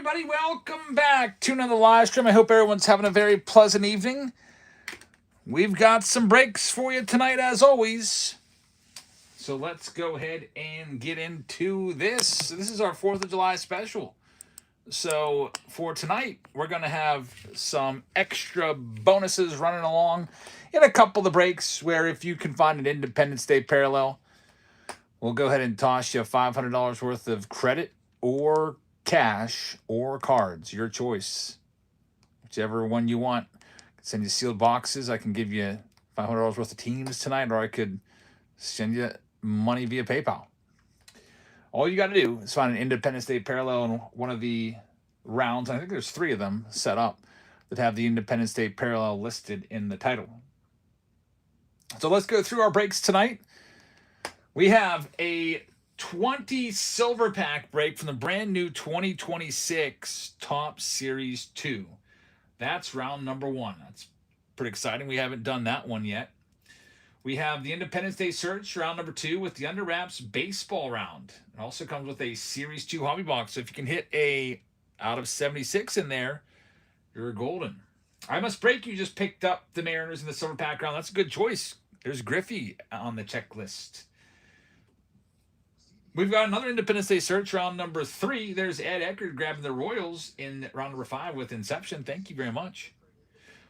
everybody? Welcome back to another live stream. I hope everyone's having a very pleasant evening. We've got some breaks for you tonight, as always. So let's go ahead and get into this. This is our 4th of July special. So for tonight, we're going to have some extra bonuses running along in a couple of the breaks where if you can find an Independence Day parallel, we'll go ahead and toss you $500 worth of credit or cash or cards, your choice. Whichever one you want. I can send you sealed boxes. I can give you $500 worth of teams tonight, or I could send you money via PayPal. All you got to do is find an Independence Day parallel in one of the rounds. I think there's 3 of them set up that have the Independence Day parallel listed in the title. So let's go through our breaks tonight. We have a 20 silver pack break from the brand new 2026 Topps Series 2. That's round number 1. That's pretty exciting. We haven't done that one yet. We have the Independence Day Search, round number 2, with the Under Wraps baseball round. It also comes with a Series 2 hobby box. So if you can hit a out of 76 in there, you're golden. I Must Break You just picked up the Mariners in the silver pack round. That's a good choice. There's Griffey on the checklist. We've got another Independence Day Search, round number 3. There's Ed Eckert grabbing the Royals in round number 5 with Inception. Thank you very much.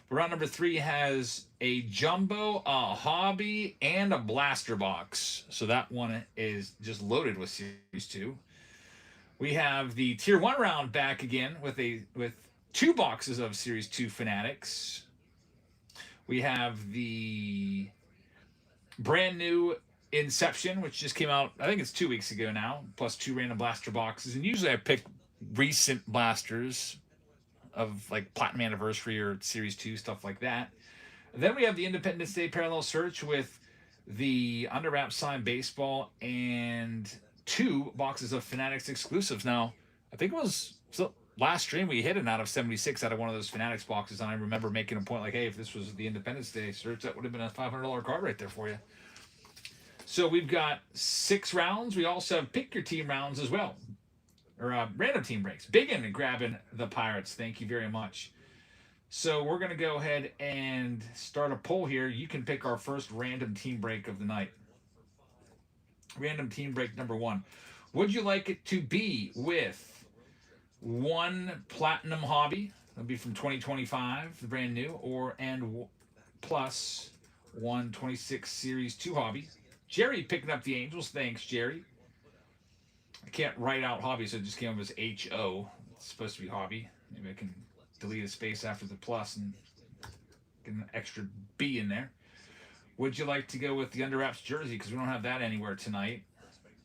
Round number 3 has a jumbo, a hobby, and a blaster box. So that one is just loaded with Series 2. We have the Tier 1 round back again with 2 boxes of Series 2 Fanatics. We have the brand new Inception, which just came out, I think it's 2 weeks ago now, plus 2 random blaster boxes. And usually I pick recent blasters of like Platinum Anniversary or Series 2, stuff like that. And then we have the Independence Day Parallel Search with the Under Wraps signed baseball and 2 boxes of Fanatics exclusives. Now, I think it was last stream we hit an out of 76 out of one of those Fanatics boxes, and I remember making a point like, hey, if this was the Independence Day Search, that would have been a $500 card right there for you. So we've got 6 rounds. We also have pick your team rounds as well. Or random team breaks. Big in and grabbing the Pirates. Thank you very much. So we're going to go ahead and start a poll here. You can pick our first random team break of the night. Random team break number 1. Would you like it to be with 1 Platinum Hobby? That'll be from 2025, the brand new, and plus 1 26 Series 2 Hobby. Jerry picking up the Angels. Thanks, Jerry. I can't write out hobby, so it just came up as H-O. It's supposed to be hobby. Maybe I can delete a space after the plus and get an extra B in there. Would you like to go with the Under Wraps jersey? Because we don't have that anywhere tonight.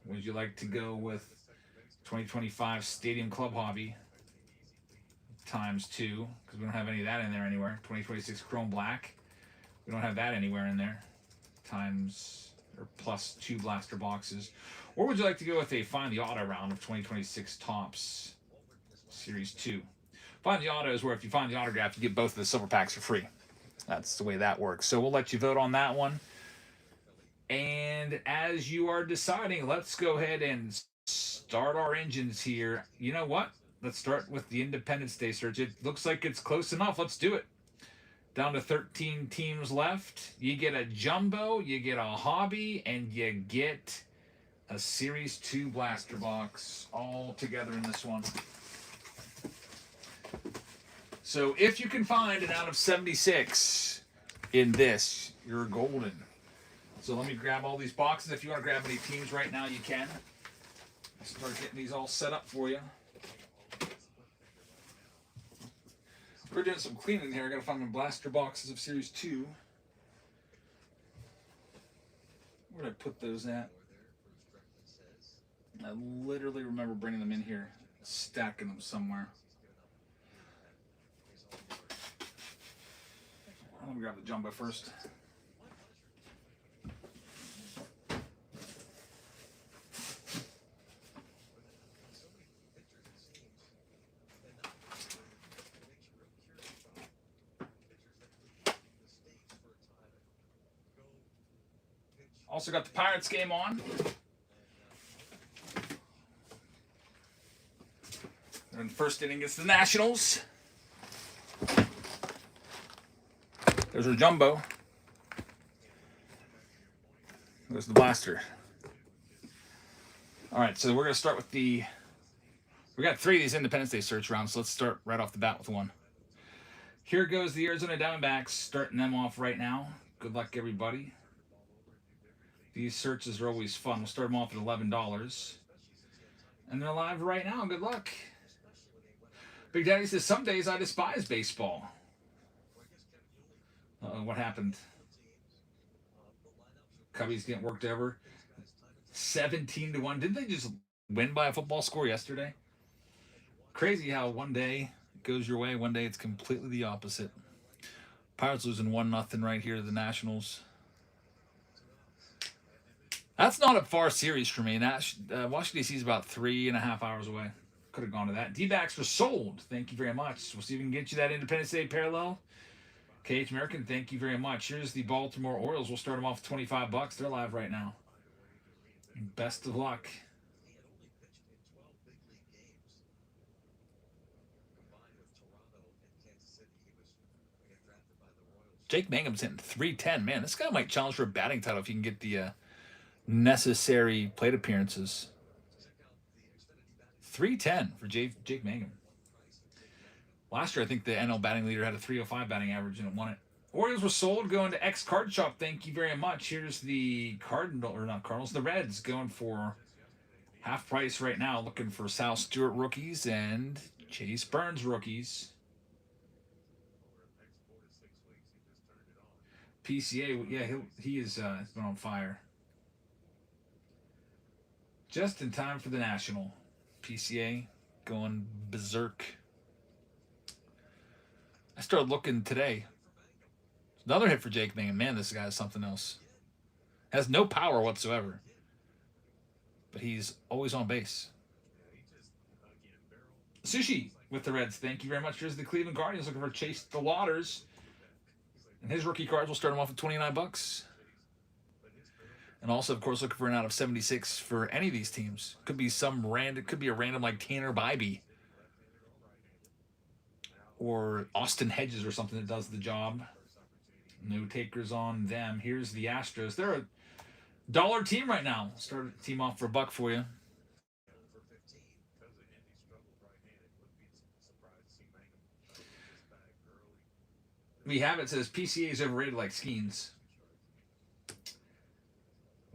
Would you like to go with 2025 Stadium Club Hobby times 2? Because we don't have any of that in there anywhere. 2026 Chrome Black. We don't have that anywhere in there. Times or plus 2 blaster boxes. Or would you like to go with a Find the Auto round of 2026 Topps Series 2? Find the Auto is where if you find the autograph, you get both of the silver packs for free. That's the way that works. So we'll let you vote on that one. And as you are deciding, let's go ahead and start our engines here. You know what? Let's start with the Independence Day Search. It looks like it's close enough. Let's do it. Down to 13 teams left. You get a jumbo, you get a hobby, and you get a Series 2 blaster box all together in this one. So if you can find an out of 76 in this, you're golden. So let me grab all these boxes. If you want to grab any teams right now, you can. Start getting these all set up for you. We're doing some cleaning here. I gotta find my blaster boxes of Series 2. Where did I put those at? I literally remember bringing them in here, stacking them somewhere. Let me grab the jumbo first. Also got the Pirates game on. They're in first inning against the Nationals. There's our jumbo. There's the blaster. All right, so we're going to start with we got 3 of these Independence Day search rounds, so let's start right off the bat with one. Here goes the Arizona Diamondbacks, starting them off right now. Good luck, everybody. These searches are always fun. We'll start them off at $11. And they're live right now. Good luck. Big Daddy says, some days I despise baseball. Uh-oh, what happened? Cubbies getting worked over. 17-1. Didn't they just win by a football score yesterday? Crazy how one day it goes your way, one day it's completely the opposite. Pirates losing 1-0 right here to the Nationals. That's not a far series for me. Washington, D.C. is about 3.5 hours away. Could have gone to that. D-backs were sold. Thank you very much. We'll see if we can get you that Independence Day parallel. KH American, thank you very much. Here's the Baltimore Orioles. We'll start them off at $25. They're live right now. Best of luck. Jake Mangum's hitting .310. Man, this guy might challenge for a batting title if he can get the necessary plate appearances. .310 for Jake Mangum. Last year, I think the NL batting leader had a .305 batting average and it won it. Orioles were sold, going to X Card Shop. Thank you very much. Here's the the Reds going for half price right now, looking for Sal Stewart rookies and Chase Burns rookies. PCA, yeah, he is been on fire. Just in time for the National. PCA going berserk. I started looking today. Another hit for Jake Mangum. Man, this guy is something else. Has no power whatsoever. But he's always on base. Sushi with the Reds. Thank you very much. Here's the Cleveland Guardians looking for Chase the Lauders. And his rookie cards will start him off at $29. And also, of course, looking for an out of 76 for any of these teams. Could be could be a random like Tanner Bybee. Or Austin Hedges or something that does the job. No takers on them. Here's the Astros. They're a dollar team right now. Start a team off for $1 for you. We have it says PCA is overrated like Skeens.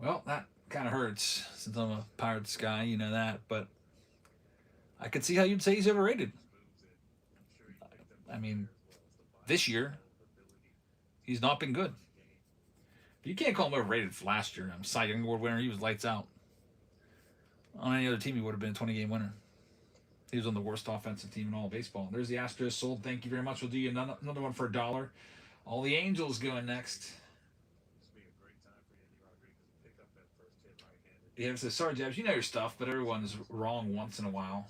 Well, that kind of hurts since I'm a Pirates guy, you know that. But I could see how you'd say he's overrated. I mean, this year, he's not been good. But you can't call him overrated for last year. I'm Cy Young Award winner. He was lights out. On any other team, he would have been a 20-game winner. He was on the worst offensive team in all of baseball. There's the Astros sold. Thank you very much. We'll do you another one for $1. All the Angels going next. Yeah, it says, sorry, Jabs, you know your stuff, but everyone's wrong once in a while.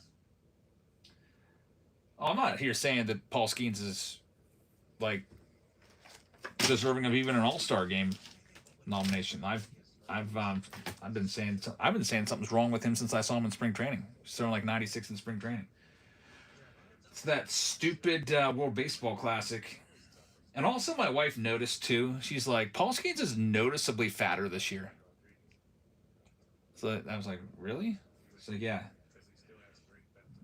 Oh, I'm not here saying that Paul Skeens is, like, deserving of even an All-Star game nomination. I've been saying something's wrong with him since I saw him in spring training. He's throwing like 96 in spring training. It's that stupid World Baseball Classic. And also my wife noticed too. She's like, Paul Skeens is noticeably fatter this year. So I was like, really? So yeah.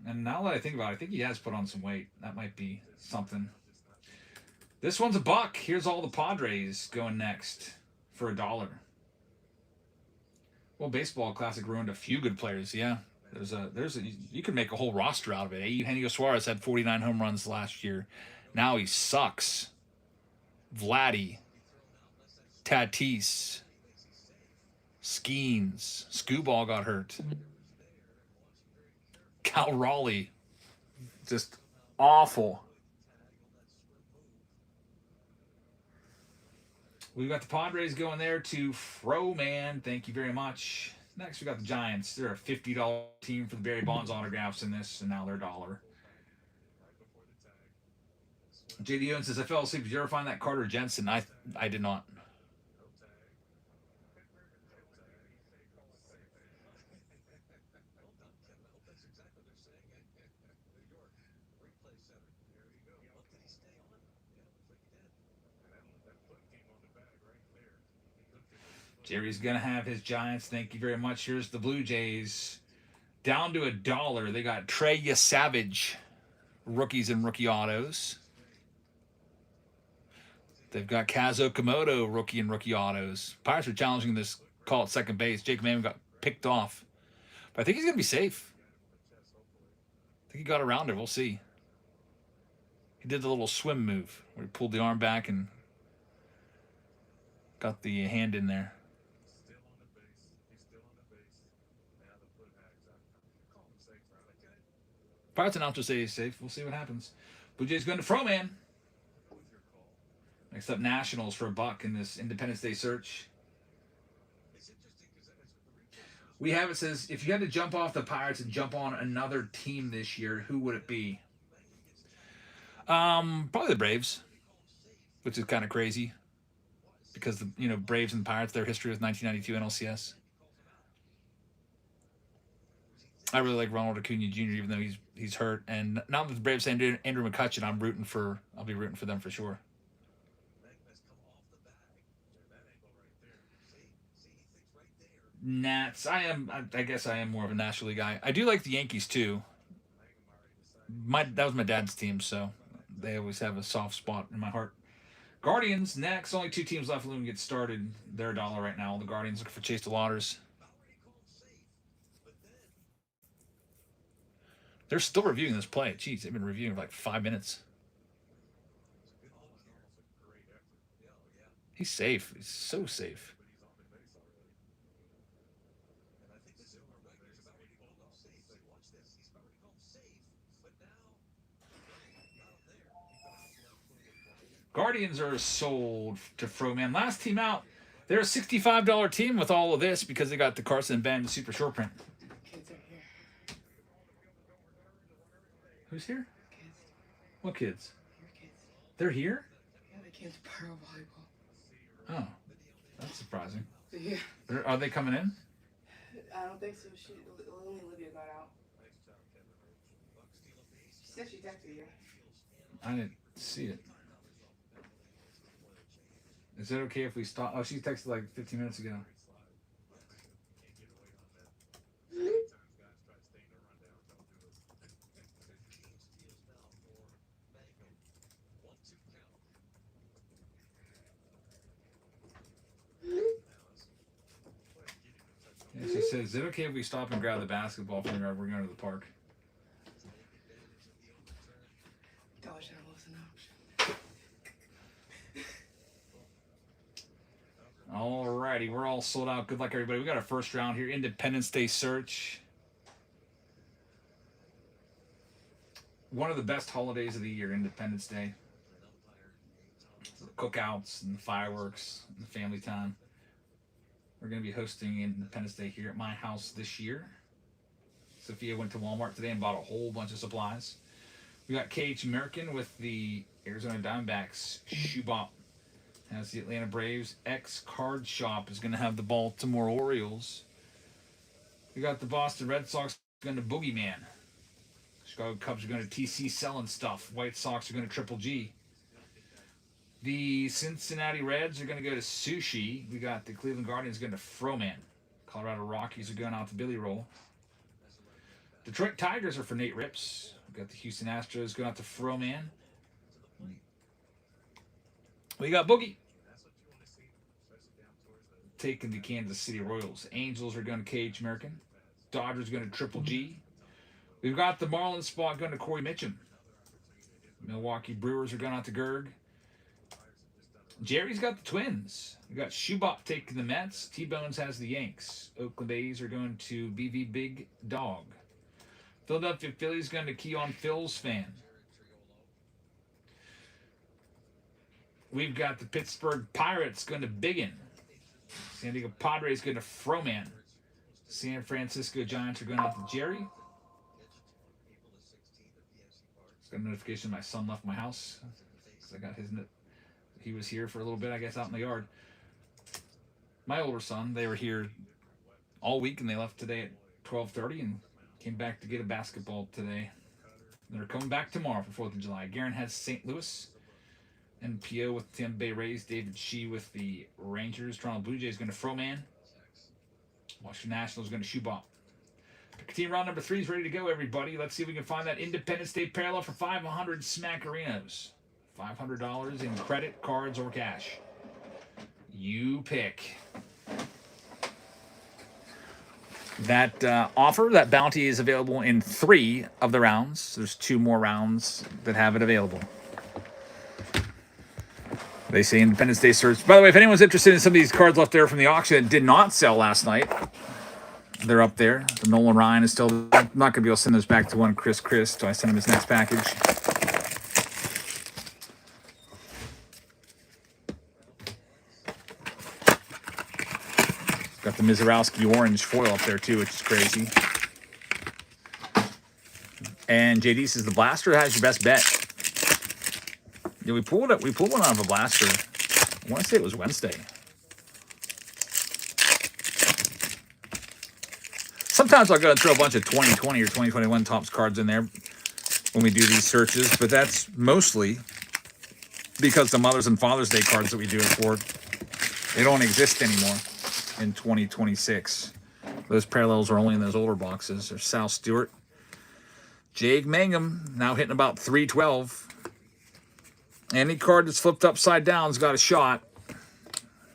And now that I think about it, I think he has put on some weight. That might be something. This one's $1. Here's all the Padres going next for $1. Well, Baseball Classic ruined a few good players. Yeah, you could make a whole roster out of it. Eugenio Suarez had 49 home runs last year. Now he sucks. Vladdy, Tatis, Skeens, Scooball got hurt. Cal Raleigh, just awful. We've got the Padres going there to Froman. Thank you very much. Next, we got the Giants. They're a $50 team for the Barry Bonds autographs in this, and now they're $1. JD Owen says, I fell asleep. Did you ever find that Carter Jensen? I did not. Jerry's going to have his Giants. Thank you very much. Here's the Blue Jays. Down to $1. They got Trey Savage, rookies and rookie autos. They've got Kazuo Komodo, rookie and rookie autos. Pirates are challenging this call at second base. Jake Mahan got picked off. But I think he's going to be safe. I think he got around it. We'll see. He did the little swim move where he pulled the arm back and got the hand in there. Pirates announcer say he's safe. We'll see what happens. Blue Jays going to Froman. Next up, Nationals for $1 in this Independence Day search. We have it says, if you had to jump off the Pirates and jump on another team this year, who would it be? Probably the Braves, which is kind of crazy because the Braves and Pirates, their history was 1992 NLCS. I really like Ronald Acuna Jr. even though he's hurt, and now that the Braves send Andrew McCutchen, I'll be rooting for them for sure. Nats. I guess I am more of a National League guy. I do like the Yankees too. That was my dad's team, so they always have a soft spot in my heart. Guardians next. Only 2 teams left when we get started. They're $1 right now. The Guardians looking for Chase DeLauters. They're still reviewing this play. Jeez, they've been reviewing for like 5 minutes. He's safe. He's so safe. Guardians are sold to Froman. Last team out. They're a $65 team with all of this because they got the Carson Band Super Short Print. Kids are here. Who's here? Kids. What kids? Your kids. They're here? Yeah, the kids pro volleyball. Oh, that's surprising. Yeah. Are they coming in? I don't think so. Only Olivia got out. She said she texted you. I didn't see it. Is it okay if we stop? Oh, she texted like 15 minutes ago. Yeah, she says, is it okay if we stop and grab the basketball from wherever we're going to the park? Dollar General was an option. Alrighty, we're all sold out. Good luck, everybody. We got our first round here. Independence Day search. One of the best holidays of the year, Independence Day. The cookouts and the fireworks and the family time. We're going to be hosting Independence Day here at my house this year. Sophia went to Walmart today and bought a whole bunch of supplies. We got KH American with the Arizona Diamondbacks. Shubop has the Atlanta Braves. X Card Shop is going to have the Baltimore Orioles. We got the Boston Red Sox going to Boogeyman. Chicago Cubs are going to TC selling stuff. White Sox are going to Triple G. The Cincinnati Reds are going to go to Sushi. We got the Cleveland Guardians going to Froman. Colorado Rockies are going out to Billy Roll. Detroit Tigers are for Nate Rips. We got the Houston Astros going out to Froman. We got Boogie taking the Kansas City Royals. Angels are going to KH American. Dodgers going to Triple G. We've got the Marlins spot going to Corey Mitchum. Milwaukee Brewers are going out to Gerg. Jerry's got the Twins. We got Shubop taking the Mets. T-Bones has the Yanks. Oakland A's are going to BV Big Dog. Philadelphia Phillies going to Keon Phil's fan. We've got the Pittsburgh Pirates going to Biggin. San Diego Padres going to Froman. San Francisco Giants are going out to Jerry. Just got a notification my son left my house. So I got his. He was here for a little bit, I guess, out in the yard. My older son, they were here all week, and they left today at 12:30 and came back to get a basketball today. They're coming back tomorrow for 4th of July. Garen has St. Louis. NPO with Tampa Bay Rays. David Shee with the Rangers. Toronto Blue Jays going to Froman. Washington Nationals going to Schubach. Team round number 3 is ready to go, everybody. Let's see if we can find that Independence Day parallel for 500 Smackerinos. $500 in credit, cards, or cash. You pick. That offer, that bounty is available in 3 of the rounds. There's 2 more rounds that have it available. They say Independence Day search. By the way, if anyone's interested in some of these cards left there from the auction that did not sell last night, they're up there. The Nolan Ryan is still. I'm not going to be able to send those back to one Chris, so I sent him his next package. Got the Mizorowski orange foil up there too, which is crazy. And JD says the blaster has your best bet. Yeah, we pulled it. We pulled one out of a blaster. I want to say it was Wednesday. Sometimes I'll go and throw a bunch of 2020 or 2021 Topps cards in there when we do these searches, but that's mostly because the Mother's and Father's Day cards that we do it for, they don't exist anymore in 2026. Those parallels are only in those older boxes. There's Sal Stewart. Jake Mangum, now hitting about 312. Any card that's flipped upside down's got a shot.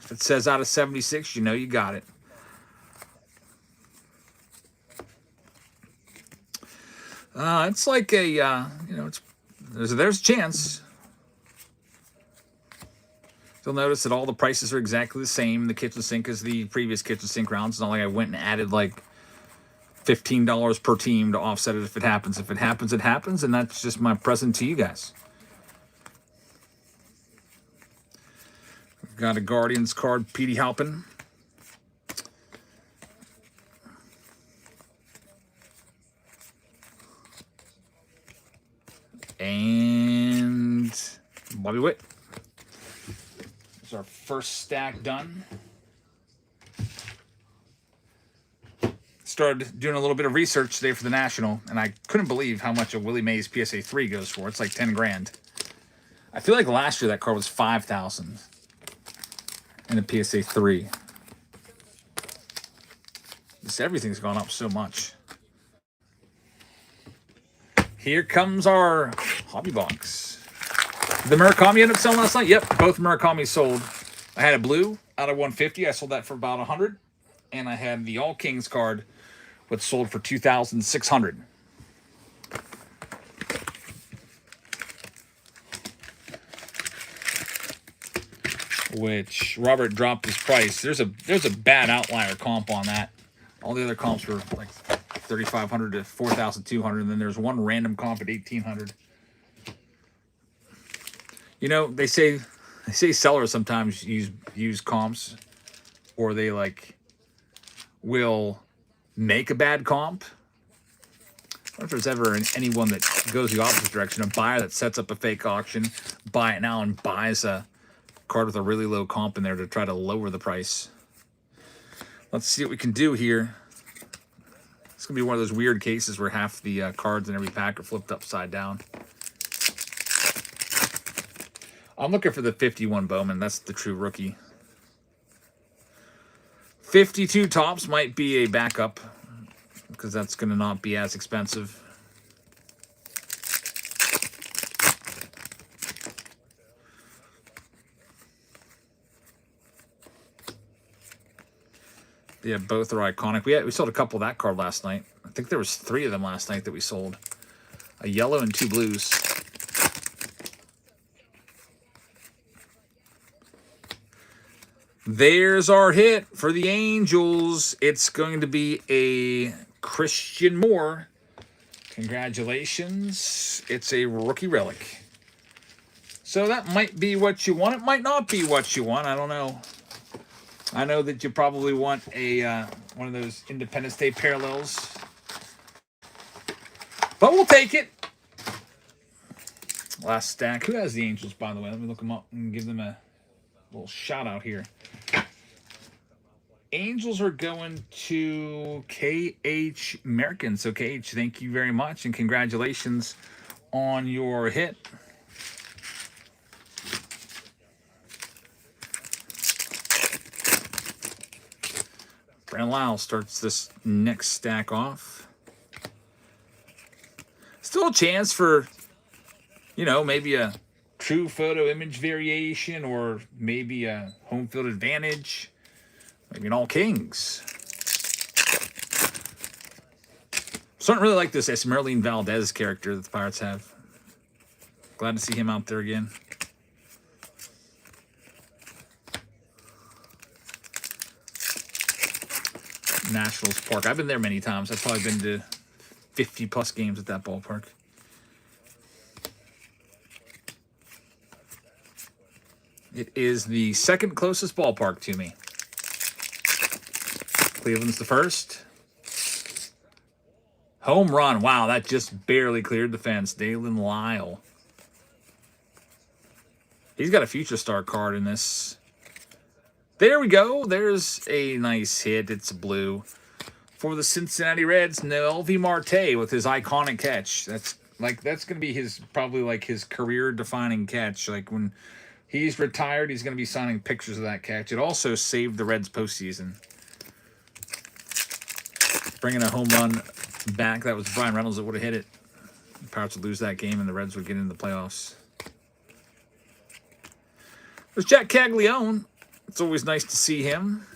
If it says out of 76, you know you got it. It's like a, it's there's a chance. You'll notice that all the prices are exactly the same. The kitchen sink is the previous kitchen sink rounds. It's not like I went and added like $15 per team to offset it if it happens. If it happens, it happens, and that's just my present to you guys. We've got a Guardians card, Petey Halpin. And Bobby Witt. This is our first stack done. Started doing a little bit of research today for the National, and I couldn't believe how much a Willie Mays PSA 3 goes for. It's like 10 grand. I feel like last year that card was 5,000 in a PSA 3. Just everything's gone up so much. Here comes our hobby box. The Murakami ended up selling last night. Yep, both Murakami sold. I had a blue out of 150. I sold that for about 100, and I had the All Kings card, which sold for 2,600. Which Robert dropped his price. There's a bad outlier comp on that. All the other comps were like 3,500 to 4,200, and then there's one random comp at 1,800. You know, they say sellers sometimes use comps, or they like will make a bad comp. I wonder if there's ever anyone that goes the opposite direction, a buyer that sets up a fake auction, buy it now, and buys a card with a really low comp in there to try to lower the price. Let's see what we can do here. It's going to be one of those weird cases where half the cards in every pack are flipped upside down. I'm looking for the 51 Bowman. That's the true rookie. 52 Topps might be a backup because that's going to not be as expensive. Yeah, both are iconic. We sold a couple of that card last night. I think there was 3 of them last night that we sold. A yellow and 2 blues. There's our hit for the Angels. It's going to be a Christian Moore. Congratulations. It's a rookie relic. So that might be what you want. It might not be what you want. I don't know. I know that you probably want a one of those Independence Day parallels. But we'll take it. Last stack. Who has the Angels, by the way? Let me look them up and give them a little shout out here. Angels are going to KH American. So KH, thank you very much and congratulations on your hit. Brandon Lyle starts this next stack off. Still a chance for, you know, maybe a true photo image variation or maybe a home field advantage. Maybe an all kings. Starting to really like this Esmeralda Valdez character that the Pirates have. Glad to see him out there again. Nationals Park. I've been there many times. I've probably been to 50 plus games at that ballpark. It is the second closest ballpark to me. Cleveland's the first. Home run. Wow, that just barely cleared the fence. Dalen Lyle. He's got a future star card in this. There we go. There's a nice hit. It's blue. For the Cincinnati Reds, Noelvi Marte with his iconic catch. That's going to be his, probably like his career-defining catch. Like when he's retired, he's going to be signing pictures of that catch. It also saved the Reds postseason. Bringing a home run back. That was Brian Reynolds that would have hit it. The Pirates would lose that game and the Reds would get into the playoffs. There's Jack Caglione. It's always nice to see him.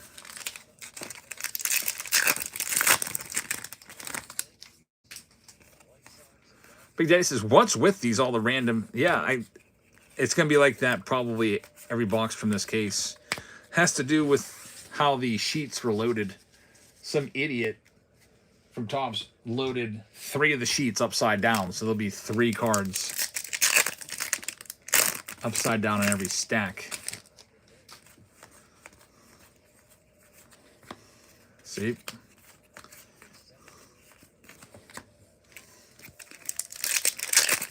Big Daddy says, what's with these, all the random... Yeah, it's going to be like that probably every box from this case. Has to do with how the sheets were loaded. Some idiot from Topps loaded 3 of the sheets upside down. So there'll be 3 cards upside down in every stack. See?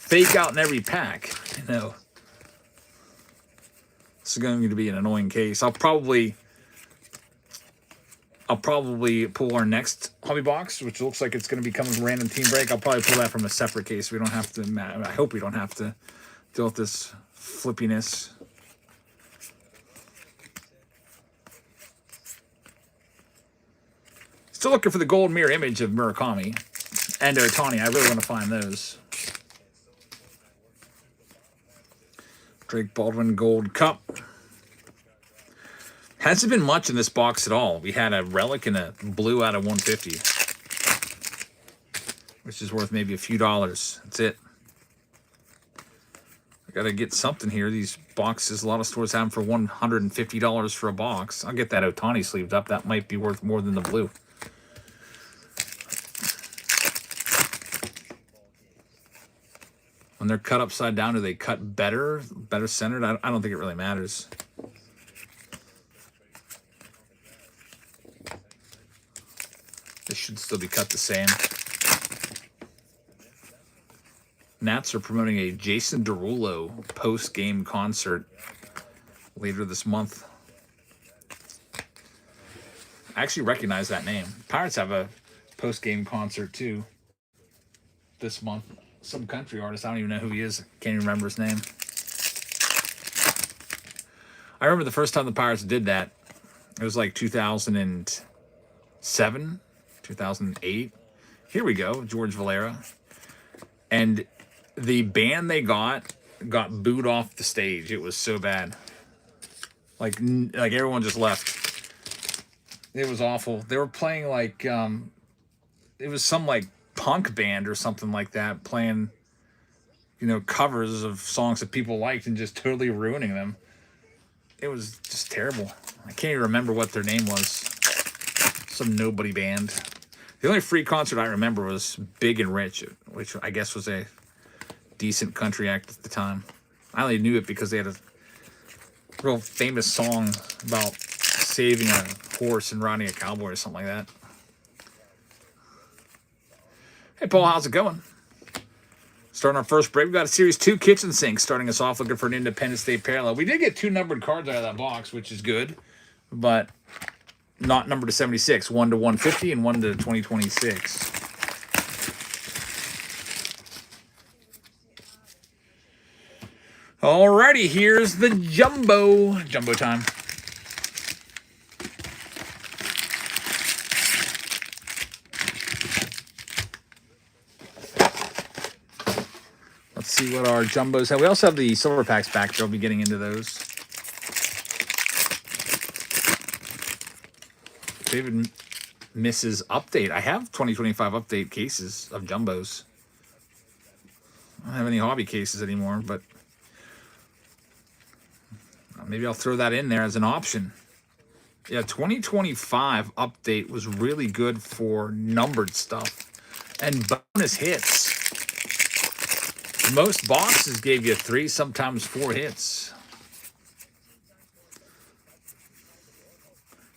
Fake out in every pack. I know. This is going to be an annoying case. I'll probably pull our next hobby box, which looks like it's going to be coming from random team break. I'll probably pull that from a separate case. We don't have to. I hope we don't have to deal with this flippiness. Still looking for the gold mirror image of Murakami and Ohtani. I really want to find those. Drake Baldwin Gold Cup. Hasn't been much in this box at all. We had a relic and a blue out of 150, which is worth maybe a few dollars. That's it. I got to get something here. These boxes, a lot of stores have them for $150 for a box. I'll get that Ohtani sleeved up. That might be worth more than the blue. When they're cut upside down, do they cut better centered? I don't think it really matters. They should still be cut the same. Nats are promoting a Jason Derulo post-game concert later this month. I actually recognize that name. Pirates have a post-game concert too this month. Some country artist. I don't even know who he is. Can't even remember his name. I remember the first time the Pirates did that. It was like 2007, 2008. Here we go, George Valera. And the band they got booed off the stage. It was so bad. Like everyone just left. It was awful. They were playing like it was some like punk band or something like that, playing, you know, covers of songs that people liked and just totally ruining them. It was just terrible. I can't even remember what their name was. Some nobody band. The only free concert I remember was Big and Rich, which I guess was a decent country act at the time. I only knew it because they had a real famous song about saving a horse and riding a cowboy or something like that. Hey, Paul, how's it going? Starting our first break, we've got a Series 2 kitchen sink starting us off looking for an Independence Day parallel. We did get 2 numbered cards out of that box, which is good, but not numbered to 76. 1 to 150 and 1 to 2026. Alrighty, here's the jumbo time. see what our jumbos have. We also have the silver packs back. So I'll be getting into those. David misses update. I have 2025 update cases of jumbos. I don't have any hobby cases anymore, but maybe I'll throw that in there as an option. Yeah, 2025 update was really good for numbered stuff and bonus hits. Most boxes gave you 3, sometimes 4 hits.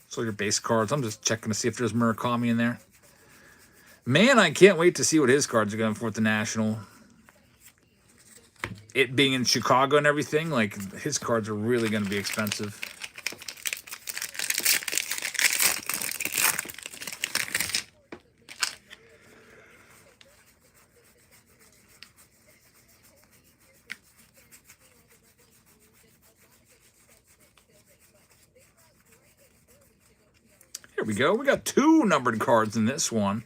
So your base cards. I'm just checking to see if there's Murakami in there. Man, I can't wait to see what his cards are going for at the National. It being in Chicago and everything, like his cards are really going to be expensive. Here we go. We got 2 numbered cards in this one.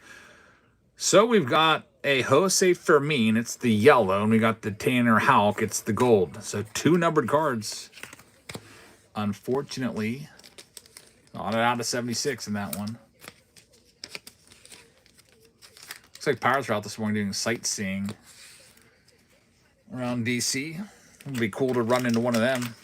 So we've got a Jose Fermin. It's the yellow. And we got the Tanner Houck. It's the gold. So 2 numbered cards. Unfortunately, not out of 76 in that one. Looks like Pirates are out this morning doing sightseeing around DC. It would be cool to run into one of them.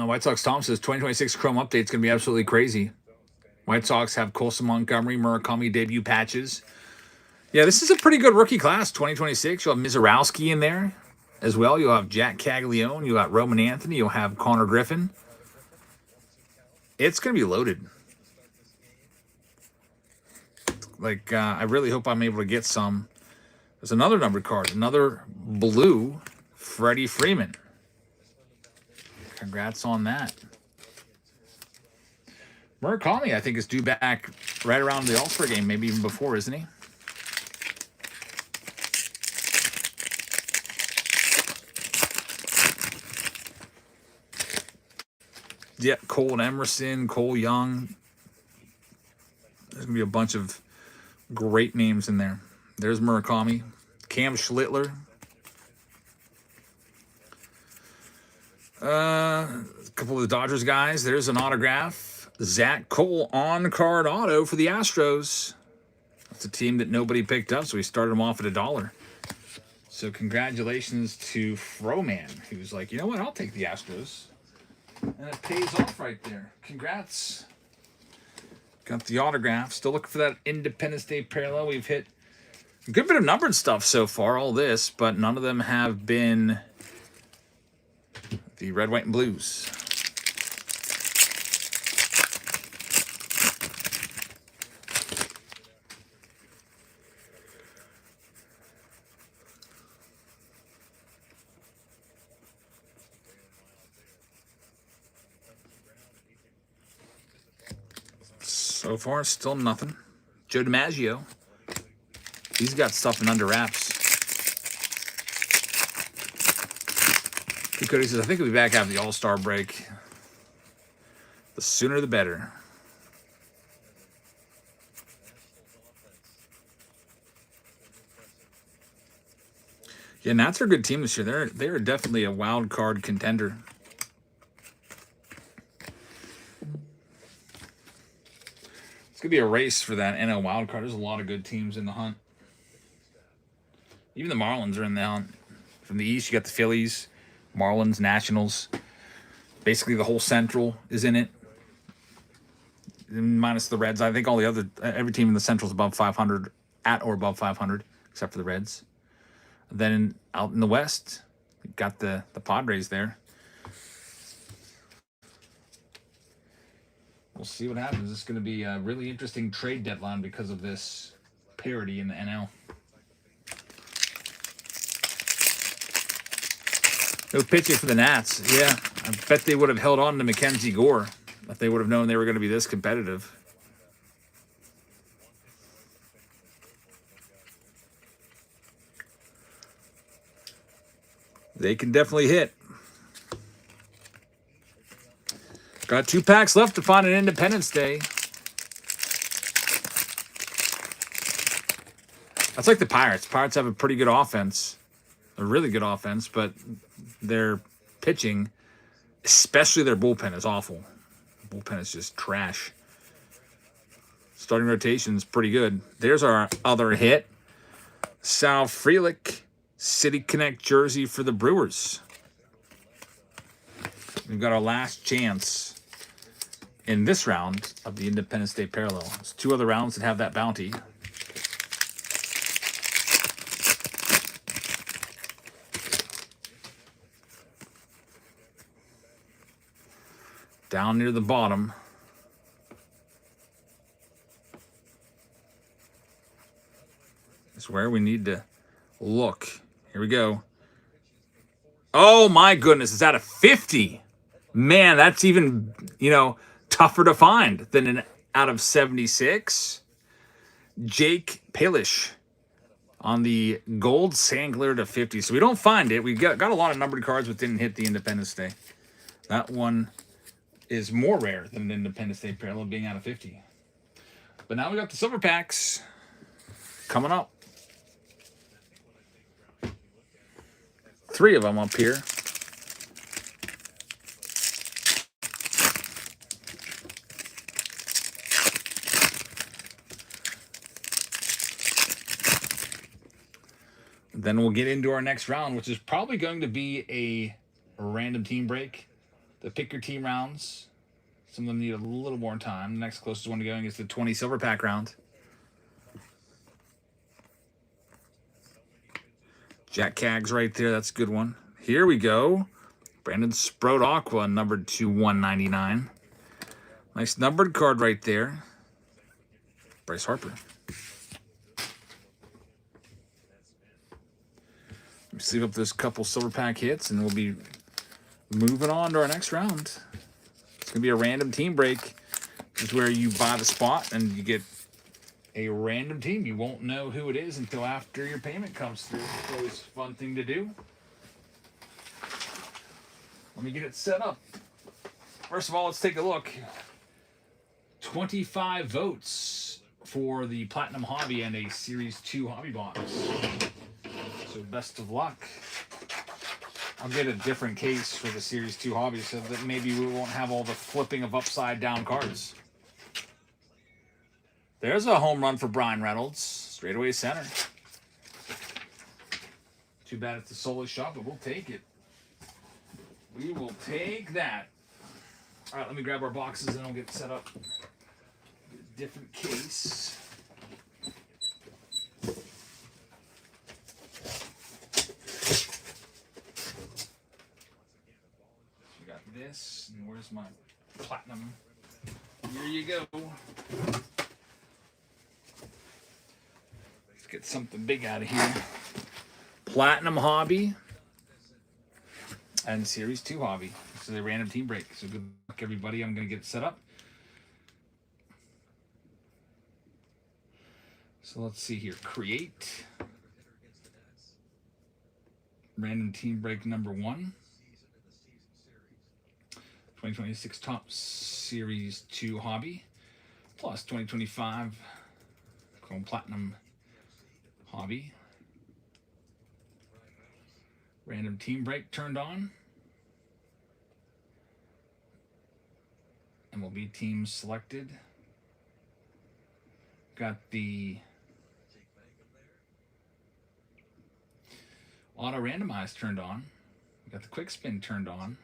White Sox Tom says 2026 Chrome update is going to be absolutely crazy. White Sox have Colson Montgomery, Murakami debut patches. Yeah, this is a pretty good rookie class, 2026. You'll have Mizorowski in there as well. You'll have Jack Caglione. You'll have Roman Anthony. You'll have Connor Griffin. It's going to be loaded. Like, I really hope I'm able to get some. There's another numbered card. Another blue Freddie Freeman. Congrats on that. Murakami, I think, is due back right around the All-Star game, maybe even before, isn't he? Yeah, Cole and Emerson, Cole Young. There's going to be a bunch of great names in there. There's Murakami. Cam Schlittler. A couple of the Dodgers guys. There's an autograph. Zach Cole on-card auto for the Astros. That's a team that nobody picked up, so we started them off at $1. So congratulations to Froman, who's like, you know what, I'll take the Astros. And it pays off right there. Congrats. Got the autograph. Still looking for that Independence Day parallel. We've hit a good bit of numbered stuff so far, all this, but none of them have been the red, white, and blues. So far, still nothing. Joe DiMaggio. He's got stuff in under wraps. Cody says, I think we'll be back after the All-Star break. The sooner the better. Yeah, Nats are a good team this year. They're definitely a wild card contender. It's going to be a race for that NL wild card. There's a lot of good teams in the hunt. Even the Marlins are in the hunt. From the East, you got the Phillies, Marlins, Nationals. Basically, the whole Central is in it. Minus the Reds. I think all the other, every team in the Central is above 500, at or above 500, except for the Reds. Then out in the West, you got the Padres there. We'll see what happens. It's going to be a really interesting trade deadline because of this parity in the NL. No pitching for the Nats. Yeah, I bet they would have held on to Mackenzie Gore if they would have known they were going to be this competitive. They can definitely hit. Got 2 packs left to find an Independence Day. That's like the Pirates. Pirates have a pretty good offense. A really good offense, but their pitching, especially their bullpen, is awful. Bullpen is just trash. Starting rotation is pretty good. There's our other hit. Sal Frelick, City Connect jersey for the Brewers. We've got our last chance in this round of the Independence Day Parallel. There's 2 other rounds that have that bounty. Down near the bottom. Is where we need to look. Here we go. Oh my goodness, it's out of 50. Man, that's even, tougher to find than an out of 76. Jake Palish on the gold Sangler to 50. So we don't find it. We got a lot of numbered cards but didn't hit the Independence Day. That one is more rare than an Independence Day parallel being out of 50. But now we got the silver packs coming up. 3 of them up here. Then we'll get into our next round, which is probably going to be a random team break. The pick your team rounds. Some of them need a little more time. The next closest one to going is the 20 silver pack round. Jack Caggs right there. That's a good one. Here we go. Brandon Sproat Aqua, numbered to 199. Nice numbered card right there. Bryce Harper. Let me sleeve up this couple silver pack hits, and we'll be moving on to our next round. It's going to be a random team break. This is where you buy the spot, and you get a random team. You won't know who it is until after your payment comes through. It's always a fun thing to do. Let me get it set up. First of all, let's take a look. 25 votes for the Platinum Hobby and a Series 2 Hobby Box. So best of luck. I'll get a different case for the Series 2 Hobby so that maybe we won't have all the flipping of upside down cards. There's a home run for Brian Reynolds. Straightaway center. Too bad it's a soulless shot, but we'll take it. We will take that. All right, let me grab our boxes and I'll get set up. Get a different case. We got this, and where's my platinum? Here you go. Let's get something big out of here. Platinum Hobby and Series 2 Hobby. This is a random team break. So good luck, everybody. I'm going to get it set up. So let's see here. Create. Random team break number 1. 2026 Top Series 2 Hobby. Plus 2025 Chrome Platinum Hobby. Random team break turned on. MLB teams selected. Got the auto randomize turned on. Got the quick spin turned on.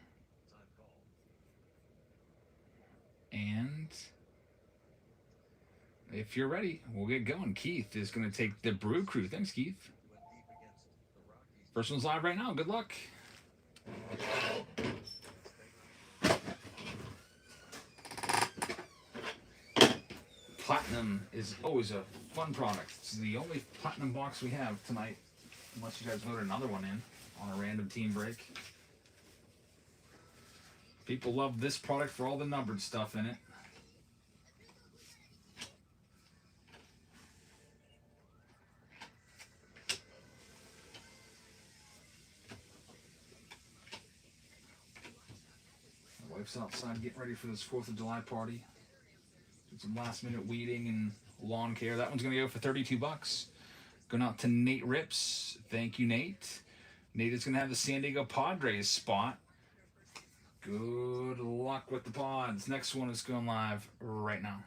And if you're ready, we'll get going. Keith is going to take the Brew Crew. Thanks, Keith. First one's live right now. Good luck. Platinum is always a fun product. It's the only platinum box we have tonight, unless you guys voted another one in on a random team break. People love this product for all the numbered stuff in it. Wife's outside getting ready for this 4th of July party. Did some last minute weeding and lawn care. That one's going to go for 32 bucks. Going out to Nate Rips. Thank you, Nate. Nate is going to have the San Diego Padres spot. Good luck with the pods. Next one is going live right now.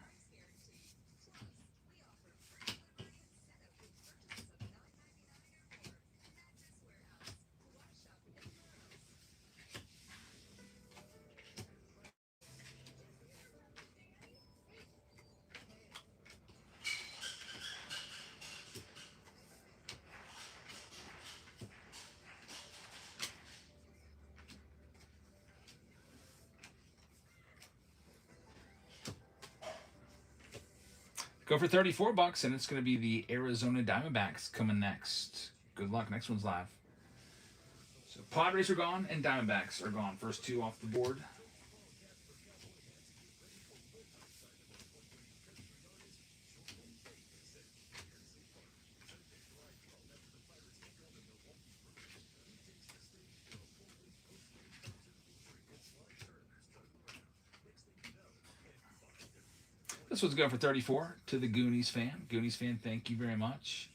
Go for 34 bucks, and it's going to be the Arizona Diamondbacks coming next. Good luck. Next one's live. So Padres are gone, and Diamondbacks are gone. First two off the board. This one's going for 34 to the Goonies fan. Goonies fan, thank you very much.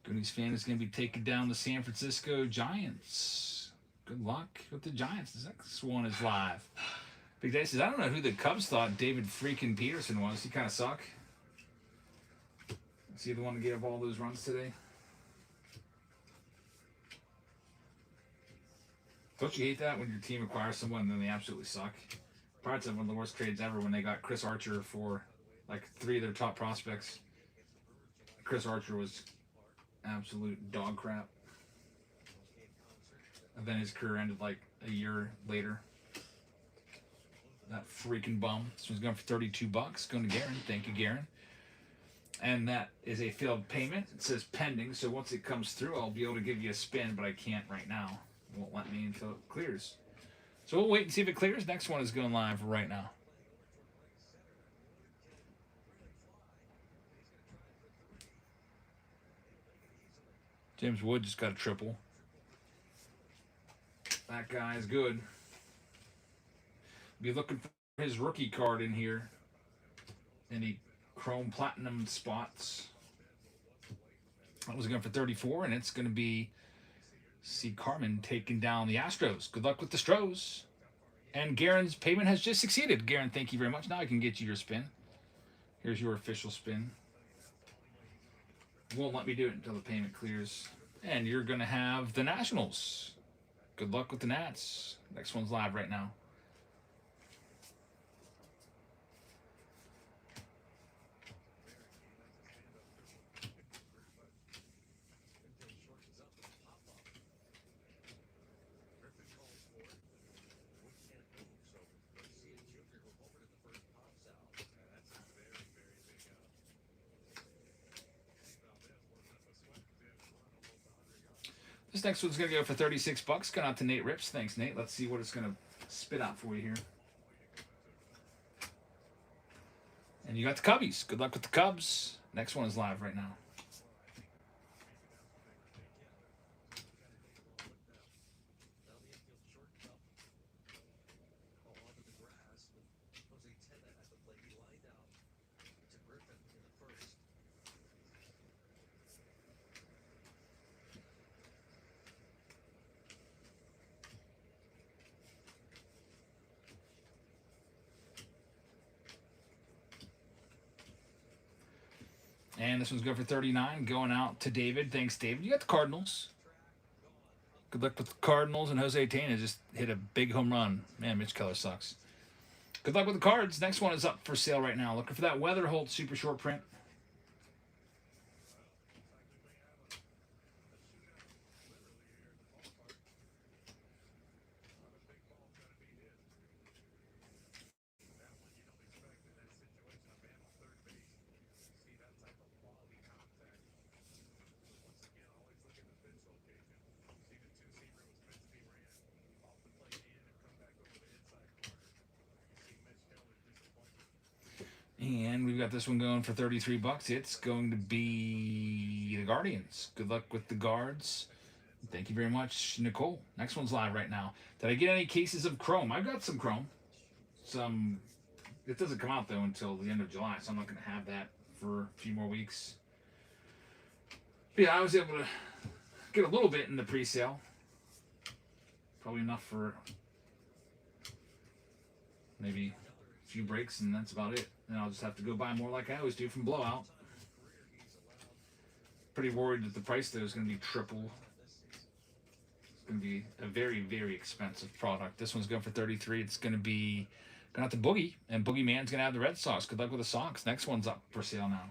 Goonies fan is going to be taking down the San Francisco Giants. Good luck with the Giants. This next one is live. Big Day says, I don't know who the Cubs thought David freaking Peterson was. He kind of suck. Is he the one to give all those runs today? Don't you hate that when your team acquires someone and then they absolutely suck? Pirates had one of the worst trades ever when they got Chris Archer for like 3 of their top prospects. Chris Archer was absolute dog crap. And then his career ended like a year later. That freaking bum. This one's going for 32 bucks. Going to Garen. Thank you, Garen. And that is a failed payment. It says pending, so once it comes through, I'll be able to give you a spin, but I can't right now. It won't let me until it clears. So we'll wait and see if it clears. Next one is going live right now. James Wood just got a triple. That guy is good. Be looking for his rookie card in here. Any chrome platinum spots. That was going for 34, and it's going to be C. Carmen taking down the Astros. Good luck with the Stros. And Garen's payment has just succeeded. Garen, thank you very much. Now I can get you your spin. Here's your official spin. Won't let me do it until the payment clears. And you're going to have the Nationals. Good luck with the Nats. Next one's live right now. This next one's going to go for 36 bucks. Going out to Nate Rips. Thanks, Nate. Let's see what it's going to spit out for you here. And you got the Cubbies. Good luck with the Cubs. Next one is live right now. And this one's going for 39. Going out to David. Thanks, David. You got the Cardinals. Good luck with the Cardinals. And Jose Tena just hit a big home run. Man, Mitch Keller sucks. Good luck with the Cards. Next one is up for sale right now. Looking for that Weatherholt super short print. And we've got this one going for 33 bucks. It's going to be the Guardians. Good luck with the Guards. Thank you very much, Nicole. Next one's live right now. Did I get any cases of Chrome? I've got some Chrome. some. It doesn't come out though until the end of July, so I'm not going to have that for a few more weeks. But yeah, I was able to get a little bit in the pre-sale. Probably enough for maybe a few breaks, and that's about it. And I'll just have to go buy more like I always do from Blowout. Pretty worried that the price though is going to be triple. It's going to be a very, very expensive product. This one's going for $33. It's going to be going out to Boogie, and Boogie Man's going to have the Red Sox. Good luck with the Sox. Next one's up for sale now.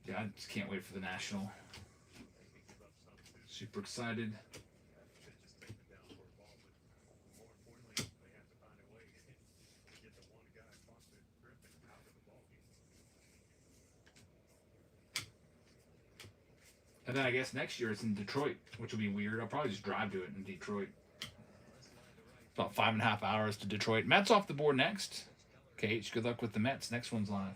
Yeah, I just can't wait for the National. Super excited. And then I guess next year it's in Detroit, which will be weird. I'll probably just drive to it in Detroit. About 5.5 hours to Detroit. Mets off the board next. KH, good luck with the Mets. Next one's live.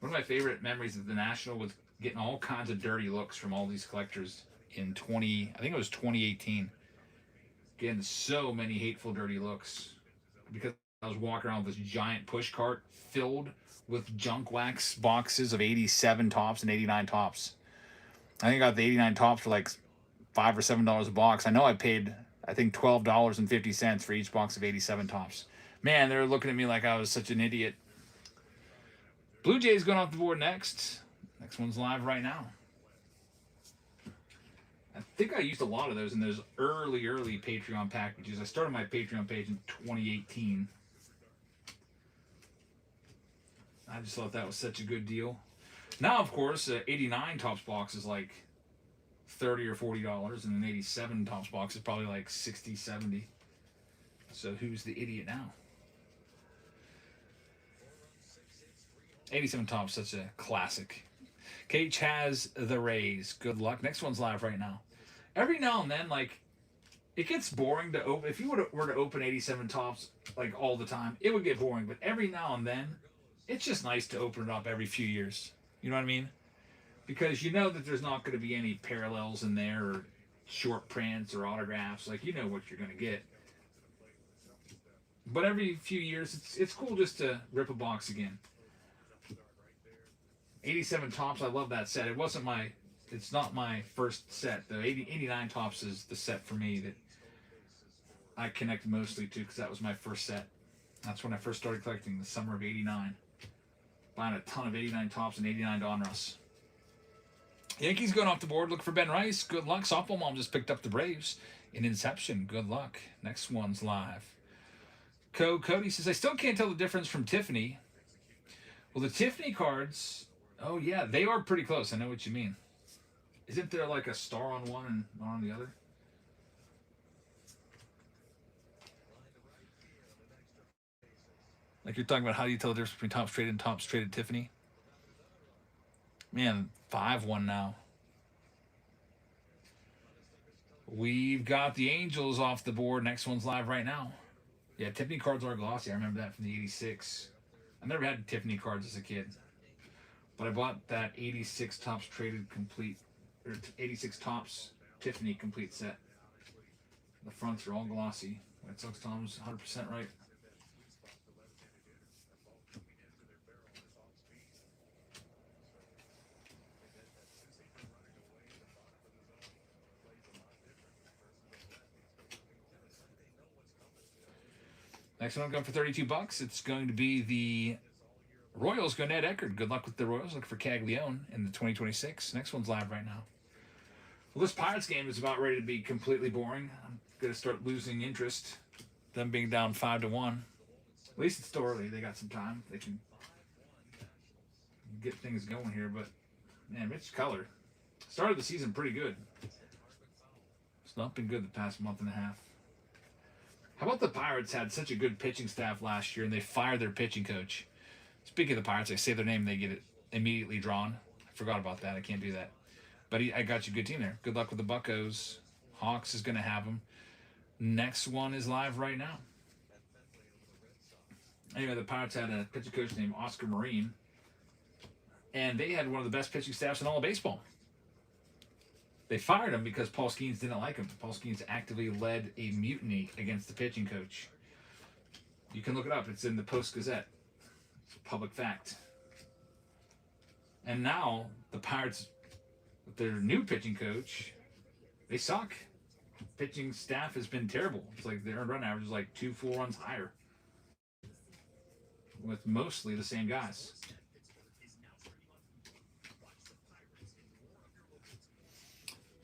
One of my favorite memories of the National was getting all kinds of dirty looks from all these collectors in I think it was 2018. Getting so many hateful, dirty looks because I was walking around with this giant push cart filled with junk wax boxes of 87 tops and 89 tops. I think I got the 89 tops for like $5 or $7 a box. I know I paid, I think, $12.50 for each box of 87 tops. Man, they were looking at me like I was such an idiot. Blue Jays going off the board next. Next one's live right now. I think I used a lot of those in those early Patreon packages. I started my Patreon page in 2018. I just thought that was such a good deal. Now, of course, 89 tops box is like $30 or $40, and an 87 tops box is probably like $60, $70. So who's the idiot now? 87 tops, such a classic. KH has the Rays. Good luck. Next one's live right now. Every now and then, like, it gets boring to open. If you were to open 87 tops, like, all the time, it would get boring. But every now and then, it's just nice to open it up every few years. You know what I mean? Because you know that there's not going to be any parallels in there or short prints or autographs. Like, you know what you're going to get. But every few years, it's cool just to rip a box again. 87 tops, I love that set. It's not my first set though. 89 tops is the set for me that I connect mostly to because that was my first set. That's when I first started collecting, the summer of '89. Buying a ton of 89 tops and 89 Donruss. Yankees going off the board. Look for Ben Rice. Good luck. Softball Mom just picked up the Braves in Inception. Good luck. Next one's live. Cody says, I still can't tell the difference from Tiffany. Well, the Tiffany cards... Oh, yeah, they are pretty close. I know what you mean. Isn't there like a star on one and one on the other? Like you're talking about how do you tell the difference between Topps Traded and Topps Traded Tiffany? Man, 5-1 now. We've got the Angels off the board. Next one's live right now. Yeah, Tiffany cards are glossy. I remember that from the 86. I never had Tiffany cards as a kid. But I bought that 86 Topps Traded complete, or 86 Topps Tiffany complete set. The fronts are all glossy. White Sox Tom's 100% right. Next one I'm going for $32. It's going to be the Royals going to Ed Eckert. Good luck with the Royals. Look for Caglione in the 2026. Next one's live right now. Well, this Pirates game is about ready to be completely boring. I'm going to start losing interest. Them being down 5-1. At least it's still early. They got some time. They can get things going here. But, man, Mitch Keller started the season pretty good. It's not been good the past month and a half. How about the Pirates had such a good pitching staff last year and they fired their pitching coach? Speaking of the Pirates, I say their name, they get it immediately drawn. I forgot about that. I can't do that. But I got you a good team there. Good luck with the Buccos. Hawks is going to have them. Next one is live right now. Anyway, the Pirates had a pitching coach named Oscar Marine, and they had one of the best pitching staffs in all of baseball. They fired him because Paul Skeens didn't like him. Paul Skeens actively led a mutiny against the pitching coach. You can look it up. It's in the Post-Gazette. It's a public fact. And now the Pirates, with their new pitching coach, they suck. Pitching staff has been terrible. It's like their earned run average is like 2 full runs higher, with mostly the same guys.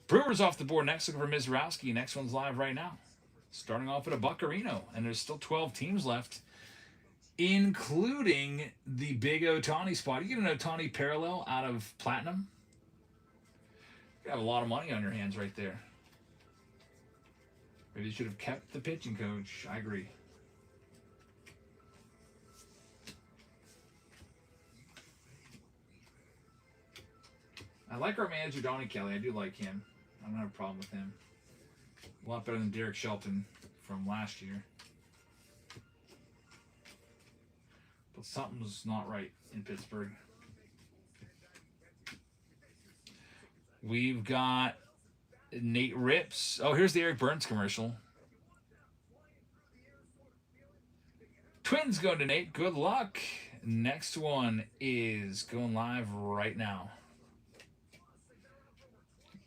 Brewers off the board next, looking for Mizrowski. Next one's live right now. Starting off at a Buccarino, and there's still 12 teams left, including the big Ohtani spot. You get an Ohtani parallel out of Platinum, you have a lot of money on your hands right there. Maybe you should have kept the pitching coach. I agree. I like our manager, Donnie Kelly. I do like him. I don't have a problem with him. A lot better than Derek Shelton from last year. But something's not right in Pittsburgh. We've got Nate Rips. Oh, here's the Eric Burns commercial. Twins going to Nate. Good luck. Next one is going live right now.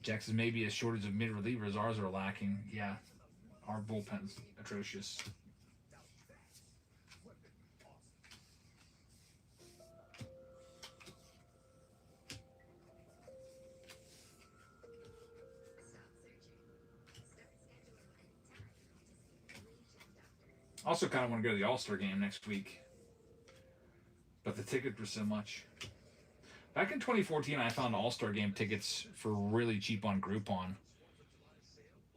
Jackson may be a shortage of mid-relievers. Ours are lacking. Yeah, our bullpen's atrocious. Also kind of want to go to the All-Star game next week, but the tickets were so much. Back in 2014, I found All-Star game tickets for really cheap on Groupon.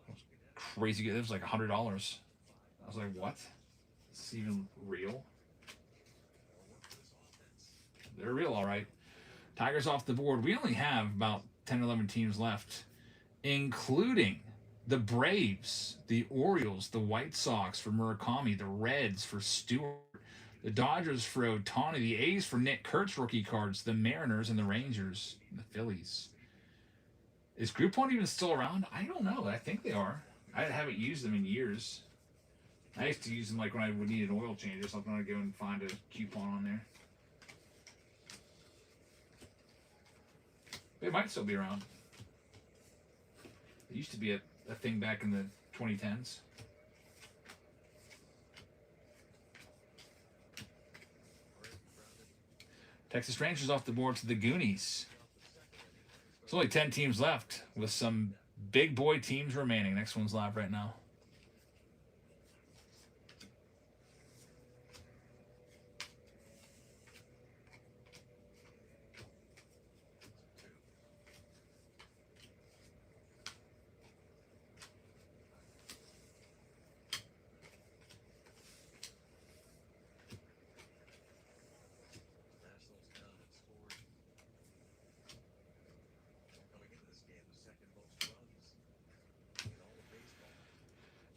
It was crazy. It was like $100. I was like, what? Is this even real? They're real, all right. Tigers off the board. We only have about 10, 11 teams left, including the Braves, the Orioles, the White Sox for Murakami, the Reds for Stewart, the Dodgers for Ohtani, the A's for Nick Kurtz rookie cards, the Mariners and the Rangers, and the Phillies. Is Groupon even still around? I don't know. I think they are. I haven't used them in years. I used to use them like when I would need an oil change or something. I'd go and find a coupon on there. They might still be around. It used to be a thing back in the 2010s. Texas Rangers off the board to the Goonies. There's only 10 teams left with some big boy teams remaining. Next one's live right now.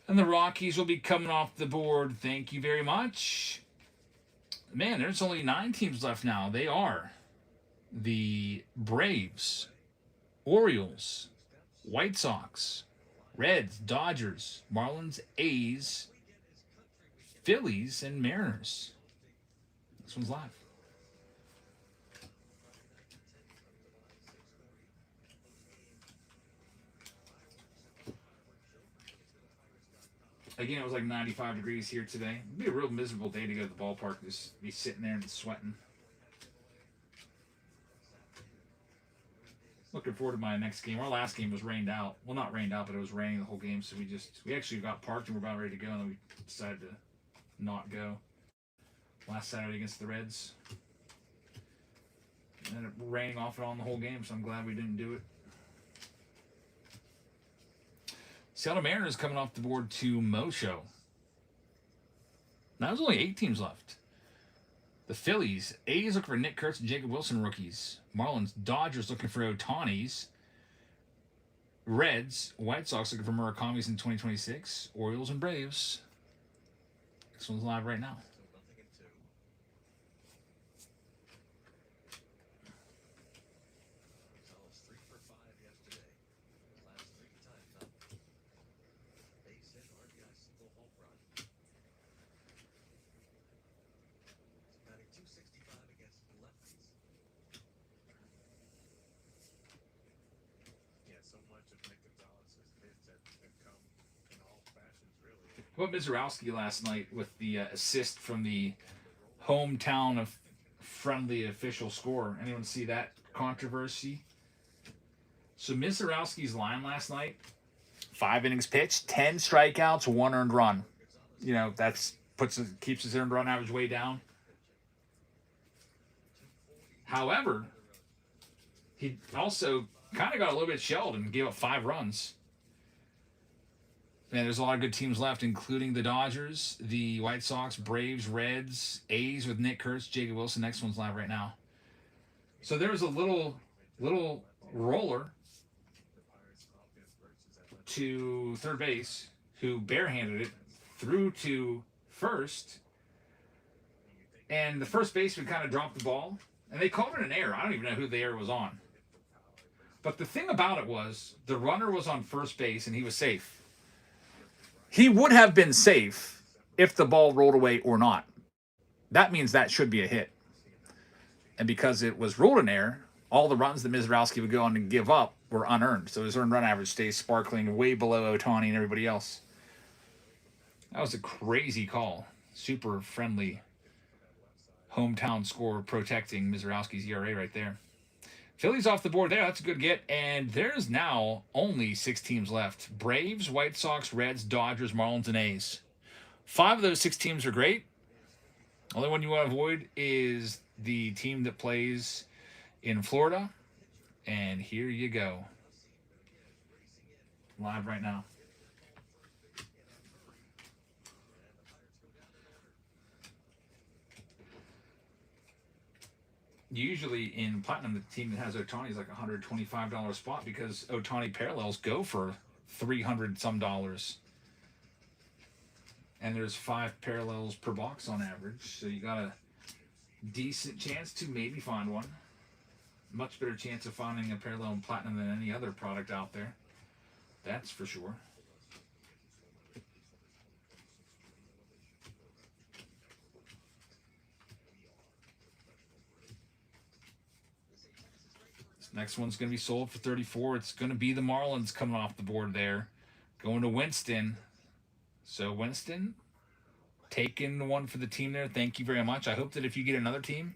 And the Rockies will be coming off the board. Thank you very much. Man, there's only 9 teams left now. They are the Braves, Orioles, White Sox, Reds, Dodgers, Marlins, A's, Phillies, and Mariners. This one's live. Again, it was like 95 degrees here today. It'd be a real miserable day to go to the ballpark, just be sitting there and sweating. Looking forward to my next game. Our last game was rained out. Well, not rained out, but it was raining the whole game, so we actually got parked and we're about ready to go, and then we decided to not go. Last Saturday against the Reds. And it raining off and on the whole game, so I'm glad we didn't do it. Seattle Mariners coming off the board to Mosho. Now there's only 8 teams left. The Phillies, A's looking for Nick Kurtz and Jacob Wilson rookies. Marlins, Dodgers looking for Ohtani's. Reds, White Sox looking for Murakami's in 2026. Orioles and Braves. This one's live right now. What about Mizorowski last night with the assist from the hometown of friendly official score? Anyone see that controversy? So Mizorowski's line last night, 5 innings pitched, 10 strikeouts, 1 earned run. You know, keeps his earned run average way down. However, he also kind of got a little bit shelled and gave up 5 runs. Man, there's a lot of good teams left, including the Dodgers, the White Sox, Braves, Reds, A's with Nick Kurtz, Jacob Wilson. Next one's live right now. So there was a little roller to third base who barehanded it through to first, and the first baseman kind of dropped the ball, and they called it an error. I don't even know who the error was on. But the thing about it was the runner was on first base and he was safe. He would have been safe if the ball rolled away or not. That means that should be a hit. And because it was ruled an error, all the runs that Mizorowski would go on to give up were unearned. So his earned run average stays sparkling way below Ohtani and everybody else. That was a crazy call. Super friendly hometown score protecting Mizorowski's ERA right there. Phillies off the board there. That's a good get. And there's now only 6 teams left. Braves, White Sox, Reds, Dodgers, Marlins, and A's. 5 of those 6 teams are great. Only one you want to avoid is the team that plays in Florida. And here you go. Live right now. Usually in Platinum, the team that has Ohtani is like $125 spot because Ohtani parallels go for $300 some. And there's 5 parallels per box on average. So you got a decent chance to maybe find one. Much better chance of finding a parallel in Platinum than any other product out there. That's for sure. Next one's going to be sold for $34. It's going to be the Marlins coming off the board there. Going to Winston. So Winston, taking the one for the team there. Thank you very much. I hope that if you get another team,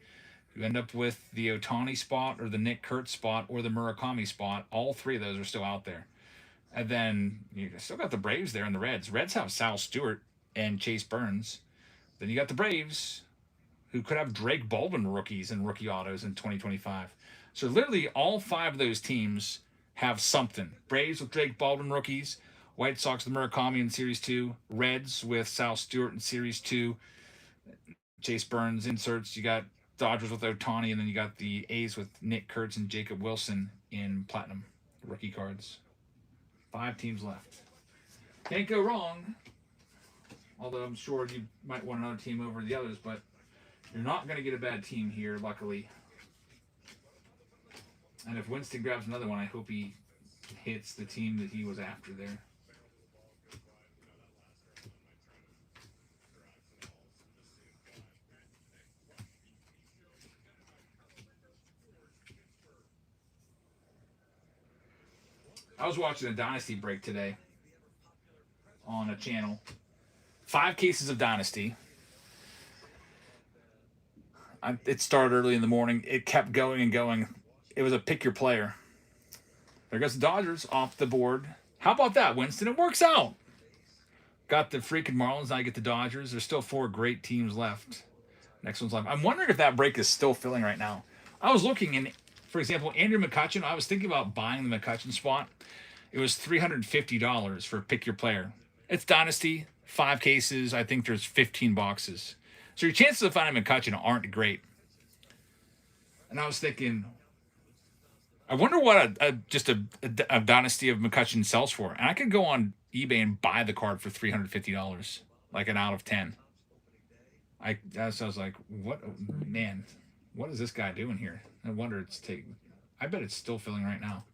you end up with the Ohtani spot or the Nick Kurtz spot or the Murakami spot. All 3 of those are still out there. And then you still got the Braves there and the Reds. Reds have Sal Stewart and Chase Burns. Then you got the Braves, who could have Drake Baldwin rookies and rookie autos in 2025. So literally all 5 of those teams have something. Braves with Drake Baldwin rookies, White Sox with Murakami in Series 2, Reds with Sal Stewart in Series 2, Chase Burns inserts. You got Dodgers with Ohtani, and then you got the A's with Nick Kurtz and Jacob Wilson in Platinum rookie cards. 5 teams left. Can't go wrong. Although I'm sure you might want another team over the others, but you're not going to get a bad team here, luckily. And if Winston grabs another one, I hope he hits the team that he was after there. I was watching a Dynasty break today on a channel. 5 cases of Dynasty. It started early in the morning. It kept going and going. It was a pick your player. There goes the Dodgers off the board. How about that, Winston? It works out. Got the freaking Marlins. Now I get the Dodgers. There's still 4 great teams left. Next one's live. I'm wondering if that break is still filling right now. I was looking, and for example, Andrew McCutchen, I was thinking about buying the McCutchen spot. It was $350 for pick your player. It's Dynasty, 5 cases. I think there's 15 boxes. So your chances of finding McCutchen aren't great. And I was thinking, I wonder what a Dynasty of McCutchen sells for. And I could go on eBay and buy the card for $350, like an out of 10. I was like, what, man, what is this guy doing here? I wonder it's taking. I bet it's still filling right now.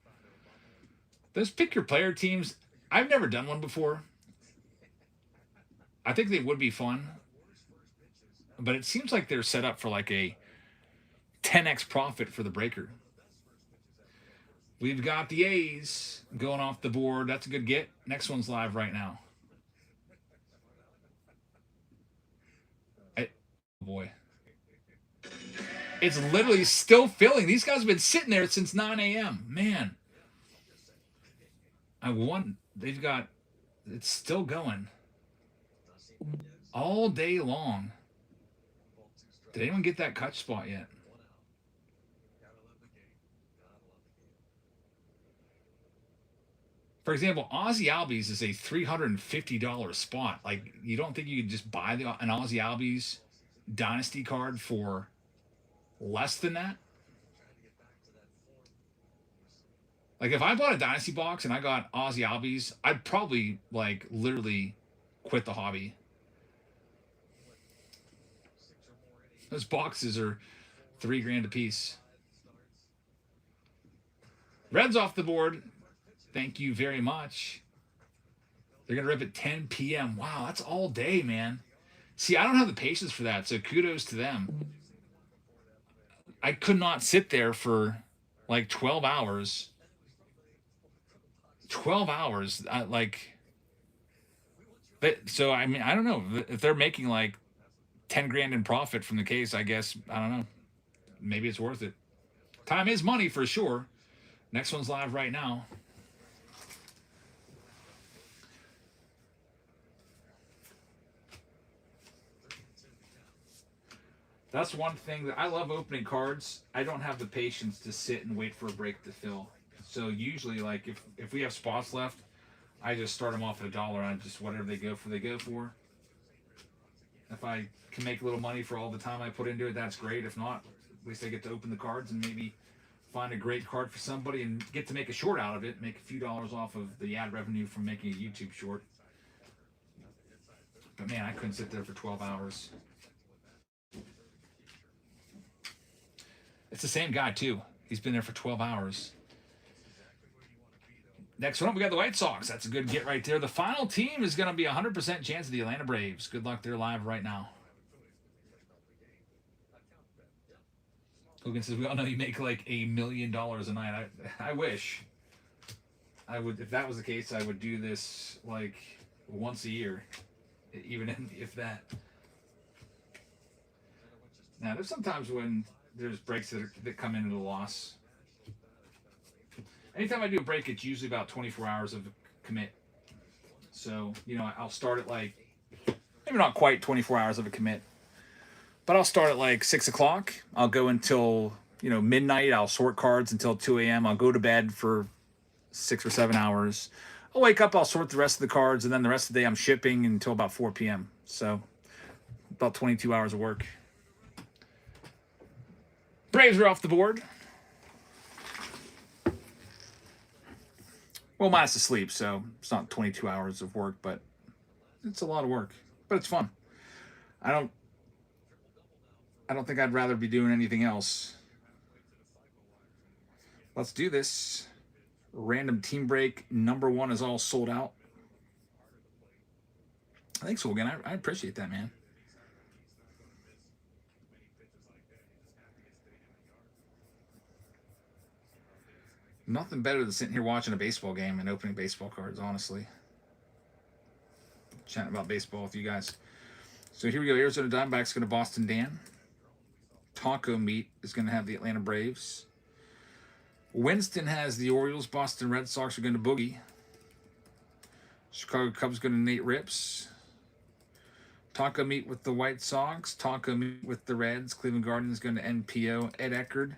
Those pick your player teams, I've never done one before. I think they would be fun, but it seems like they're set up for like a 10x profit for the breaker. We've got the A's going off the board. That's a good get. Next one's live right now. boy. It's literally still filling. These guys have been sitting there since 9 a.m. Man. I won. They've got, it's still going all day long. Did anyone get that catch spot yet? For example, Ozzy Albies is a $350 spot. Like, you don't think you could just buy an Ozzy Albies Dynasty card for less than that? Like, if I bought a Dynasty box and I got Ozzy Albies, I'd probably, like, literally quit the hobby. Those boxes are $3,000 a piece. Reds off the board. Thank you very much. They're going to rip at 10 p.m. Wow, that's all day, man. See, I don't have the patience for that, so kudos to them. I could not sit there for like 12 hours. 12 hours. So, I mean, I don't know. If they're making like 10 grand in profit from the case, I guess, I don't know. Maybe it's worth it. Time is money for sure. Next one's live right now. That's one thing that I love opening cards. I don't have the patience to sit and wait for a break to fill. So usually, like, if we have spots left, I just start them off at $1. I just, whatever they go for, they go for. If I can make a little money for all the time I put into it, that's great. If not, at least I get to open the cards and maybe find a great card for somebody and get to make a short out of it, make a few dollars off of the ad revenue from making a YouTube short. But man, I couldn't sit there for 12 hours. It's the same guy, too. He's been there for 12 hours. Next one up, we got the White Sox. That's a good get right there. The final team is going to be 100% chance of the Atlanta Braves. Good luck. They're live right now. Hogan says, we all know you make like $1 million a night. I wish. I would, if that was the case, I would do this like once a year, even if that. Now, there's sometimes when there's breaks that come into the loss. Anytime I do a break, it's usually about 24 hours of commit. So, you know, I'll start at like, maybe not quite 24 hours of a commit, but I'll start at like 6 o'clock. I'll go until, you know, midnight. I'll sort cards until 2 a.m. I'll go to bed for 6 or 7 hours. I'll wake up, I'll sort the rest of the cards, and then the rest of the day I'm shipping until about 4 p.m. So, about 22 hours of work. Braves are off the board. Well, minus the sleep, so it's not 22 hours of work, but it's a lot of work. But it's fun. I don't think I'd rather be doing anything else. Let's do this. Random team break number 1 is all sold out. Thanks, Hogan. I appreciate that, man. Nothing better than sitting here watching a baseball game and opening baseball cards, honestly. Chatting about baseball with you guys. So here we go. Arizona Diamondbacks going to Boston Dan. Taco Meat is going to have the Atlanta Braves. Winston has the Orioles. Boston Red Sox are going to Boogie. Chicago Cubs going to Nate Rips. Taco Meat with the White Sox. Taco Meat with the Reds. Cleveland Guardians going to NPO. Ed Eckerd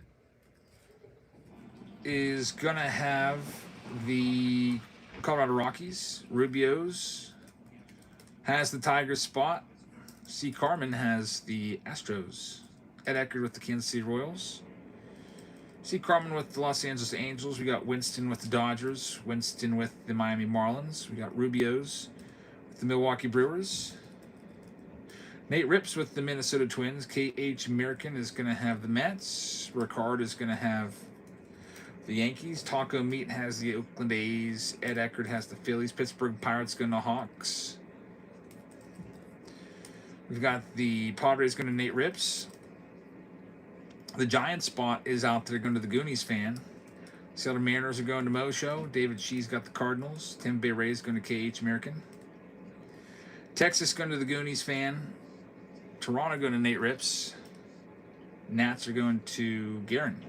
is going to have the Colorado Rockies. Rubio's has the Tigers spot. C. Carmen has the Astros. Ed Eckerd with the Kansas City Royals. C. Carmen with the Los Angeles Angels. We got Winston with the Dodgers. Winston with the Miami Marlins. We got Rubio's with the Milwaukee Brewers. Nate Rips with the Minnesota Twins. K.H. American is going to have the Mets. Ricard is going to have the Yankees. Taco Meat has the Oakland A's. Ed Eckerd has the Phillies. Pittsburgh Pirates going to Hawks. We've got the Padres going to Nate Rips. The Giants spot is out there going to the Goonies fan. Seattle Mariners are going to Mo Show. David Shee's got the Cardinals. Tim Bay is going to KH American. Texas going to the Goonies fan. Toronto going to Nate Rips. Nats are going to Garen.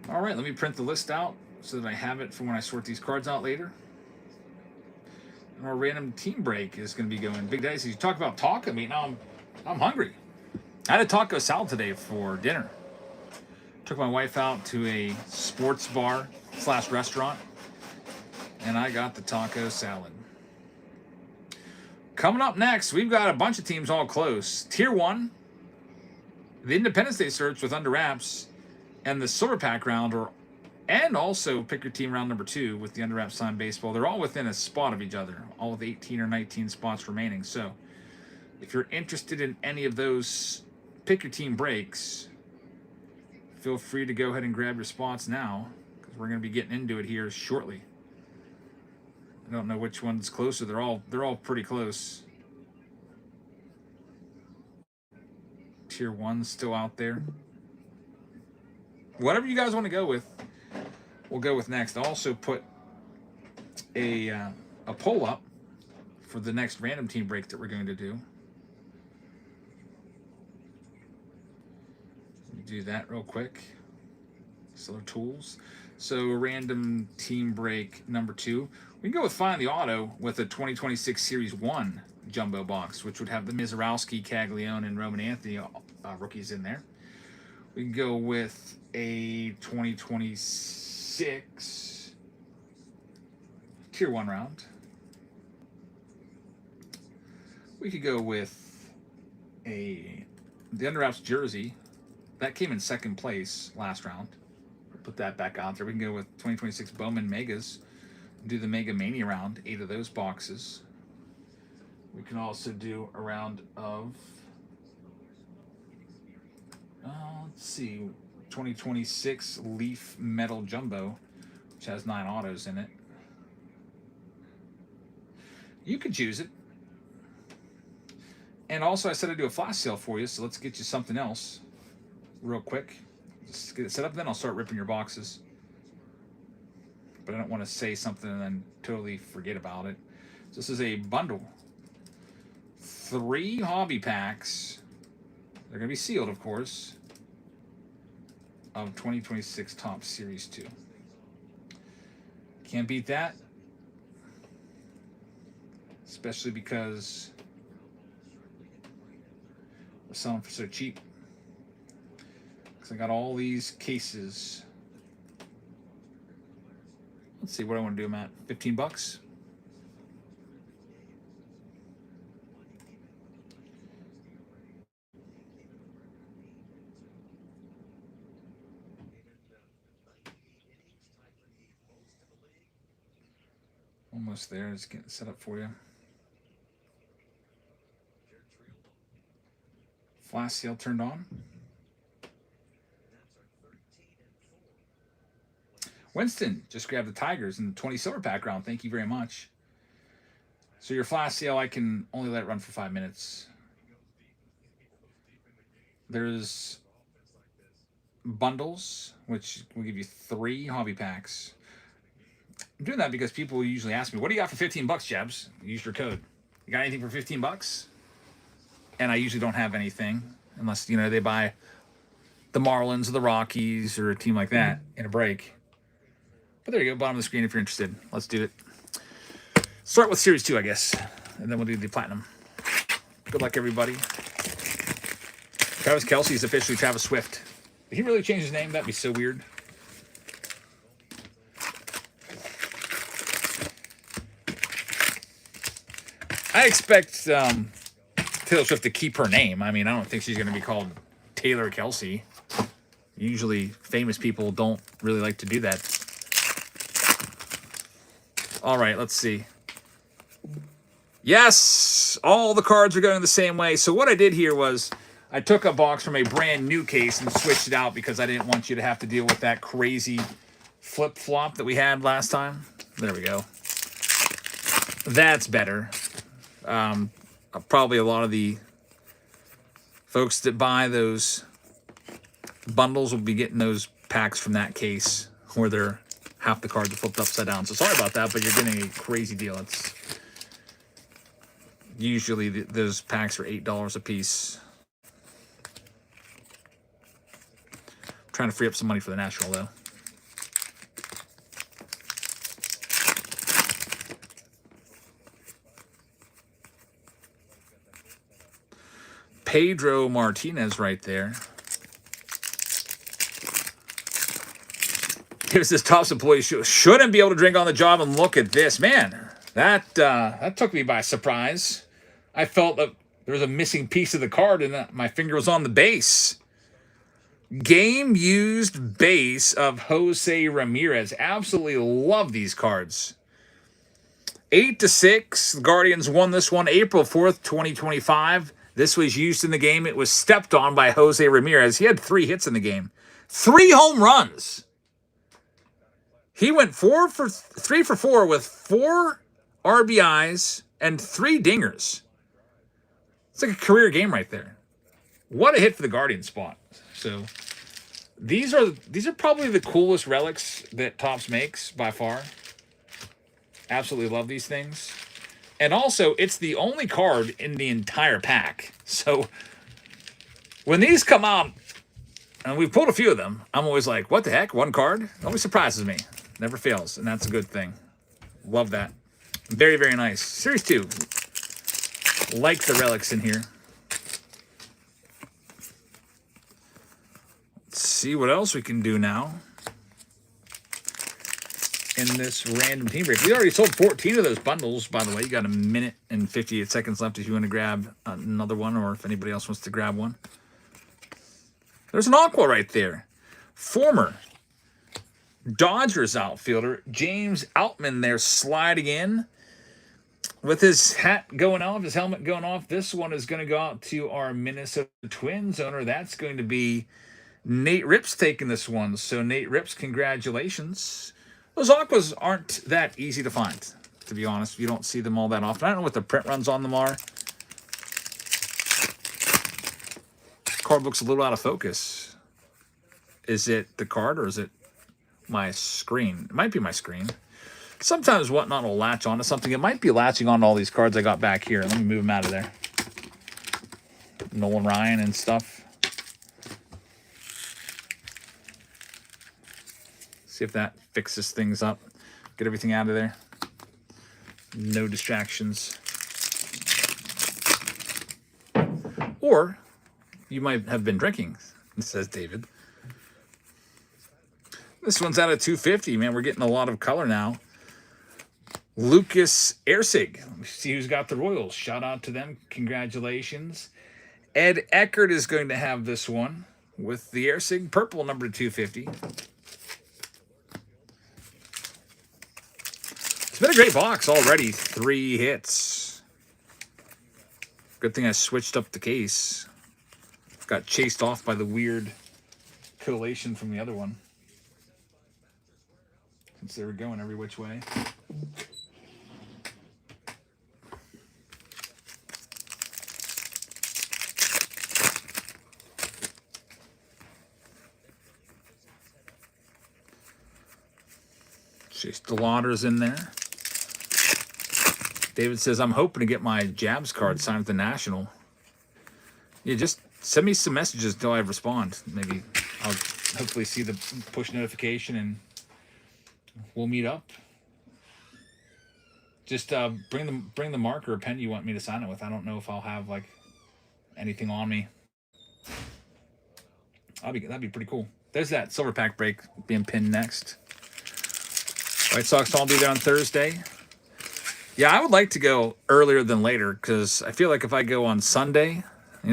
All right, let me print the list out so that I have it for when I sort these cards out later. And our random team break is going to be going. Big Dice, you talk about taco meat. Now I'm hungry. I had a taco salad today for dinner. Took my wife out to a sports bar / restaurant, and I got the taco salad. Coming up next, we've got a bunch of teams all close. Tier 1, the Independence Day search with Under Wraps, and the Silver Pack round, and also pick your team round number 2 with the Under Wraps signed baseball. They're all within a spot of each other, all with 18 or 19 spots remaining. So if you're interested in any of those pick your team breaks, feel free to go ahead and grab your spots now, because we're going to be getting into it here shortly. I don't know which one's closer. They're all pretty close. Tier 1's still out there. Whatever you guys want to go with, we'll go with next. I'll also put a poll up for the next random team break that we're going to do. Let me do that real quick. Seller tools. So random team break number 2. We can go with Find the Auto with a 2026 Series 1 jumbo box, which would have the Mizorowski, Caglione, and Roman Anthony rookies in there. We can go with a 2026 Tier 1 round. We could go with the Under Wraps jersey. That came in second place last round. Put that back out there. We can go with 2026 Bowman Megas. Do the Mega Mania round, 8 of those boxes. We can also do a round of, let's see, 2026 Leaf Metal Jumbo, which has 9 autos in it. You could choose it. And also, I said I'd do a flash sale for you, so let's get you something else real quick. Just get it set up, then I'll start ripping your boxes. But I don't want to say something and then totally forget about it. So this is a bundle. 3 hobby packs. They're going to be sealed, of course, of 2026 Topps Series 2. Can't beat that. Especially because we're selling for so cheap. Because I got all these cases. Let's see what I want to do, Matt. 15 bucks. Almost there. Just getting set up for you. Flash sale turned on. Winston just grabbed the Tigers in the 20 Silver Pack round. Thank you very much. So your flash sale, I can only let it run for 5 minutes. There's bundles, which will give you 3 hobby packs. I'm doing that because people usually ask me, what do you got for 15 bucks, Jebs? Use your code. You got anything for 15 bucks? And I usually don't have anything unless, they buy the Marlins or the Rockies or a team like that in a break. But there you go, bottom of the screen if you're interested. Let's do it. Start with Series 2, I guess, and then we'll do the Platinum. Good luck, everybody. Travis Kelce is officially Travis Swift. Did he really change his name? That'd be so weird. I expect Taylor Swift to keep her name. I mean, I don't think she's going to be called Taylor Kelce. Usually, famous people don't really like to do that. All right, let's see. Yes, all the cards are going the same way. So what I did here was I took a box from a brand new case and switched it out because I didn't want you to have to deal with that crazy flip-flop that we had last time. There we go. That's better. Probably a lot of the folks that buy those bundles will be getting those packs from that case where they're half the cards are flipped upside down. So sorry about that, but you're getting a crazy deal. It's Usually those packs are $8 a piece. Trying to free up some money for the National, though. Pedro Martinez right there. Here's this Topps employee shouldn't be able to drink on the job, and look at this, man. That took me by surprise. I felt that there was a missing piece of the card, and my finger was on the base. Game used base of Jose Ramirez. Absolutely love these cards. 8-6. The Guardians won this one April 4th, 2025. This was used in the game. It was stepped on by Jose Ramirez. He had 3 hits in the game. 3 home runs. He went 3 for 4 with 4 RBIs and 3 dingers. It's like a career game right there. What a hit for the Guardian spot. So these are probably the coolest relics that Topps makes by far. Absolutely love these things. And also, it's the only card in the entire pack. So when these come out, and we've pulled a few of them, I'm always like, what the heck? One card? It always surprises me. Never fails, and that's a good thing. Love that. Very, very nice. Series 2. Like the relics in here. Let's see what else we can do now in this random team break. We already sold 14 of those bundles, by the way. You got a minute and 58 seconds left if you want to grab another one, or if anybody else wants to grab one. There's an Aqua right there. Former Dodgers outfielder James Outman there sliding in with his hat going off, his helmet going off. This one is going to go out to our Minnesota Twins owner. That's going to be Nate Rips taking this one. So Nate Rips, congratulations. Those Aquas aren't that easy to find, to be honest. You don't see them all that often. I don't know what the print runs on them are. Card looks a little out of focus. Is it the card or is it my screen? It might be my screen. Sometimes Whatnot will latch onto something. It might be latching onto all these cards I got back here. Let me move them out of there. Nolan Ryan and stuff. See if that fixes things up. Get everything out of there. No distractions. Or you might have been drinking, says David. This one's out of 250, man. We're getting a lot of color now. Lucas Erceg. See who's got the Royals. Shout out to them. Congratulations. Ed Eckert is going to have this one with the Erceg purple number 250. It's been a great box already. 3 hits. Good thing I switched up the case. Got chased off by the weird collation from the other one, since they were going every which way. Chase DeLauder's in there. David says, I'm hoping to get my Jabs card signed at the National. Yeah, just send me some messages until I respond. Maybe I'll hopefully see the push notification and we'll meet up. Just bring the marker or pen you want me to sign it with. I don't know if I'll have like anything on me. That'd be pretty cool. There's that silver pack break being pinned next. White Sox all be there on Thursday. Yeah, I would like to go earlier than later because I feel like if I go on Sunday,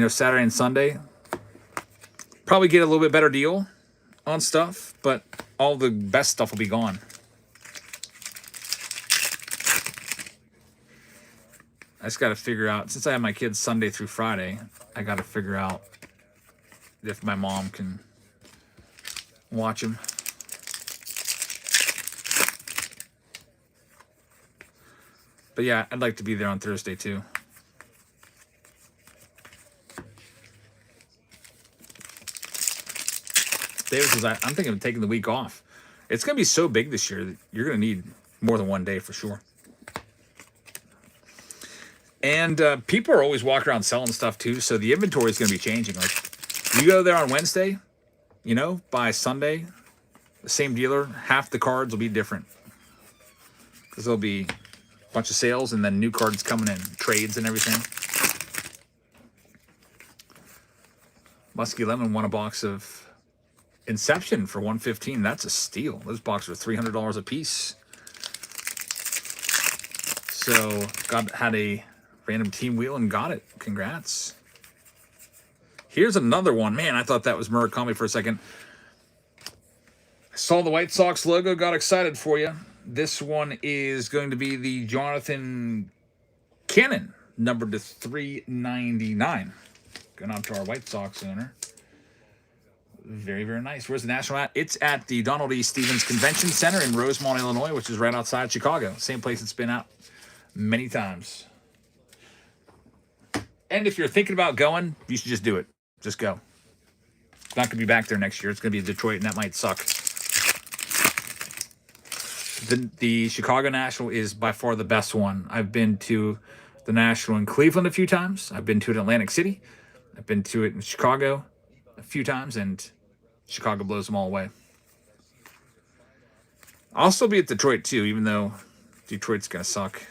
Saturday and Sunday, probably get a little bit better deal on stuff, but all the best stuff will be gone. I just got to figure out, since I have my kids Sunday through Friday, I got to figure out if my mom can watch them. But yeah, I'd like to be there on Thursday too. David says, I'm thinking of taking the week off. It's going to be so big this year that you're going to need more than one day for sure. And people are always walking around selling stuff too, so the inventory is going to be changing. Like, you go there on Wednesday, by Sunday, the same dealer, half the cards will be different. Because there'll be a bunch of sales and then new cards coming in, trades and everything. Musky Lemon won a box of Inception for $115. That's a steal. Those boxes are $300 a piece. So, had a random team wheel and got it. Congrats. Here's another one. Man, I thought that was Murakami for a second. I saw the White Sox logo, got excited for you. This one is going to be the Jonathan Cannon, numbered to 399. Going out to our White Sox owner. Very, very nice. Where's the National at? It's at the Donald E. Stevens Convention Center in Rosemont, Illinois, which is right outside Chicago. Same place it's been out many times. And if you're thinking about going, you should just do it. Just go. It's not going to be back there next year. It's going to be Detroit, and that might suck. The Chicago National is by far the best one. I've been to the National in Cleveland a few times. I've been to it in Atlantic City. I've been to it in Chicago a few times, and Chicago blows them all away. I'll still be at Detroit too, even though Detroit's gonna suck.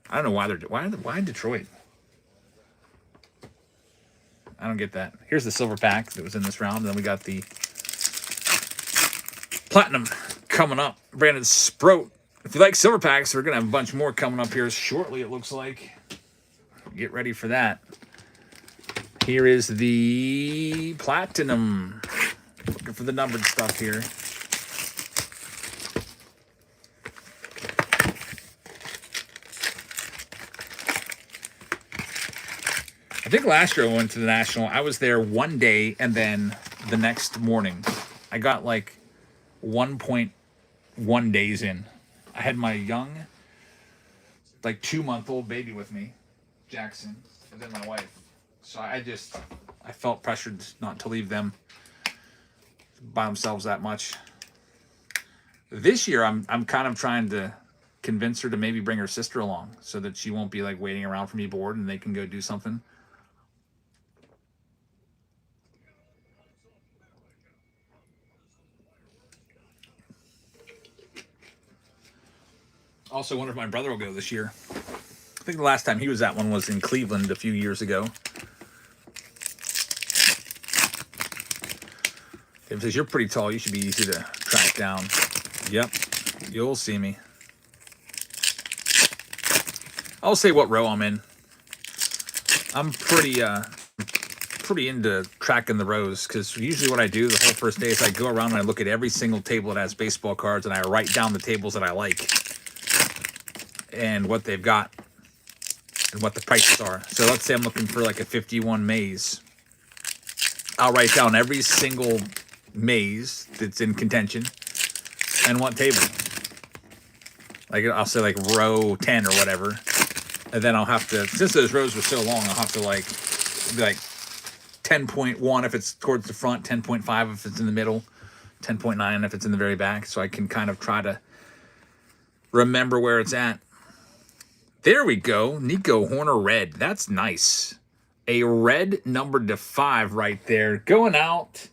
I don't know why Detroit. I don't get that. Here's the silver pack that was in this round. And then we got the platinum coming up. Brandon Sproat. If you like silver packs, we're gonna have a bunch more coming up here shortly. It looks like. Get ready for that. Here is the platinum. Looking for the numbered stuff here. I think last year I went to the National. I was there one day, and then the next morning, I got like 1.1 days in. I had my young, like 2-month-old baby with me, Jackson, and then my wife. So I felt pressured not to leave them by themselves that much. This year, I'm kind of trying to convince her to maybe bring her sister along so that she won't be like waiting around for me bored and they can go do something. Also, wonder if my brother will go this year. I think the last time he was at one was in Cleveland a few years ago. Dave says, you're pretty tall. You should be easy to track down. Yep. You'll see me. I'll say what row I'm in. I'm pretty into tracking the rows, because usually what I do the whole first day is I go around and I look at every single table that has baseball cards and I write down the tables that I like and what they've got and what the prices are. So let's say I'm looking for like a 51 maze. I'll write down every single maze that's in contention and what table. Like I'll say like row 10 or whatever. And then I'll have to, since those rows were so long, I'll have to be like 10.1 if it's towards the front, 10.5 if it's in the middle, 10.9 if it's in the very back. So I can kind of try to remember where it's at. There we go. Nico Horner red. That's nice. A red numbered to 5 right there. Going out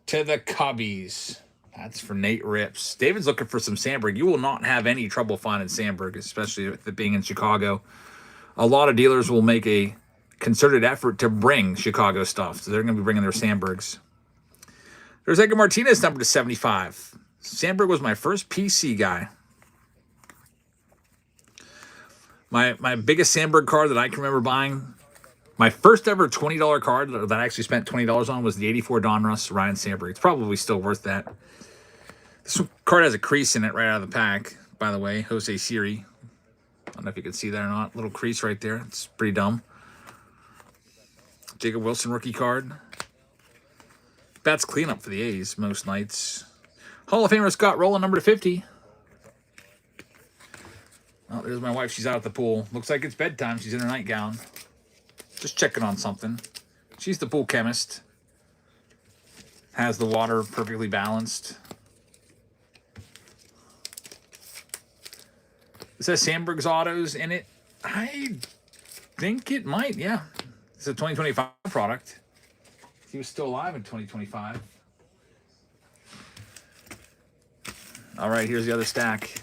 to the Cubbies. That's for Nate Rips. David's looking for some Sandberg. You will not have any trouble finding Sandberg, especially with it being in Chicago. A lot of dealers will make a concerted effort to bring Chicago stuff. So they're going to be bringing their Sandbergs. There's Edgar Martinez, number to 75. Sandberg was my first PC guy. My biggest Sandberg card that I can remember buying, my first ever $20 card that I actually spent $20 on was the 84 Donruss Ryan Sandberg. It's probably still worth that. This card has a crease in it right out of the pack, by the way. Jose Siri. I don't know if you can see that or not. Little crease right there. It's pretty dumb. Jacob Wilson rookie card. Bats cleanup for the A's most nights. Hall of Famer Scott Rowland, number to 50. Oh, there's my wife. She's out at the pool. Looks like it's bedtime. She's in her nightgown. Just checking on something. She's the pool chemist. Has the water perfectly balanced. It says Sandberg's autos in it. I think it might, yeah. It's a 2025 product. He was still alive in 2025. All right, here's the other stack.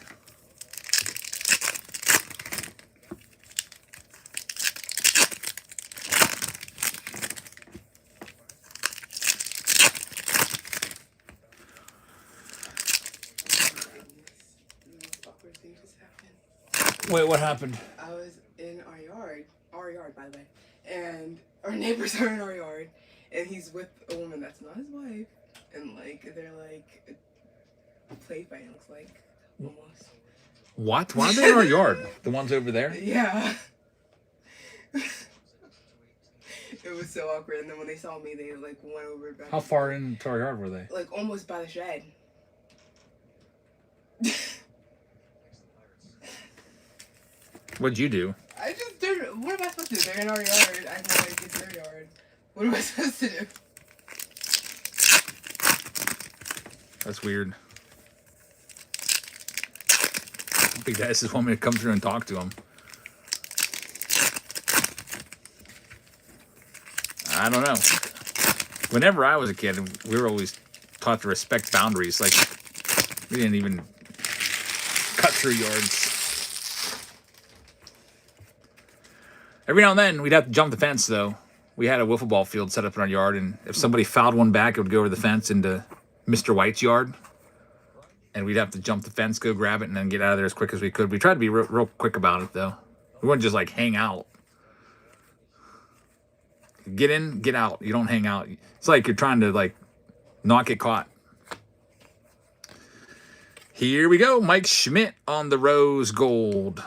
Awkward thing just happened. Wait, what happened? I was in our yard by the way, and our neighbors are in our yard, and he's with a woman that's not his wife, and like they're like play fighting, looks like almost. What? Why are they in our yard? The ones over there? Yeah. It was so awkward, and then when they saw me, they like went over back. How far into our yard were they? Like almost by the shed. What'd you do? What am I supposed to do? They're in our yard. I know like it's their yard. What am I supposed to do? That's weird. I think guys just want me to come through and talk to him. I don't know. Whenever I was a kid, we were always taught to respect boundaries. Like, we didn't even cut through yards. Every now and then, we'd have to jump the fence, though. We had a wiffle ball field set up in our yard, and if somebody fouled one back, it would go over the fence into Mr. White's yard. And we'd have to jump the fence, go grab it, and then get out of there as quick as we could. We tried to be real quick about it, though. We wouldn't just, like, hang out. Get in, get out. You don't hang out. It's like you're trying to, like, not get caught. Here we go. Mike Schmidt on the rose gold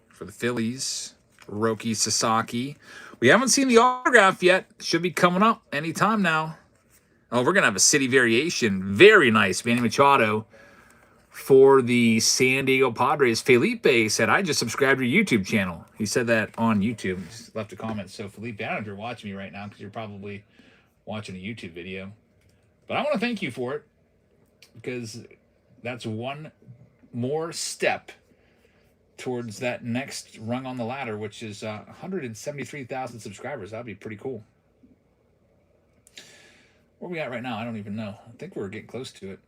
for the Phillies. Roki Sasaki. We haven't seen the autograph yet. Should be coming up anytime now. Oh, we're going to have a city variation. Very nice. Manny Machado for the San Diego Padres. Felipe said, I just subscribed to your YouTube channel. He said that on YouTube. He just left a comment. So, Felipe, I don't know if you're watching me right now because you're probably watching a YouTube video. But I want to thank you for it because that's one more step towards that next rung on the ladder, which is 173,000 subscribers. That'd be pretty cool. Where are we at right now? I don't even know. I think we're getting close to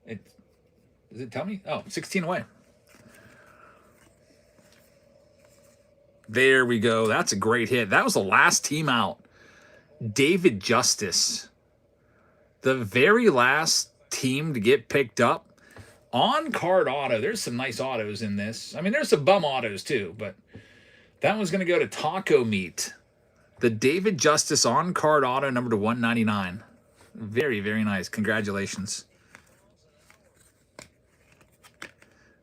it. Does it tell me? Oh, 16 away. There we go. That's a great hit. That was the last team out. David Justice. The very last team to get picked up. On-card auto. There's some nice autos in this. I mean, there's some bum autos too, but that one's going to go to Taco Meat. The David Justice on-card auto number to 199. Very, very nice. Congratulations.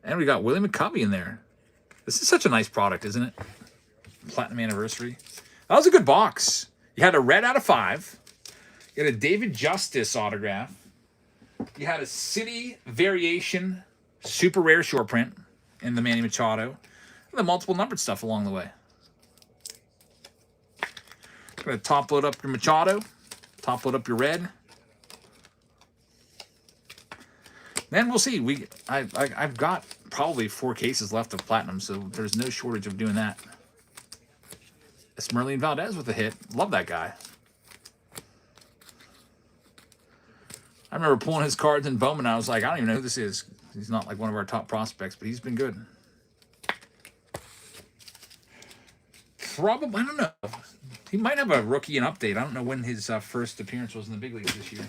And we got Willie McCovey in there. This is such a nice product, isn't it? Platinum Anniversary. That was a good box. You had a red out of 5. You had a David Justice autograph. You had a city variation, super rare short print in the Manny Machado. And the multiple numbered stuff along the way. Going to top load up your Machado. Top load up your red. Then we'll see. I've got probably 4 cases left of platinum, so there's no shortage of doing that. Esmeralyn Valdez with a hit. Love that guy. I remember pulling his cards in Bowman. I was like, I don't even know who this is. He's not like one of our top prospects, but he's been good. Probably, I don't know. He might have a rookie and update. I don't know when his first appearance was in the big leagues this year.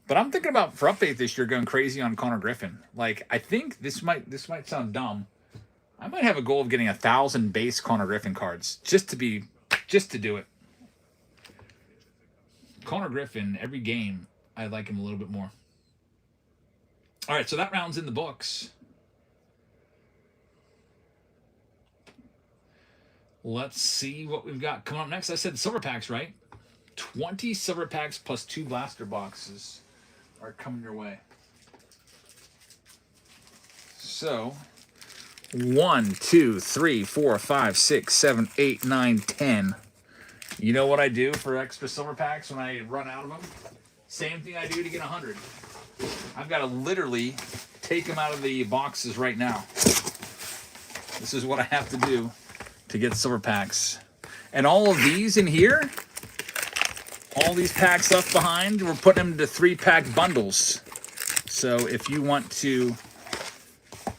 But I'm thinking about for update this year going crazy on Connor Griffin. Like, I think this might sound dumb. I might have a goal of getting 1,000 base Connor Griffin cards just to do it. Connor Griffin, every game, I like him a little bit more. All right, so that round's in the books. Let's see what we've got coming up next. I said silver packs, right? 20 silver packs plus 2 blaster boxes are coming your way. So, 1, 2, 3, 4, 5, 6, 7, 8, 9, 10. You know what I do for extra silver packs when I run out of them? Same thing I do to get 100. I've got to literally take them out of the boxes right now. This is what I have to do to get silver packs. And all of these in here, all these packs left behind, we're putting them into 3-pack bundles. So if you want to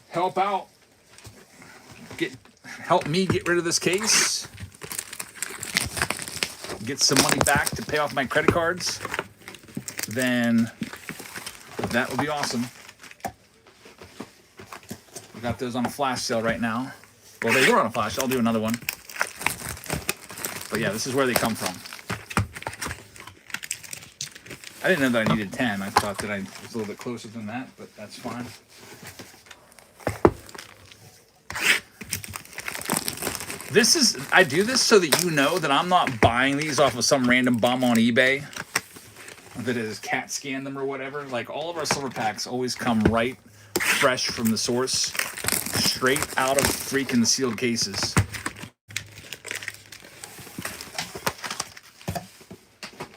help out, help me get rid of this case, get some money back to pay off my credit cards, then that would be awesome. We got those on a flash sale right now. Well, they were on a flash. I'll do another one. But yeah, this is where they come from. I didn't know that I needed 10. I thought that I was a little bit closer than that, but that's fine. I do this so that you know that I'm not buying these off of some random bum on eBay that has cat scanned them or whatever. Like, all of our silver packs always come right fresh from the source, straight out of freaking sealed cases.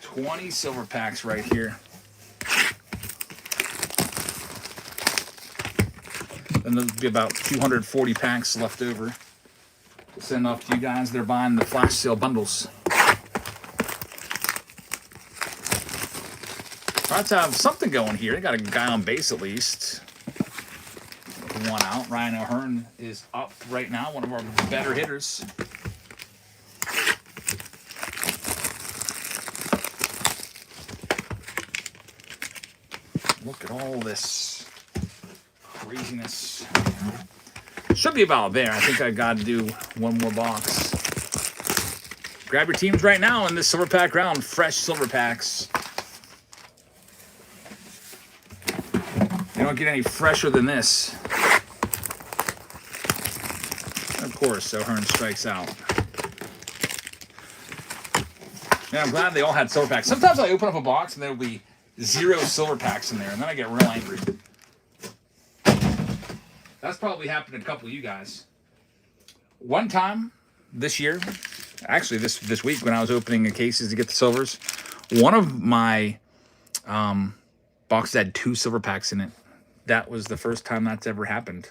$20 silver packs right here. And there'll be about 240 packs left over to send off to you guys that are buying the flash sale bundles. Try to have something going here. They got a guy on base at least. One out. Ryan O'Hearn is up right now, one of our better hitters. Look at all this craziness. Should be about there. I think I got to do one more box. Grab your teams right now in this silver pack round. Fresh silver packs. You don't get any fresher than this. Of course, O'Hearn strikes out. Yeah, I'm glad they all had silver packs. Sometimes I open up a box and there'll be 0 silver packs in there, and then I get real angry. That's probably happened to a couple of you guys. One time this year, actually this week when I was opening the cases to get the silvers, one of my boxes had 2 silver packs in it. That was the first time that's ever happened.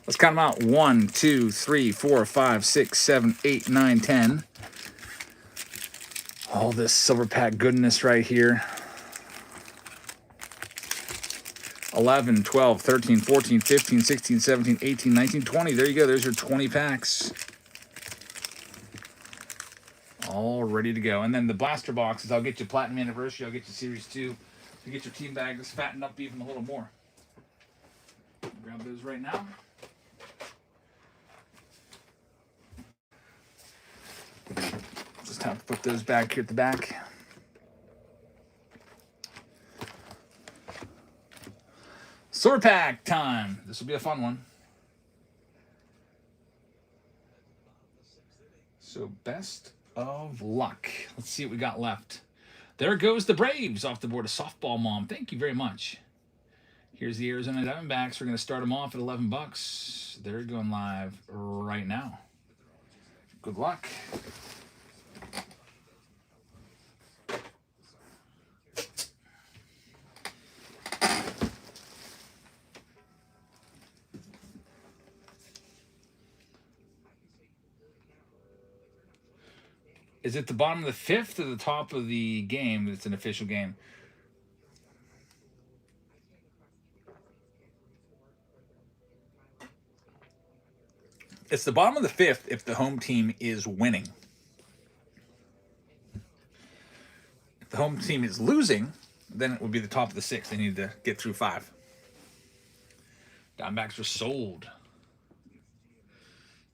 Let's count them out. 1, 2, 3, 4, 5, 6, 7, 8, 9, 10. All this silver pack goodness right here. 11, 12, 13, 14, 15, 16, 17, 18, 19, 20. There you go. There's your 20 packs. All ready to go. And then the blaster boxes, I'll get you Platinum Anniversary. I'll get you Series 2. To get your team bag that's fattened up even a little more. Grab those right now. Just have to put those back here at the back. Silver pack time. This will be a fun one. So best of luck. Let's see what we got left. There goes the Braves off the board. A softball mom. Thank you very much. Here's the Arizona Diamondbacks. We're going to start them off at $11. They're going live right now. Good luck. Is it the bottom of the 5th or the top of the game? It's an official game. It's the bottom of the 5th if the home team is winning. If the home team is losing, then it would be the top of the 6th. They need to get through 5. Diamondbacks are sold.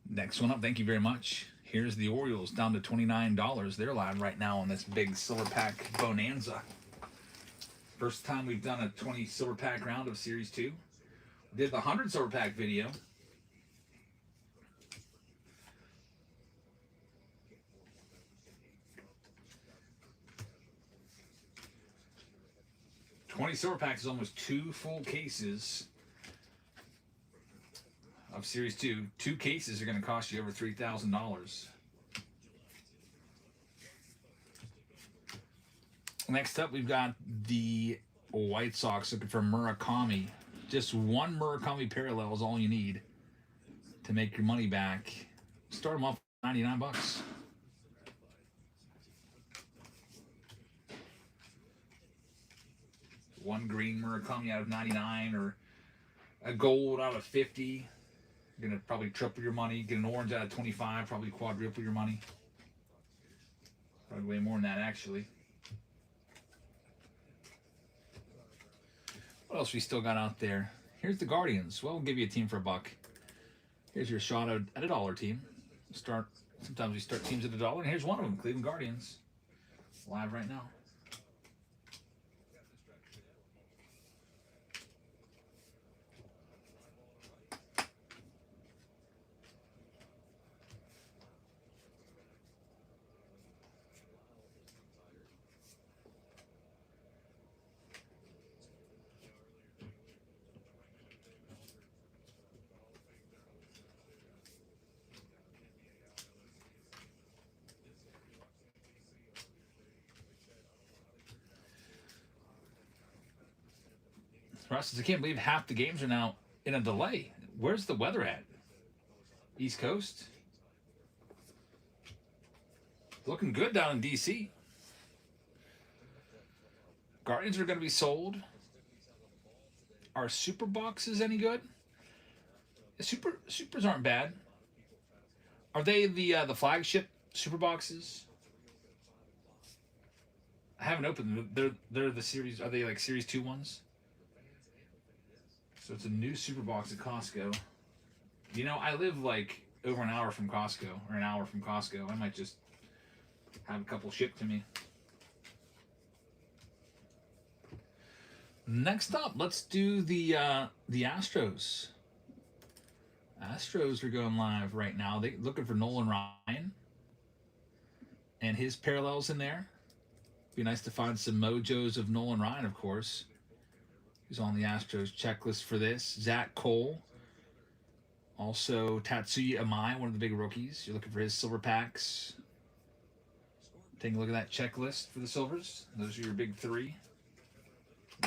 Next one up. Thank you very much. Here's the Orioles down to $29. They're live right now on this big silver pack bonanza. First time we've done a 20 silver pack round of Series 2. We did the 100 silver pack video. $20 silver packs is almost 2 full cases of Series 2. 2 cases are going to cost you over $3,000. Next up, we've got the White Sox looking for Murakami. Just one Murakami parallel is all you need to make your money back. Start them off $99. One green Murakami out of 99 or a gold out of 50. You're going to probably triple your money. Get an orange out of 25, probably quadruple your money. Probably way more than that, actually. What else we still got out there? Here's the Guardians. Well, we'll give you a team for $1. Here's your shot at $1 team. Sometimes we start teams at $1, and here's one of them, Cleveland Guardians. Live right now. Russ says, I can't believe half the games are now in a delay. Where's the weather at? East Coast? Looking good down in D.C. Guardians are going to be sold. Are super boxes any good? Supers aren't bad. Are they the flagship super boxes? I haven't opened them. They're the series. Are they like Series 2 ones? So it's a new super box at Costco. You know, I live like over an hour from Costco, or an hour from Costco. I might just have a couple shipped to me. Next up, let's do the Astros. Astros are going live right now. They're looking for Nolan Ryan and his parallels in there. Be nice to find some mojos of Nolan Ryan, of course. He's on the Astros checklist for this. Zach Cole. Also, Tatsuya Amai, one of the big rookies. You're looking for his silver packs. Take a look at that checklist for the silvers. Those are your big three.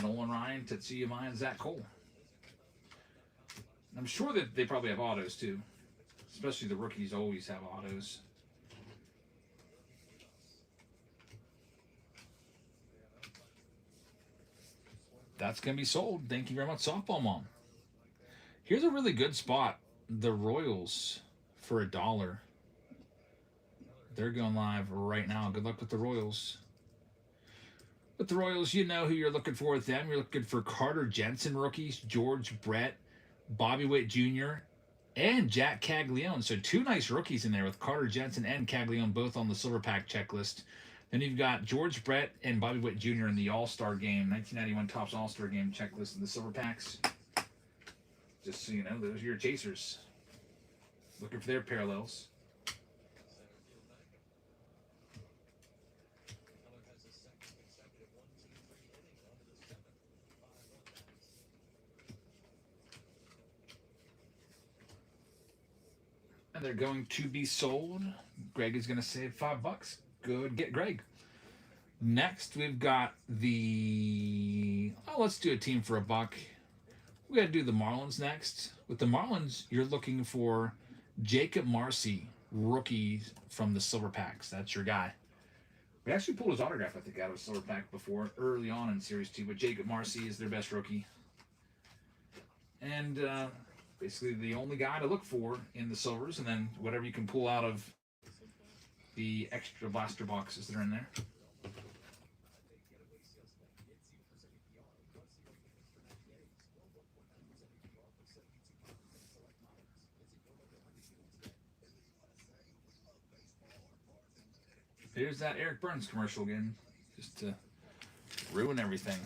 Nolan Ryan, Tatsuya Amai, and Zach Cole. I'm sure that they probably have autos, too. Especially the rookies always have autos. That's going to be sold. Thank you very much, Softball Mom. Here's a really good spot. The Royals for $1. They're going live right now. Good luck with the Royals. With the Royals, you know who you're looking for with them. You're looking for Carter Jensen rookies, George Brett, Bobby Witt Jr., and Jack Caglione. So two nice rookies in there with Carter Jensen and Caglione both on the silver pack checklist. Then you've got George Brett and Bobby Witt Jr. in the All-Star Game, 1991 Topps All-Star Game checklist in the silver packs. Just so you know, those are your chasers. Looking for their parallels. And they're going to be sold. Greg is going to save $5. Good, get Greg. Next, we've got the... Oh, let's do a team for $1. We got to do the Marlins next. With the Marlins, you're looking for Jacob Marcy, rookie from the silver packs. That's your guy. We actually pulled his autograph, I think, out of a silver pack before, early on in Series 2. But Jacob Marcy is their best rookie. And basically the only guy to look for in the silvers. And then whatever you can pull out of the extra blaster boxes that are in there. There's that Eric Burns commercial again, just to ruin everything.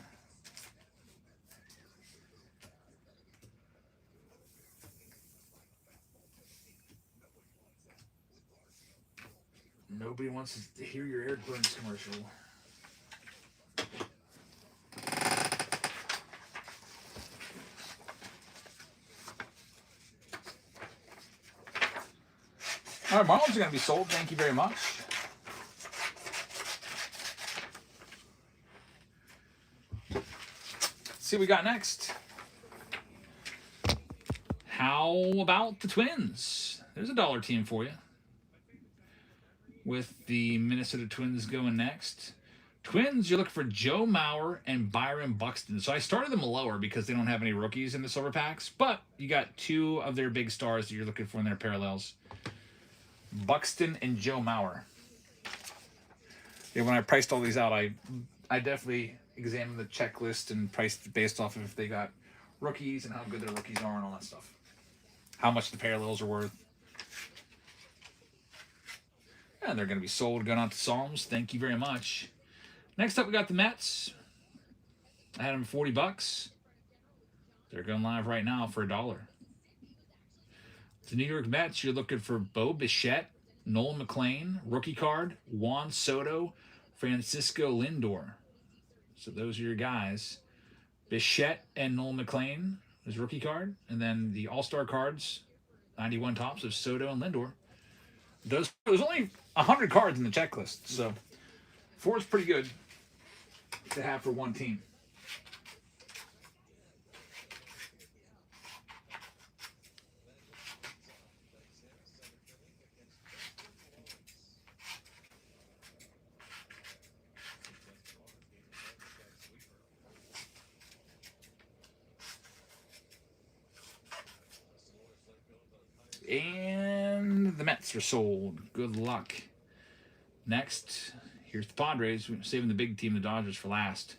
Nobody wants to hear your Eric Burns commercial. All right, Marlins are going to be sold. Thank you very much. Let's see what we got next. How about the Twins? There's a dollar team for you. With the Minnesota Twins going next. Twins, you're looking for Joe Mauer and Byron Buxton. So I started them lower because they don't have any rookies in the silver packs, but you got two of their big stars that you're looking for in their parallels. Buxton and Joe Mauer. Yeah, when I priced all these out, I definitely examined the checklist and priced based off of if they got rookies and how good their rookies are and all that stuff. How much the parallels are worth. And they're going to be sold. Going on to Psalms. Thank you very much. Next up, we got the Mets. I had them $40. They're going live right now for $1. The New York Mets, you're looking for Bo Bichette, Nolan McLean, rookie card, Juan Soto, Francisco Lindor. So those are your guys. Bichette and Nolan McLean is rookie card. And then the All-Star cards, 91 tops of Soto and Lindor. There's only 100 cards in the checklist, so 4 is pretty good to have for one team. And the Mets are sold. Good luck. Next, here's the Padres. We're saving the big team, the Dodgers, for last.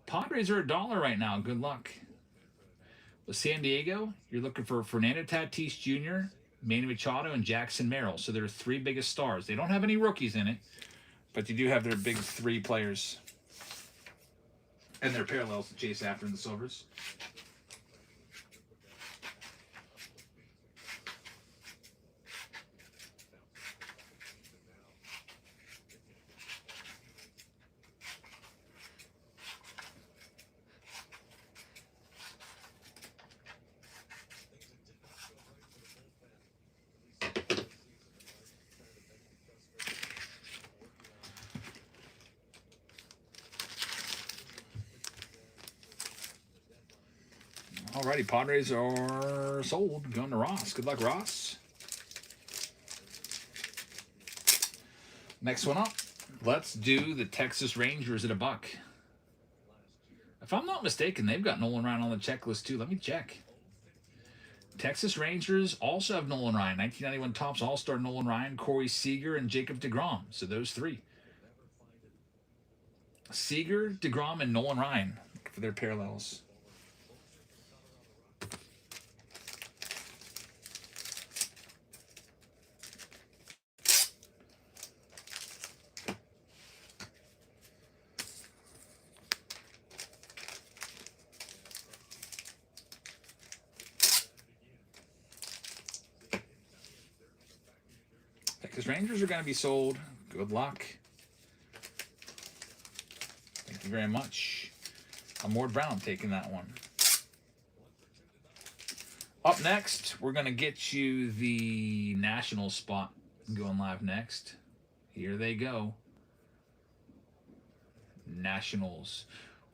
Padres are $1 right now. Good luck. With San Diego, you're looking for Fernando Tatis Jr., Manny Machado, and Jackson Merrill. So they're 3 biggest stars. They don't have any rookies in it, but you do have their big 3 players and their parallels to chase after in the Silvers. Alrighty, Padres are sold. Going to Ross. Good luck, Ross. Next one up. Let's do the Texas Rangers at $1. If I'm not mistaken, they've got Nolan Ryan on the checklist too. Let me check. Texas Rangers also have Nolan Ryan. 1991 Topps All-Star Nolan Ryan, Corey Seager, and Jacob deGrom. So those 3. Seager, deGrom, and Nolan Ryan for their parallels. Texas Rangers are going to be sold. Good luck. Thank you very much. I'm Ward Brown taking that one. Up next, we're going to get you the National spot going live next. Here they go. Nationals.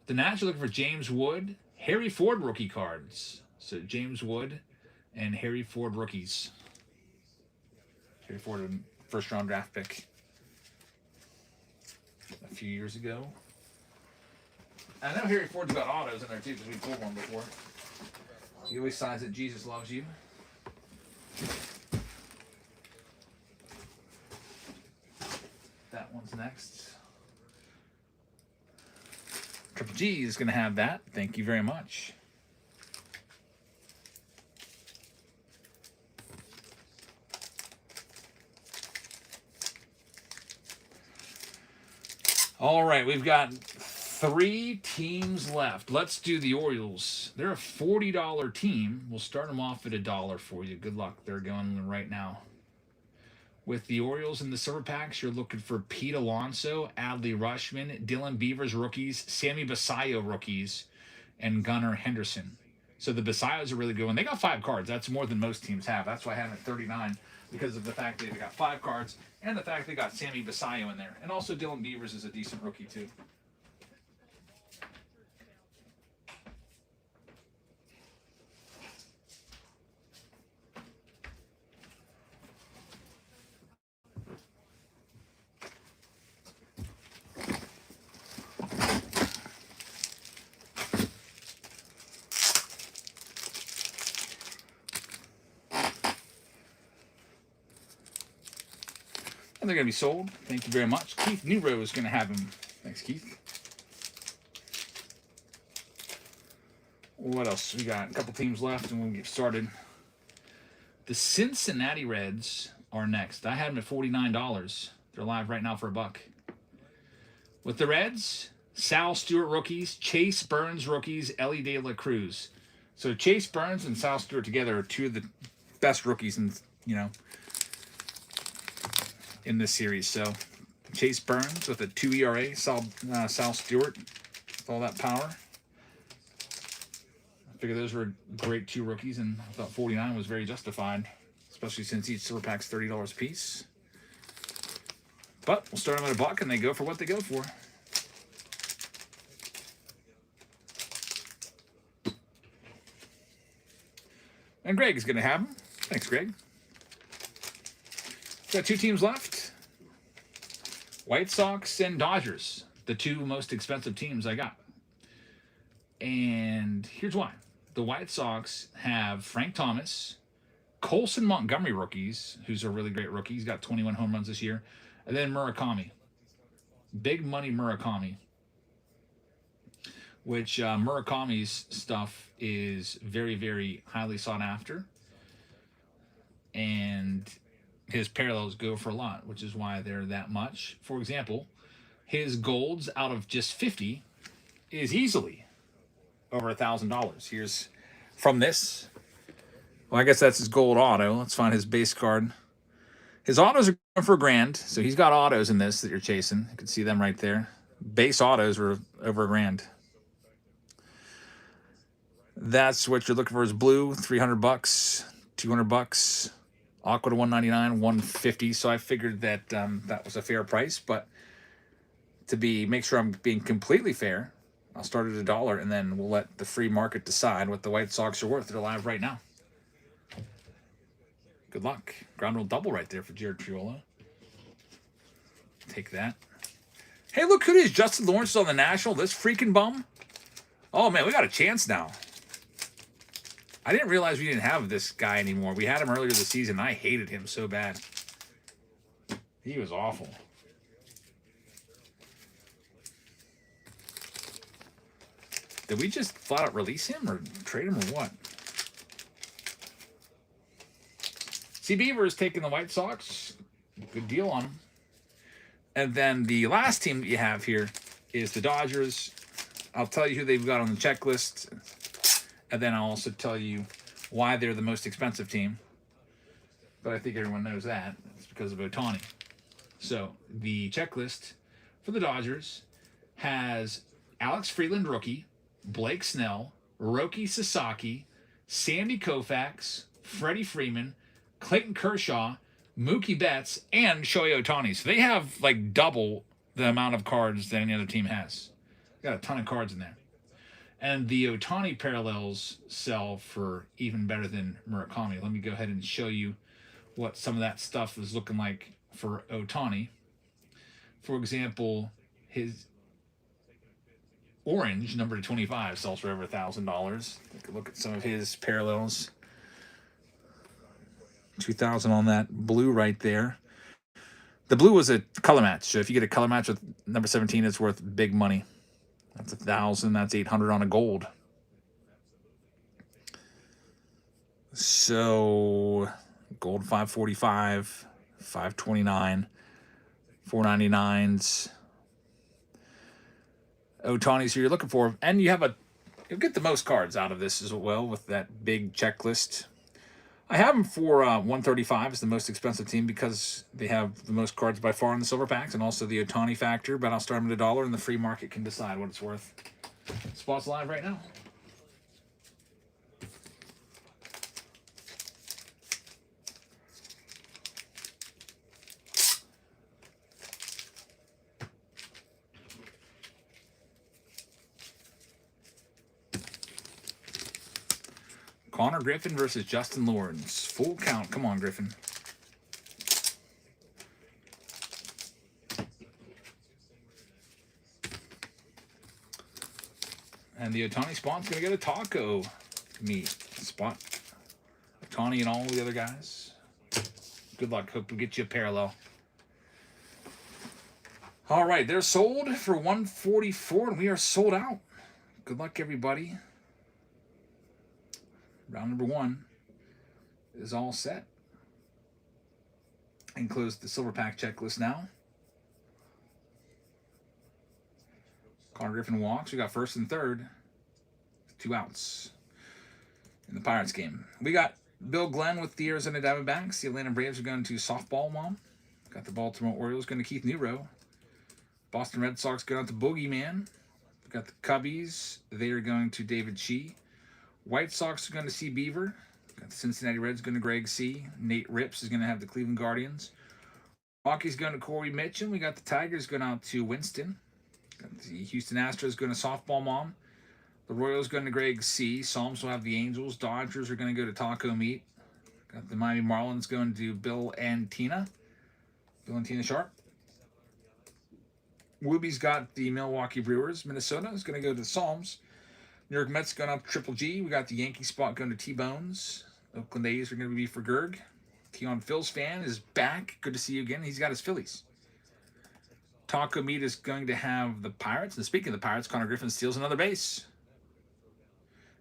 The Nationals looking for James Wood, Harry Ford rookie cards. So James Wood and Harry Ford rookies. Harry Ford, a first-round draft pick a few years ago. I know Harry Ford's got autos in there too because we pulled one before. He always signs that Jesus loves you. That one's next. Triple G is going to have that. Thank you very much. All right, we've got 3 teams left. Let's do the Orioles. They're a $40 team. We'll start them off at $1 for you. Good luck. They're going right now. With the Orioles in the silver packs, you're looking for Pete Alonso, Adley Rutschman, Dylan Beavers rookies, Sammy Basayo rookies, and Gunnar Henderson. So the Basayos are really good one. They got 5 cards. That's more than most teams have. That's why I have them at 39, because of the fact that they got 5 cards and the fact they got Sammy Basayo in there. And also Dylan Beavers is a decent rookie too. And they're going to be sold. Thank you very much. Keith Nero is going to have them. Thanks, Keith. What else? We got a couple teams left and we'll get started. The Cincinnati Reds are next. I had them at $49. They're live right now for $1. With the Reds, Sal Stewart rookies, Chase Burns rookies, Elly De La Cruz. So Chase Burns and Sal Stewart together are two of the best rookies in in this series. So Chase Burns with a 2 ERA, Sal Stewart with all that power. I figure those were great two rookies, and I thought 49 was very justified, especially since each silver pack's $30 a piece. But we'll start them at $1, and they go for what they go for. And Greg is going to have them. Thanks, Greg. Got two teams left. White Sox and Dodgers, the two most expensive teams I got. And here's why. The White Sox have Frank Thomas, Colson Montgomery rookies, who's a really great rookie. He's got 21 home runs this year. And then Murakami. Big money Murakami. Which Murakami's stuff is very, very highly sought after. And his parallels go for a lot, which is why they're that much. For example, his golds out of just 50 is easily over $1,000. Here's from this. Well, I guess that's his gold auto. Let's find his base card. His autos are going for $1,000, so he's got autos in this that you're chasing. You can see them right there. Base autos were over $1,000. That's what you're looking for is blue, $300, $200. Aqua to $199, $150. So I figured that that was a fair price, but to make sure I'm being completely fair, I'll start at $1, and then we'll let the free market decide what the White Sox are worth. They're live right now. Good luck. Ground rule double right there for Jared Triolo. Take that. Hey, look who it is. Justin Lawrence is on the National. This freaking bum. Oh, man, we got a chance now. I didn't realize we didn't have this guy anymore. We had him earlier this season. I hated him so bad. He was awful. Did we just flat out release him or trade him or what? C. Beaver is taking the White Sox. Good deal on him. And then the last team that you have here is the Dodgers. I'll tell you who they've got on the checklist. And then I'll also tell you why they're the most expensive team. But I think everyone knows that. It's because of Ohtani. So the checklist for the Dodgers has Alex Freeland, rookie, Blake Snell, Roki Sasaki, Sandy Koufax, Freddie Freeman, Clayton Kershaw, Mookie Betts, and Shohei Ohtani. So they have like double the amount of cards that any other team has. Got a ton of cards in there. And the Ohtani parallels sell for even better than Murakami. Let me go ahead and show you what some of that stuff is looking like for Ohtani. For example, his orange, number 25, sells for over $1,000. Take a look at some of his parallels. 2,000 on that blue right there. The blue was a color match. So if you get a color match with number 17, it's worth big money. That's 1,000. That's 800 on a gold. So gold 545, 529, 499s. Ohtani's who you're looking for, and you'll get the most cards out of this as well with that big checklist. I have them for 135 is the most expensive team because they have the most cards by far in the silver packs, and also the Ohtani factor. But I'll start them at $1, and the free market can decide what it's worth. Spots live right now. Connor Griffin versus Justin Lawrence. Full count. Come on, Griffin. And the Ohtani spot's going to get a taco meat spot. Ohtani and all the other guys. Good luck. Hope we get you a parallel. All right, they're sold for $144, and we are sold out. Good luck, everybody. Round number 1 is all set. And close the silver pack checklist now. Connor Griffin walks. We got first and third. 2 outs in the Pirates game. We got Bill Glenn with the Arizona Diamondbacks. The Atlanta Braves are going to Softball Mom. Got the Baltimore Orioles going to Keith Nero. Boston Red Sox going out to Boogeyman. We got the Cubbies. They are going to David Chi. White Sox are going to C. Beaver. Got the Cincinnati Reds going to Greg C. Nate Rips is going to have the Cleveland Guardians. Rockies going to Corey Mitchum. We got the Tigers going out to Winston. Got the Houston Astros going to Softball Mom. The Royals going to Greg C. Psalms will have the Angels. Dodgers are going to go to Taco Meat. Got the Miami Marlins going to Bill and Tina. Bill and Tina Sharp. Wooby's got the Milwaukee Brewers. Minnesota is going to go to the Psalms. New York Mets going up to Triple G. We got the Yankee spot going to T-Bones. Oakland A's are going to be for Gerg. Keon Phil's fan is back. Good to see you again. He's got his Phillies. Taco Meat is going to have the Pirates. And speaking of the Pirates, Connor Griffin steals another base.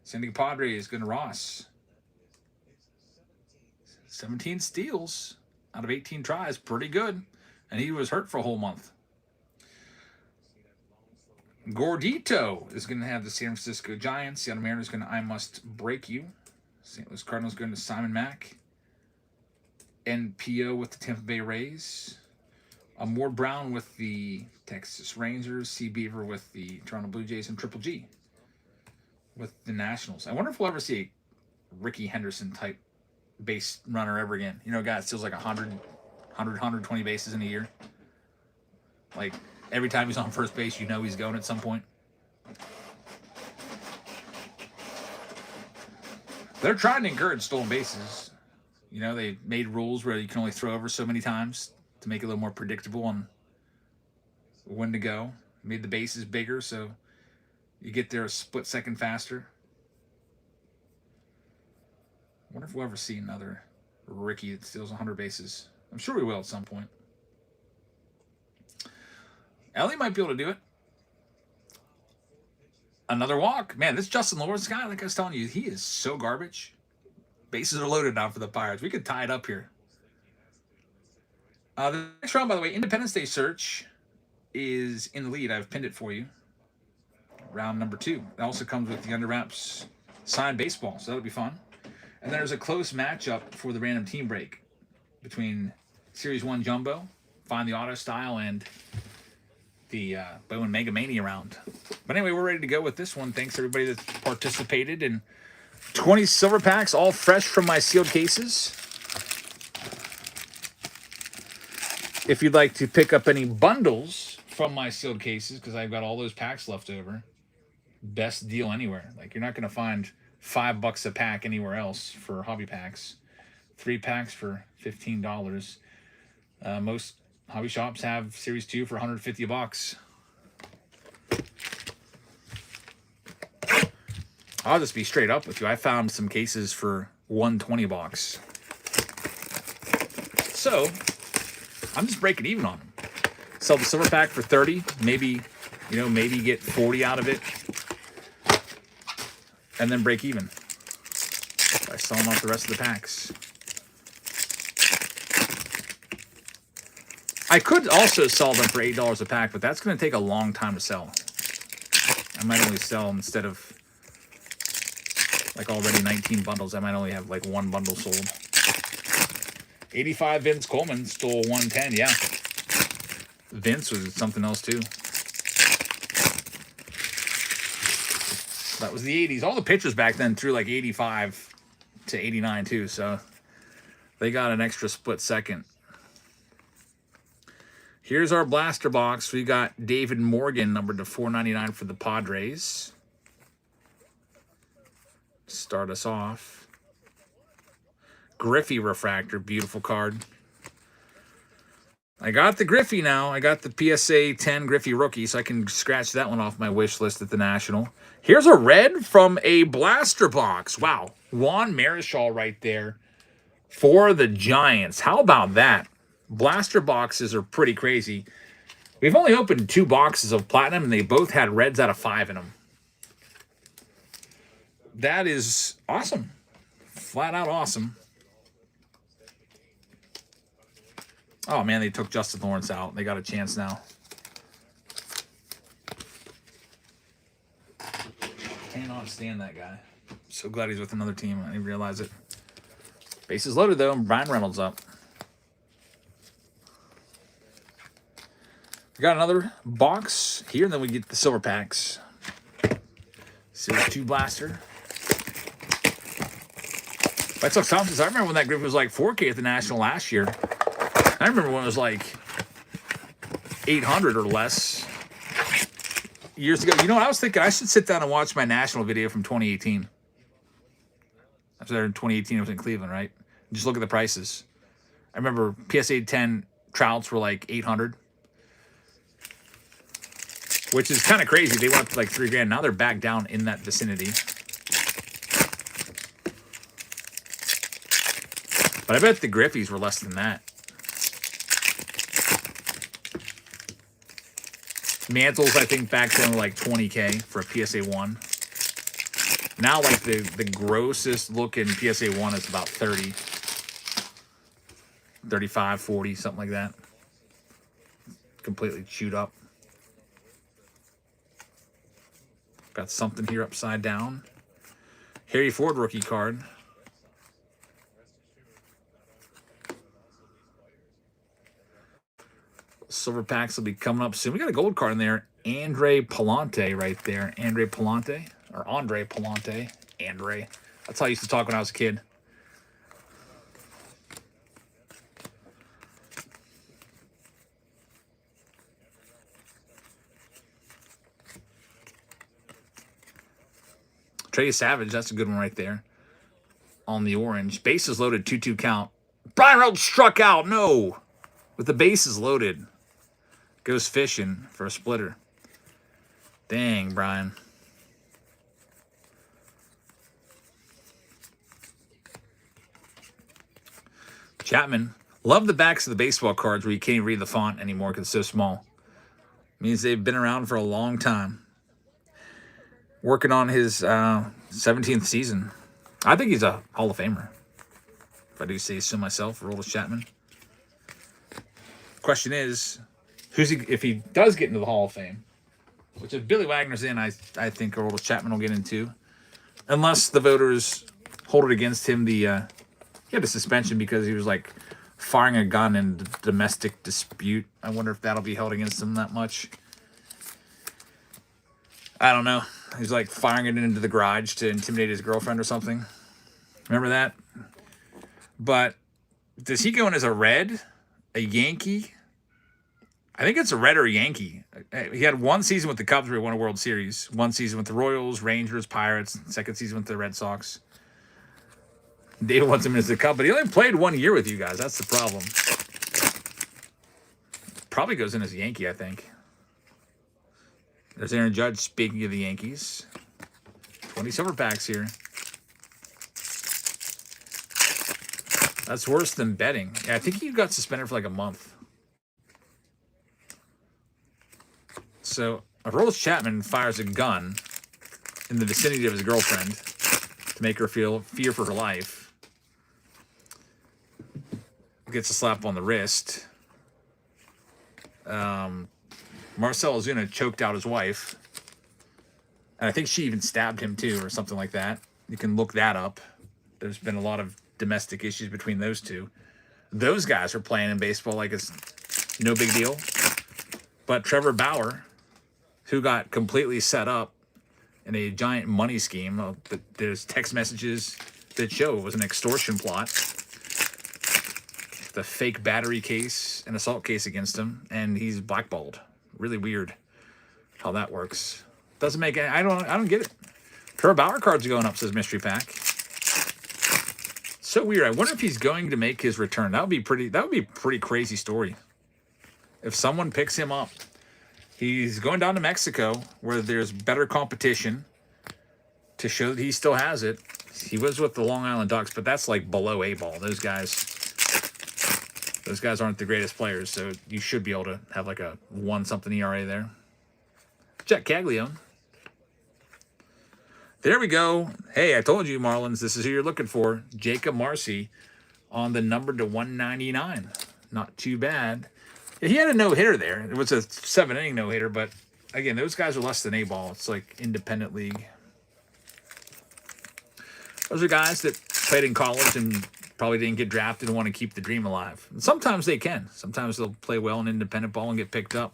San Diego Padres is going to Ross. 17 steals out of 18 tries. Pretty good. And he was hurt for a whole month. Gordito is going to have the San Francisco Giants. Seattle Mariners going to I Must Break You. St. Louis Cardinals going to Simon Mack. NPO with the Tampa Bay Rays. Ward Brown with the Texas Rangers. C. Beaver with the Toronto Blue Jays. And Triple G with the Nationals. I wonder if we'll ever see a Ricky Henderson type base runner ever again. You know, a guy that steals like 120 bases in a year. Like, every time he's on first base, you know he's going at some point. They're trying to encourage stolen bases. You know, they made rules where you can only throw over so many times to make it a little more predictable on when to go. Made the bases bigger so you get there a split second faster. I wonder if we'll ever see another Ricky that steals 100 bases. I'm sure we will at some point. Ellie might be able to do it. Another walk. Man, this Justin Lawrence guy, like I was telling you, he is so garbage. Bases are loaded now for the Pirates. We could tie it up here. The next round, by the way, Independence Day Search is in the lead. I've pinned it for you. Round number 2. It also comes with the Under Wraps signed baseball, so that'll be fun. And there's a close matchup for the random team break between Series 1 Jumbo, Find the Auto Style, and the Bowman Mega Mania round. But anyway, we're ready to go with this one. Thanks everybody that participated. And 20 silver packs, all fresh from my sealed cases. If you'd like to pick up any bundles from my sealed cases, because I've got all those packs left over, best deal anywhere. Like, you're not going to find $5 a pack anywhere else for hobby packs. 3 packs for $15. Most hobby shops have Series 2 for $150. I'll just be straight up with you. I found some cases for $120. So, I'm just breaking even on them. Sell the silver pack for $30. Maybe, maybe get 40 out of it. And then break even by selling off the rest of the packs. I could also sell them for $8 a pack, but that's going to take a long time to sell. I might only sell, instead of like already 19 bundles, I might only have like 1 bundle sold. 85 Vince Coleman stole 110, yeah. Vince was something else too. That was the 80s. All the pitchers back then threw like 85 to 89 too, so they got an extra split second. Here's our blaster box. We got David Morgan, numbered to 499 for the Padres. Start us off. Griffey refractor, beautiful card. I got the Griffey now. I got the PSA 10 Griffey rookie, so I can scratch that one off my wish list at the National. Here's a red from a blaster box. Wow. Juan Marichal right there for the Giants. How about that? Blaster boxes are pretty crazy. We've only opened 2 boxes of Platinum, and they both had reds out of 5 in them. That is awesome. Flat out awesome. Oh, man, they took Justin Lawrence out. They got a chance now. Cannot stand that guy. So glad he's with another team. I didn't realize it. Bases loaded, though, and Brian Reynolds up. We got another box here, and then we get the silver packs. Silver 2 blaster. White Sox Thompsons. I remember when that group was like 4K at the National last year. I remember when it was like 800 or less years ago. You know what I was thinking? I should sit down and watch my National video from 2018. I was there in 2018. I was in Cleveland, right? Just look at the prices. I remember PSA 10 Trouts were like 800. Which is kind of crazy. They went up to like $3,000. Now they're back down in that vicinity. But I bet the Griffies were less than that. Mantles, I think, back then were like 20K for a PSA 1. Now, like, the grossest looking PSA 1 is about 30. 35, 40, something like that. Completely chewed up. Got something here upside down. Harry Ford rookie card. Silver packs will be coming up soon. We got a gold card in there. Andre Palante right there. Andre Palante. Or Andre Palante. Andre. That's how I used to talk when I was a kid. Trey Savage, that's a good one right there. On the orange. Bases loaded, 2-2 count. Brian Reynolds struck out. No. With the bases loaded. Goes fishing for a splitter. Dang, Brian. Chapman. Love the backs of the baseball cards where you can't read the font anymore because it's so small. Means they've been around for a long time. Working on his 17th season. I think he's a Hall of Famer. If I do say so myself, Aroldis Chapman. Question is, who's he, if he does get into the Hall of Fame, which if Billy Wagner's in, I think Aroldis Chapman will get into. Unless the voters hold it against him. He had a suspension because he was like firing a gun in a domestic dispute. I wonder if that'll be held against him that much. I don't know. He's like firing it into the garage to intimidate his girlfriend or something. Remember that? But does he go in as a red? A Yankee? I think it's a red or a Yankee. He had one season with the Cubs where he won a World Series. One season with the Royals, Rangers, Pirates. Second season with the Red Sox. David wants him as a Cub, but he only played 1 year with you guys. That's the problem. Probably goes in as a Yankee, I think. There's Aaron Judge, speaking of the Yankees. 20 silver packs here. That's worse than betting. Yeah, I think he got suspended for like a month. So, Aroldis Chapman fires a gun in the vicinity of his girlfriend to make her feel fear for her life. Gets a slap on the wrist. Marcell Ozuna choked out his wife. And I think she even stabbed him too, or something like that. You can look that up. There's been a lot of domestic issues between those two. Those guys are playing in baseball like it's no big deal. But Trevor Bauer, who got completely set up in a giant money scheme, there's text messages that show it was an extortion plot. The fake battery case, an assault case against him, and he's blackballed. Really weird how that works. Doesn't make any, I don't get it. Trevor Bauer cards are going up, says Mystery Pack. So weird. I wonder if he's going to make his return. That would be a pretty crazy story. If someone picks him up, he's going down to Mexico where there's better competition to show that he still has it. He was with the Long Island Ducks, but that's like below A ball. Those guys Those guys aren't the greatest players, so you should be able to have like a 1-something ERA there. Jack Caglione. There we go. Hey, I told you, Marlins, this is who you're looking for. Jacob Marcy on the number to 199. Not too bad. He had a no-hitter there. It was a 7-inning no-hitter, but again, those guys are less than A-ball. It's like independent league. Those are guys that played in college and probably didn't get drafted and want to keep the dream alive. And sometimes they can. Sometimes they'll play well in independent ball and get picked up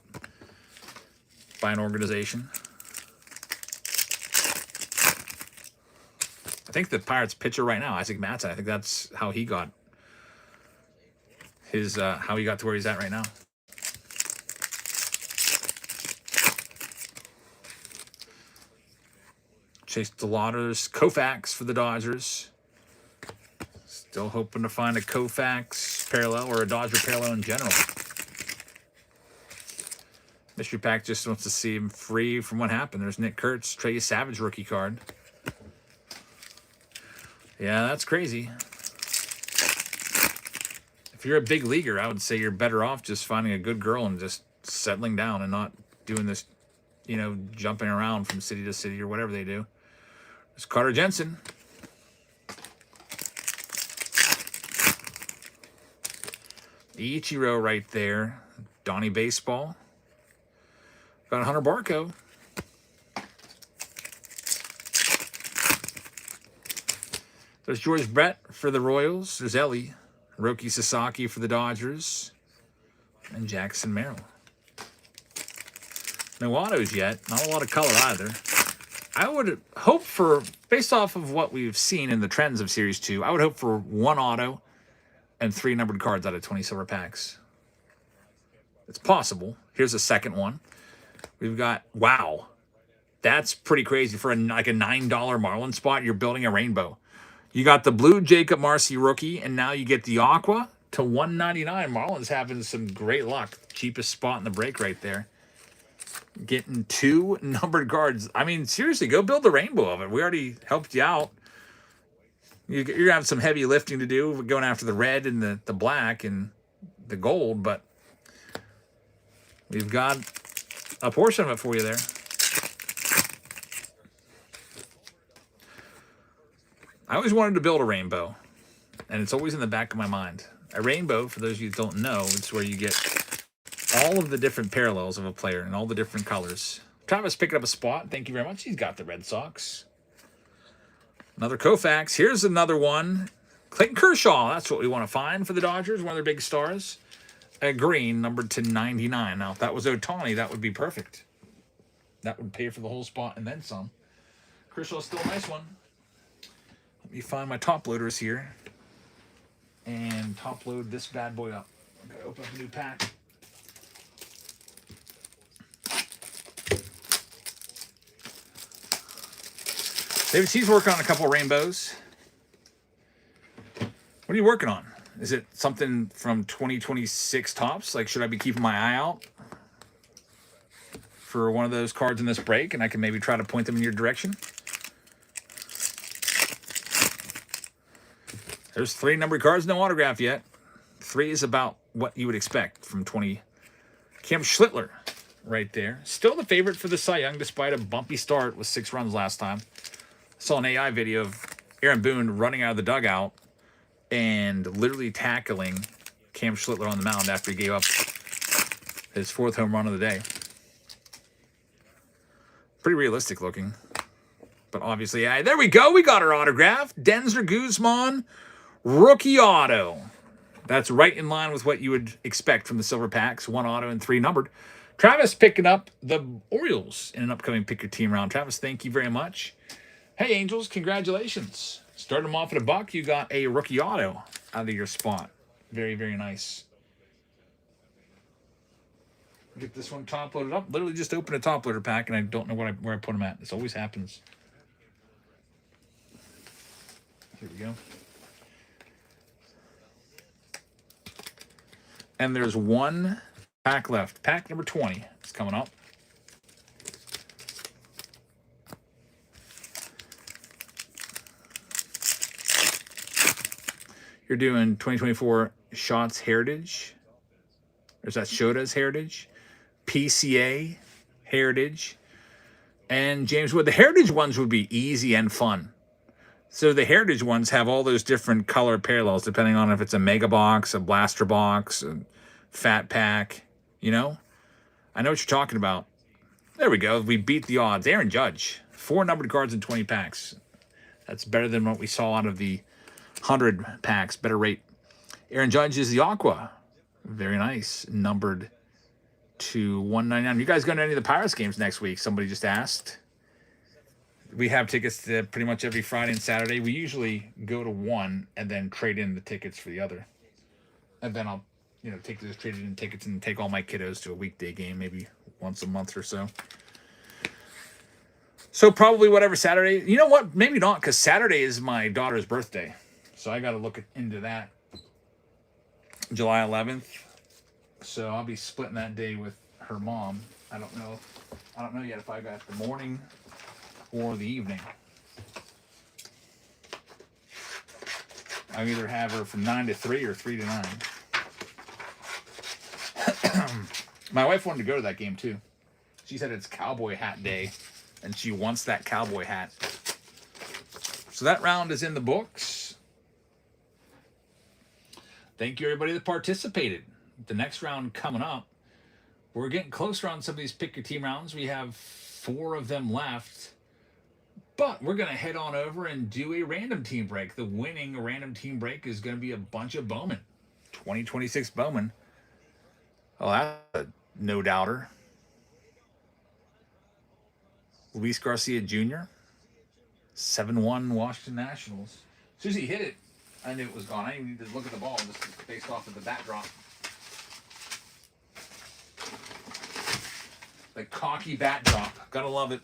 by an organization. I think the Pirates pitcher right now, Isaac Matson, I think that's how he got his how he got to where he's at right now. Chase DeLauder's Koufax for the Dodgers. Still hoping to find a Koufax parallel or a Dodger parallel in general. Mystery Pack just wants to see him free from what happened. There's Nick Kurtz, Trey Savage rookie card. Yeah, that's crazy. If you're a big leaguer, I would say you're better off just finding a good girl and just settling down and not doing this, you know, jumping around from city to city or whatever they do. There's Carter Jensen. Ichiro right there. Donnie Baseball. Got Hunter Barco. There's George Brett for the Royals. There's Ellie. Roki Sasaki for the Dodgers. And Jackson Merrill. No autos yet. Not a lot of color either. I would hope for, based off of what we've seen in the trends of Series 2, I would hope for 1 auto and 3 numbered cards out of 20 silver packs. It's possible. Here's a second one. We've got, wow. That's pretty crazy. For like a $9 Marlin spot, you're building a rainbow. You got the blue Jacob Marcy rookie, and now you get the aqua to 199. Marlins having some great luck. Cheapest spot in the break right there. Getting 2 numbered cards. I mean, seriously, go build the rainbow of it. We already helped you out. You're going to have some heavy lifting to do going after the red and the black and the gold, but we've got a portion of it for you there. I always wanted to build a rainbow, and it's always in the back of my mind. A rainbow, for those of you who don't know, it's where you get all of the different parallels of a player and all the different colors. Travis picking up a spot. Thank you very much. He's got the Red Sox. Another Koufax. Here's another one. Clayton Kershaw. That's what we want to find for the Dodgers. One of their big stars. A green, numbered to 99. Now, if that was Ohtani, that would be perfect. That would pay for the whole spot and then some. Kershaw's still a nice one. Let me find my top loaders here. And top load this bad boy up. I'm going to open up a new pack. David C's working on a couple of rainbows. What are you working on? Is it something from 2026 Topps? Like, should I be keeping my eye out for one of those cards in this break, and I can maybe try to point them in your direction? There's 3 numbered cards, no autograph yet. 3 is about what you would expect from 20. Cam Schlittler right there. Still the favorite for the Cy Young, despite a bumpy start with 6 runs last time. Saw an AI video of Aaron Boone running out of the dugout and literally tackling Cam Schlittler on the mound after he gave up his 4th home run of the day. Pretty realistic looking. But obviously, there we go. We got our autograph. Denzer Guzman, rookie auto. That's right in line with what you would expect from the silver packs. 1 auto and 3 numbered. Travis picking up the Orioles in an upcoming Pick Your Team round. Travis, thank you very much. Hey, Angels, congratulations. Start them off at $1. You got a rookie auto out of your spot. Very, very nice. Get this one top loaded up. Literally just opened a top loader pack, and I don't know where I put them at. This always happens. Here we go. And there's 1 pack left. Pack number 20 is coming up. You're doing 2024 Shots Heritage. Or is that Shota's Heritage? PCA Heritage. And James Wood. The Heritage ones would be easy and fun. So the Heritage ones have all those different color parallels depending on if it's a mega box, a blaster box, a fat pack, you know? I know what you're talking about. There we go. We beat the odds. Aaron Judge. 4 numbered cards in 20 packs. That's better than what we saw out of the 100 packs. Better rate. Aaron Judge is the Aqua. Very nice. Numbered to 199. You guys going to any of the Pirates games next week? Somebody just asked. We have tickets to pretty much every Friday and Saturday. We usually go to one and then trade in the tickets for the other. And then I'll, take those traded in tickets and take all my kiddos to a weekday game, maybe once a month or so. So probably whatever Saturday. You know what? Maybe not, because Saturday is my daughter's birthday. So I got to look into that. July 11th. So I'll be splitting that day with her mom. I don't know yet if I got the morning or the evening. I'll either have her from 9 to 3 or 3 to 9. My wife wanted to go to that game too. She said it's Cowboy Hat Day, and she wants that cowboy hat. So that round is in the books. Thank you, everybody that participated. The next round coming up, we're getting closer on some of these pick your team rounds. We have 4 of them left. But we're going to head on over and do a random team break. The winning random team break is going to be a bunch of Bowman. 2026 Bowman. Oh, that's a no-doubter. Luis Garcia Jr. 7-1 Washington Nationals. As soon as he hit it, I knew it was gone. I didn't even need to look at the ball just based off of the bat drop. The cocky bat drop. Gotta love it.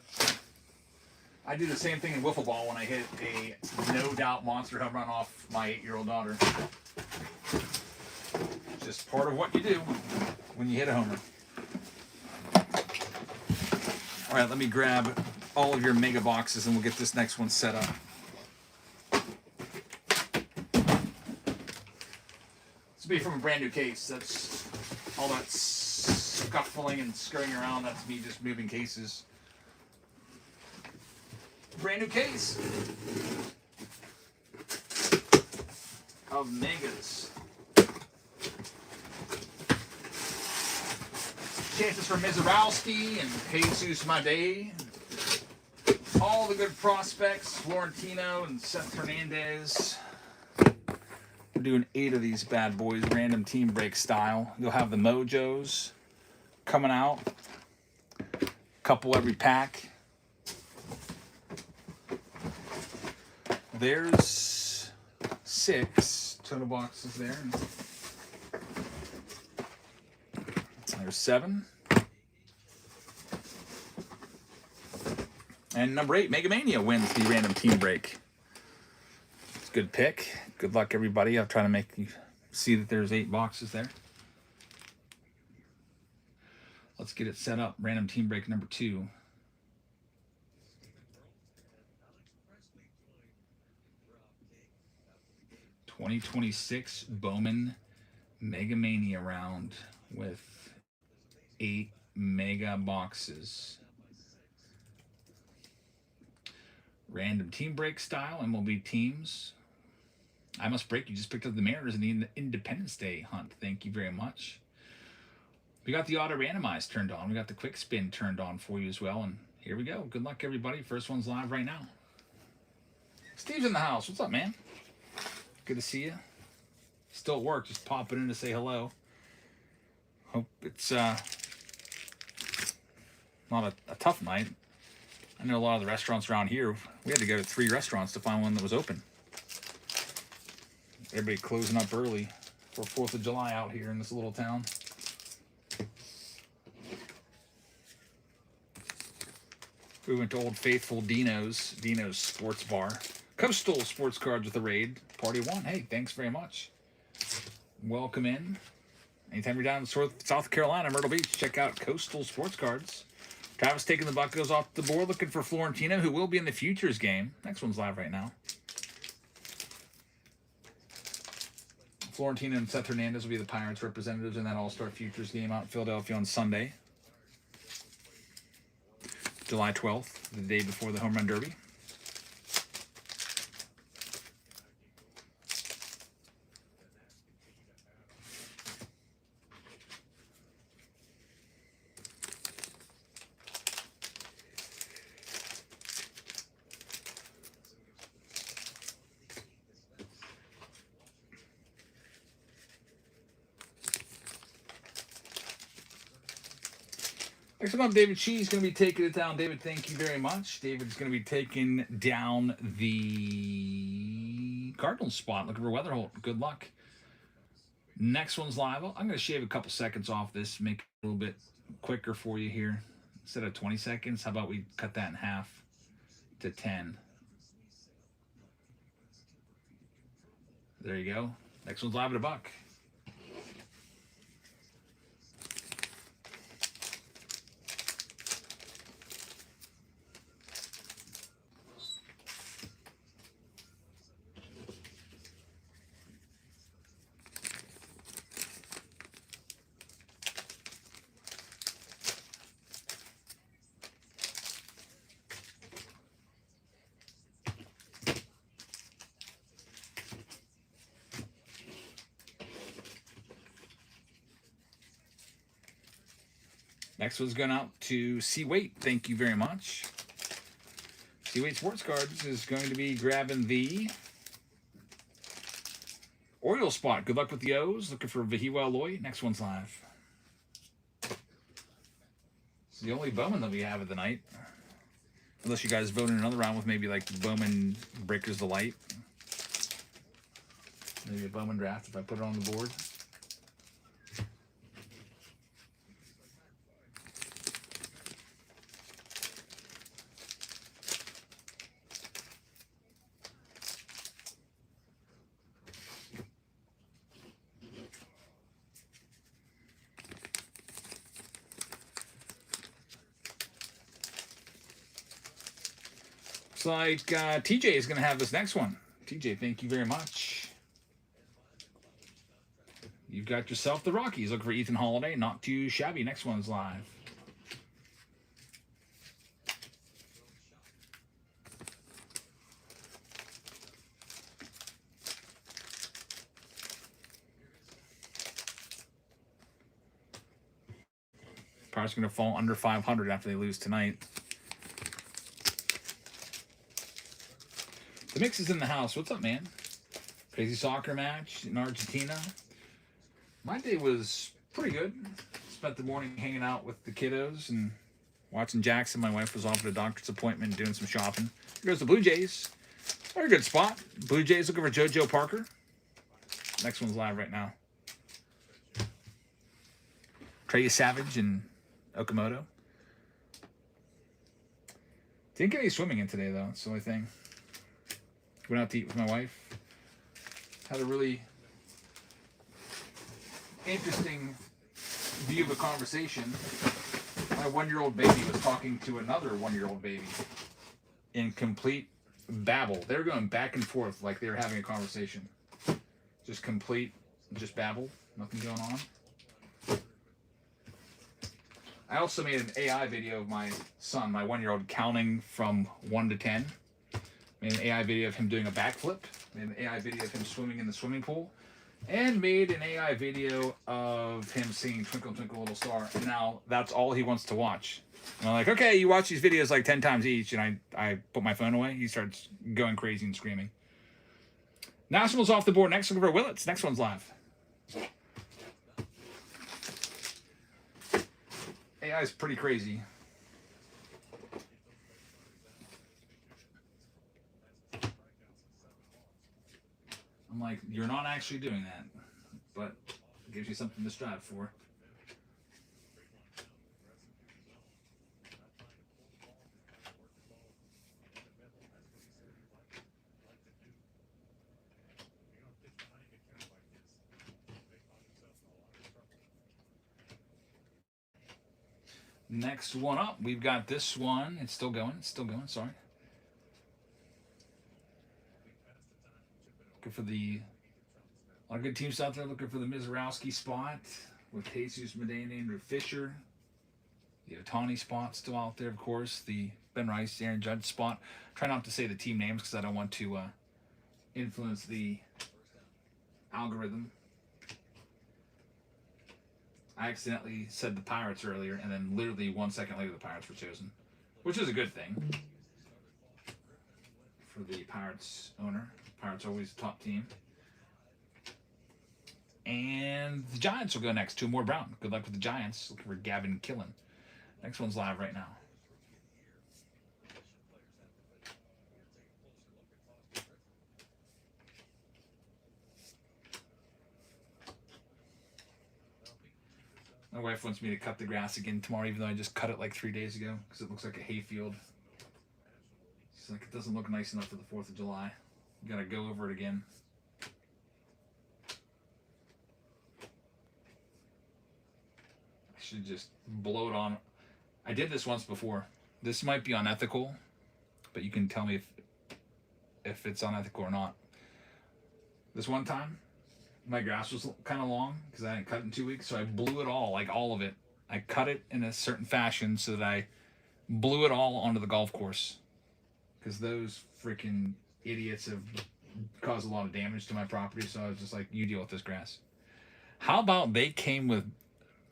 I do the same thing in wiffle ball when I hit a no-doubt monster home run off my 8-year-old daughter. It's just part of what you do when you hit a homer. All right, let me grab all of your mega boxes and we'll get this next one set up. This will be from a brand new case. That's all that scuffling and scurrying around. That's me just moving cases. Brand new case of megas. Chances for Mizarowski and Jesus Madej. All the good prospects, Florentino and Seth Hernandez. We're doing 8 of these bad boys, random team break style. You'll have the Mojos coming out. Couple every pack. There's 6 total boxes there. There's 7. And number 8, Mega Mania wins the random team break. It's a good pick. Good luck, everybody. I'm trying to make you see that there's 8 boxes there. Let's get it set up. Random team break number 2. '26 Bowman Mega Mania round with 8 mega boxes. Random team break style, MLB teams. I Must Break, you just picked up the Mariners in the Independence Day hunt. Thank you very much. We got the auto randomize turned on. We got the quick spin turned on for you as well. And here we go. Good luck, everybody. First one's live right now. Steve's in the house. What's up, man? Good to see you. Still at work, just popping in to say hello. Hope it's not a tough night. I know a lot of the restaurants around here, we had to go to 3 restaurants to find one that was open. Everybody closing up early for 4th of July out here in this little town. We went to Old Faithful Dino's Sports Bar. Coastal Sports Cards with a raid. Party 1. Hey, thanks very much. Welcome in. Anytime you're down in South Carolina, Myrtle Beach, check out Coastal Sports Cards. Travis taking the buck goes off the board, looking for Florentino, who will be in the Futures game. Next one's live right now. Florentino and Seth Hernandez will be the Pirates representatives in that All-Star Futures game out in Philadelphia on Sunday, July 12th, the day before the Home Run Derby. Next up, David Shee's going to be taking it down. David, thank you very much. David's going to be taking down the Cardinals spot. Looking for Weatherholt. Good luck. Next one's live. I'm going to shave a couple seconds off this, make it a little bit quicker for you here. Instead of 20 seconds, how about we cut that in half to 10? There you go. Next one's live at $1. Next one's going out to C-Weight. Thank you very much. C-Weight Sports Cards is going to be grabbing the Orioles spot. Good luck with the O's. Looking for Vahiwa Loy. Next one's live. It's the only Bowman that we have of the night. Unless you guys vote in another round with maybe like Bowman Breakers the Light. Maybe a Bowman draft if I put it on the board. Looks like TJ is going to have this next one. TJ, thank you very much. You've got yourself the Rockies. Looking for Ethan Holiday. Not too shabby. Next one's live. Probably going to fall under 500 after they lose tonight. The mix is in the house. What's up, man? Crazy soccer match in Argentina. My day was pretty good. Spent the morning hanging out with the kiddos and watching Jackson. My wife was off at a doctor's appointment doing some shopping. Here goes the Blue Jays. Very good spot. Blue Jays looking for JoJo Parker. Next one's live right now. Trey Savage and Okamoto. Didn't get any swimming in today, though. That's the only thing. Went out to eat with my wife. Had a really interesting view of a conversation. My 1-year-old baby was talking to another 1-year-old baby in complete babble. They were going back and forth like they were having a conversation. Just babble. Nothing going on. I also made an AI video of my son, my 1-year-old, counting from 1 to 10. Made an AI video of him doing a backflip. Made an AI video of him swimming in the swimming pool. And made an AI video of him singing Twinkle Twinkle Little Star. And now that's all he wants to watch. And I'm like, okay, you watch these videos like 10 times each. And I put my phone away. He starts going crazy and screaming. Nationals off the board. Next, looking for Willits. Next one's live. AI is pretty crazy. I'm like, you're not actually doing that, but it gives you something to strive for. Next one up, we've got this one. It's still going, sorry. Good for the lot of good teams out there looking for the Mizorowski spot with Jesus Medina, Andrew Fisher. The Ohtani spot still out there, of course. The Ben Rice, Aaron Judge spot. Try not to say the team names because I don't want to influence the algorithm. I accidentally said the Pirates earlier, and then literally 1 second later the Pirates were chosen, which is a good thing for the Pirates owner. Pirates always a top team. And the Giants will go next. Two more Brown. Good luck with the Giants. Looking for Gavin Killen. Next one's live right now. My wife wants me to cut the grass again tomorrow, even though I just cut it like 3 days ago because it looks like a hayfield. She's like, it doesn't look nice enough for the 4th of July. You gotta go over it again. I should just blow it on. I did this once before. This might be unethical, but you can tell me if it's unethical or not. This one time, my grass was kind of long because I hadn't cut it in 2 weeks, so I blew it all, like all of it. I cut it in a certain fashion so that I blew it all onto the golf course because those freaking idiots have caused a lot of damage to my property, so I was just like, you deal with this grass. How about they came with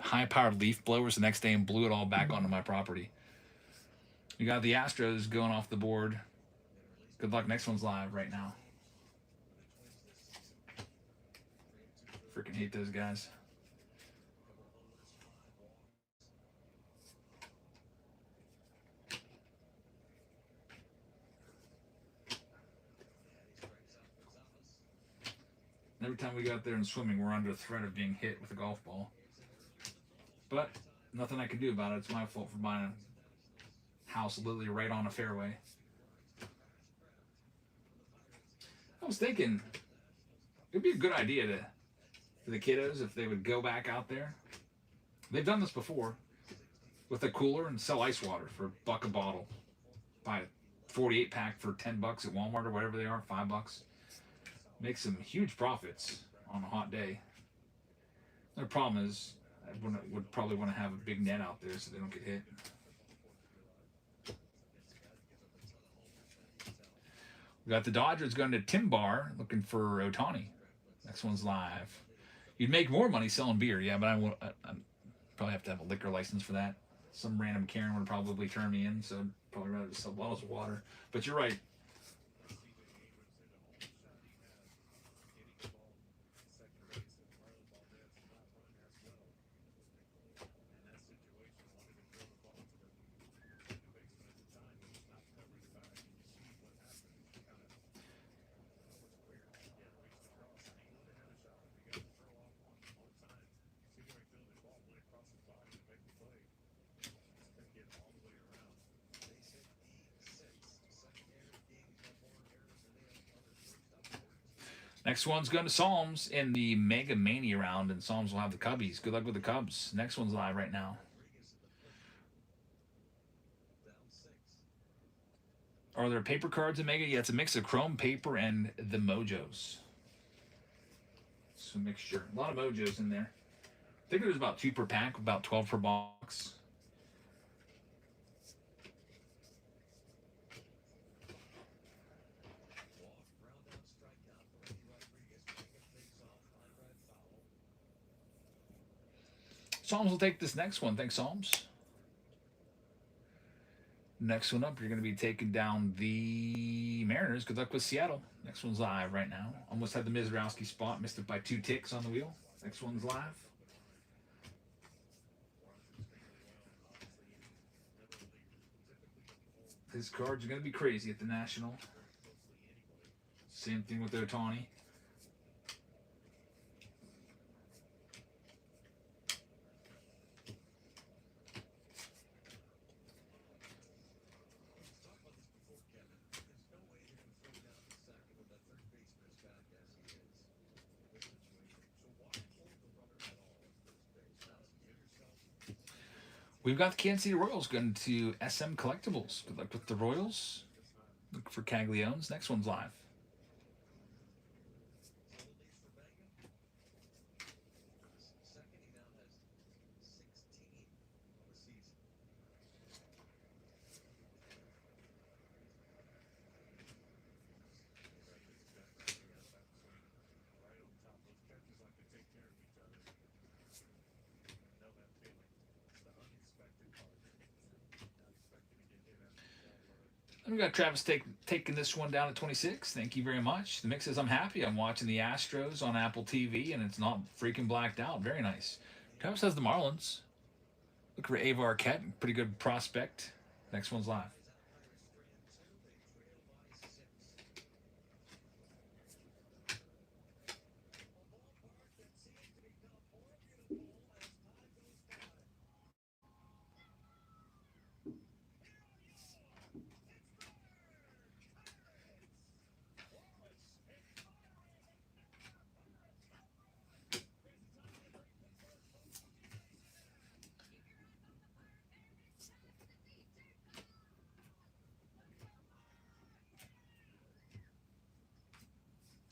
high-powered leaf blowers the next day and blew it all back onto my property? You got the Astros going off the board. Good luck. Next one's live right now. Freaking hate those guys. Every time we go out there and swimming, we're under threat of being hit with a golf ball. But nothing I can do about it. It's my fault for buying a house literally right on a fairway. I was thinking it'd be a good idea for the kiddos if they would go back out there. They've done this before with a cooler and sell ice water for $1 a bottle. Buy a 48 pack for $10 at Walmart or whatever they are, $5. Make some huge profits on a hot day. Their problem is I would probably want to have a big net out there so they don't get hit. We got the Dodgers going to Tim Bar looking for Ohtani. Next one's live. You'd make more money selling beer, yeah, but I probably have to have a liquor license for that. Some random Karen would probably turn me in, so I'd probably rather just sell bottles of water. But you're right. Next one's going to Psalms in the Mega Mania round, and Psalms will have the Cubbies. Good luck with the Cubs. Next one's live right now. Are there paper cards in Mega? Yeah, it's a mix of chrome, paper, and the Mojos. It's a mixture. A lot of Mojos in there. I think there's about 2 per pack, about 12 per box. Psalms will take this next one. Thanks, Psalms. Next one up, you're going to be taking down the Mariners. Good luck with Seattle. Next one's live right now. Almost had the Mizorowski spot. Missed it by 2 ticks on the wheel. Next one's live. His cards are going to be crazy at the National. Same thing with Ohtani. We've got the Kansas City Royals going to SM Collectibles. Good luck with the Royals. Look for Cagliones. Next one's live. And we got Travis taking this one down at 26. Thank you very much. The mix says, I'm happy. I'm watching the Astros on Apple TV, and it's not freaking blacked out. Very nice. Travis has the Marlins. Look for Ava Arquette. Pretty good prospect. Next one's live.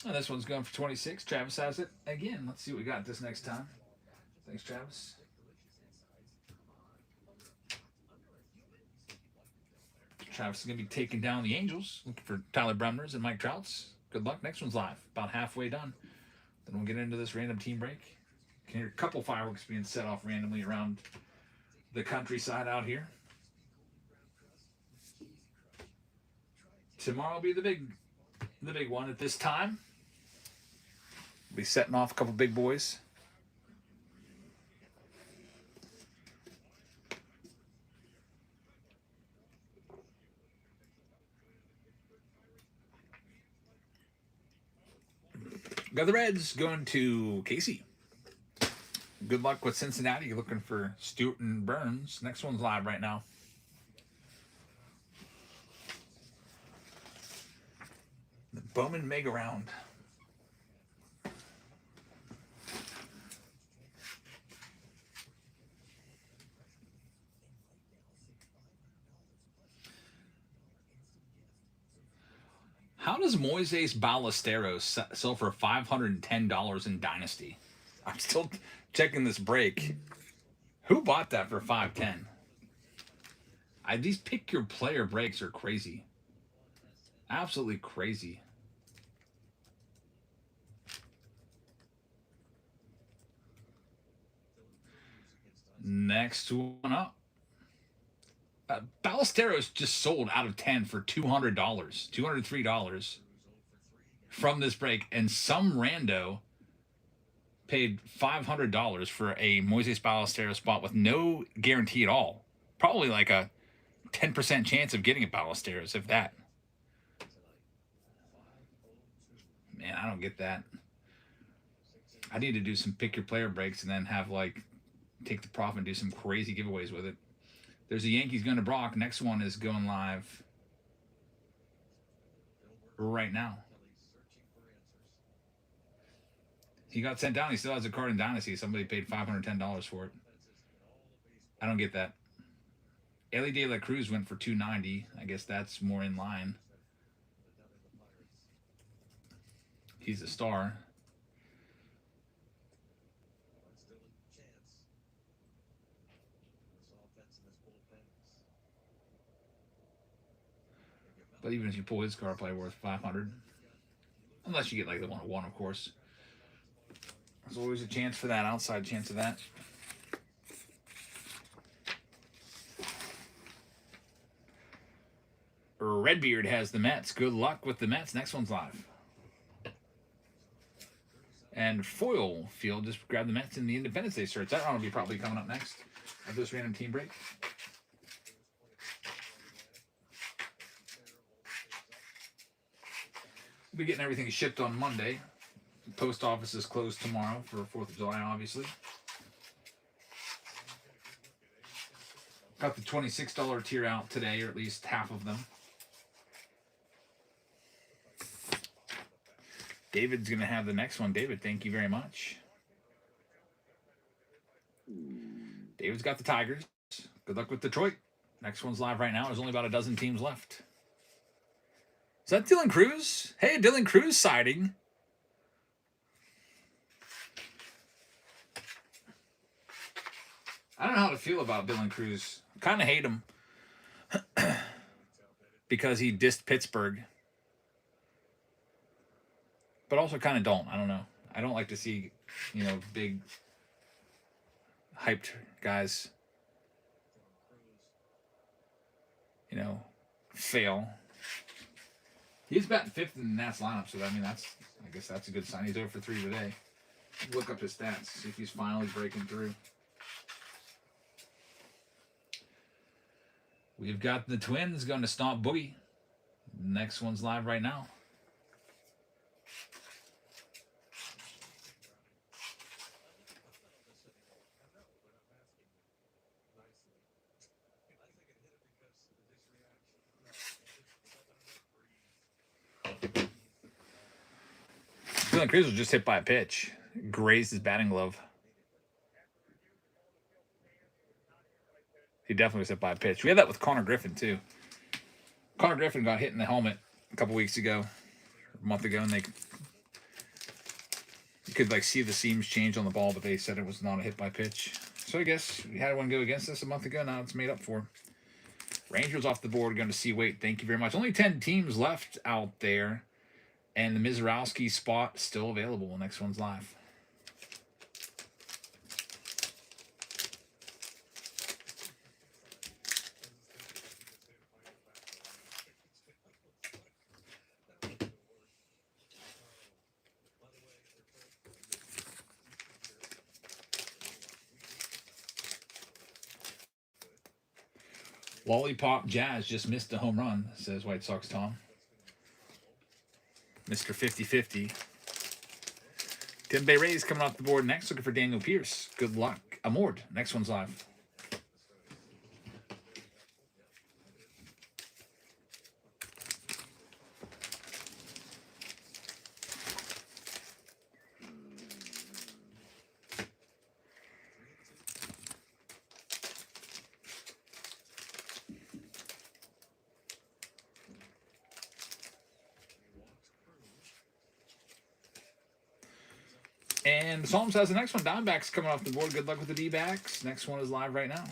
And this one's going for 26. Travis has it again. Let's see what we got this next time. Thanks, Travis. Travis is going to be taking down the Angels. Looking for Tyler Bremner's and Mike Trout's. Good luck. Next one's live. About halfway done. Then we'll get into this random team break. You can hear a couple fireworks being set off randomly around the countryside out here. Tomorrow will be the big one at this time. We'll be setting off a couple big boys. Got the Reds going to Casey. Good luck with Cincinnati. You're looking for Stewart and Burns. Next one's live right now. The Bowman Mega Round. How does Moises Ballesteros sell for $510 in Dynasty? I'm still checking this break. Who bought that for $510? These pick your player breaks are crazy. Absolutely crazy. Next one up. Ballesteros just sold out of 10 for $200, $203 from this break, and some rando paid $500 for a Moises Ballesteros spot with no guarantee at all. Probably like a 10% chance of getting a Ballesteros, if that. Man, I don't get that. I need to do some pick your player breaks and then have take the profit and do some crazy giveaways with it. There's a Yankees going to Brock. Next one is going live right now. He got sent down. He still has a card in Dynasty. Somebody paid $510 for it. I don't get that. Ellie De La Cruz went for $290. I guess that's more in line. He's a star. But even if you pull his card, probably worth $500. Unless you get like the 101, of course. There's always a chance for that, outside chance of that. Redbeard has the Mets. Good luck with the Mets. Next one's live. And Foil Field just grabbed the Mets in the Independence Day search. That round will be probably coming up next at this random team break. We'll be getting everything shipped on Monday. The post office is closed tomorrow for 4th of July, obviously. Got the $26 tier out today, or at least half of them. David's going to have the next one. David, thank you very much. David's got the Tigers. Good luck with Detroit. Next one's live right now. There's only about a dozen teams left. Is that Dylan Cruz? Hey, Dylan Cruz sighting. I don't know how to feel about Dylan Cruz. Kind of hate him because he dissed Pittsburgh. But also kind of don't. I don't know. I don't like to see, big hyped guys, fail. He's batting fifth in the Nats lineup, so I guess that's a good sign. He's over for 3 today. Look up his stats, see if he's finally breaking through. We've got the Twins going to Stomp Boogie. Next one's live right now. Dylan Cruz was just hit by a pitch. Grazed his batting glove. He definitely was hit by a pitch. We had that with Connor Griffin, too. Connor Griffin got hit in the helmet a couple weeks ago, a month ago, and you could like see the seams change on the ball, but they said it was not a hit by pitch. So I guess we had one go against us a month ago. Now it's made up for. Rangers off the board, going to see Wait. Thank you very much. Only 10 teams left out there, and the Mizrowski spot still available. Next one's live. Lollipop Jazz just missed a home run, says White Sox Tom. Mr. 50-50. Tim Bay Rays coming off the board next, looking for Daniel Pierce. Good luck. Amord. Next one's live. And Psalms has the next one. Diamondbacks coming off the board. Good luck with the D-backs. Next one is live right now.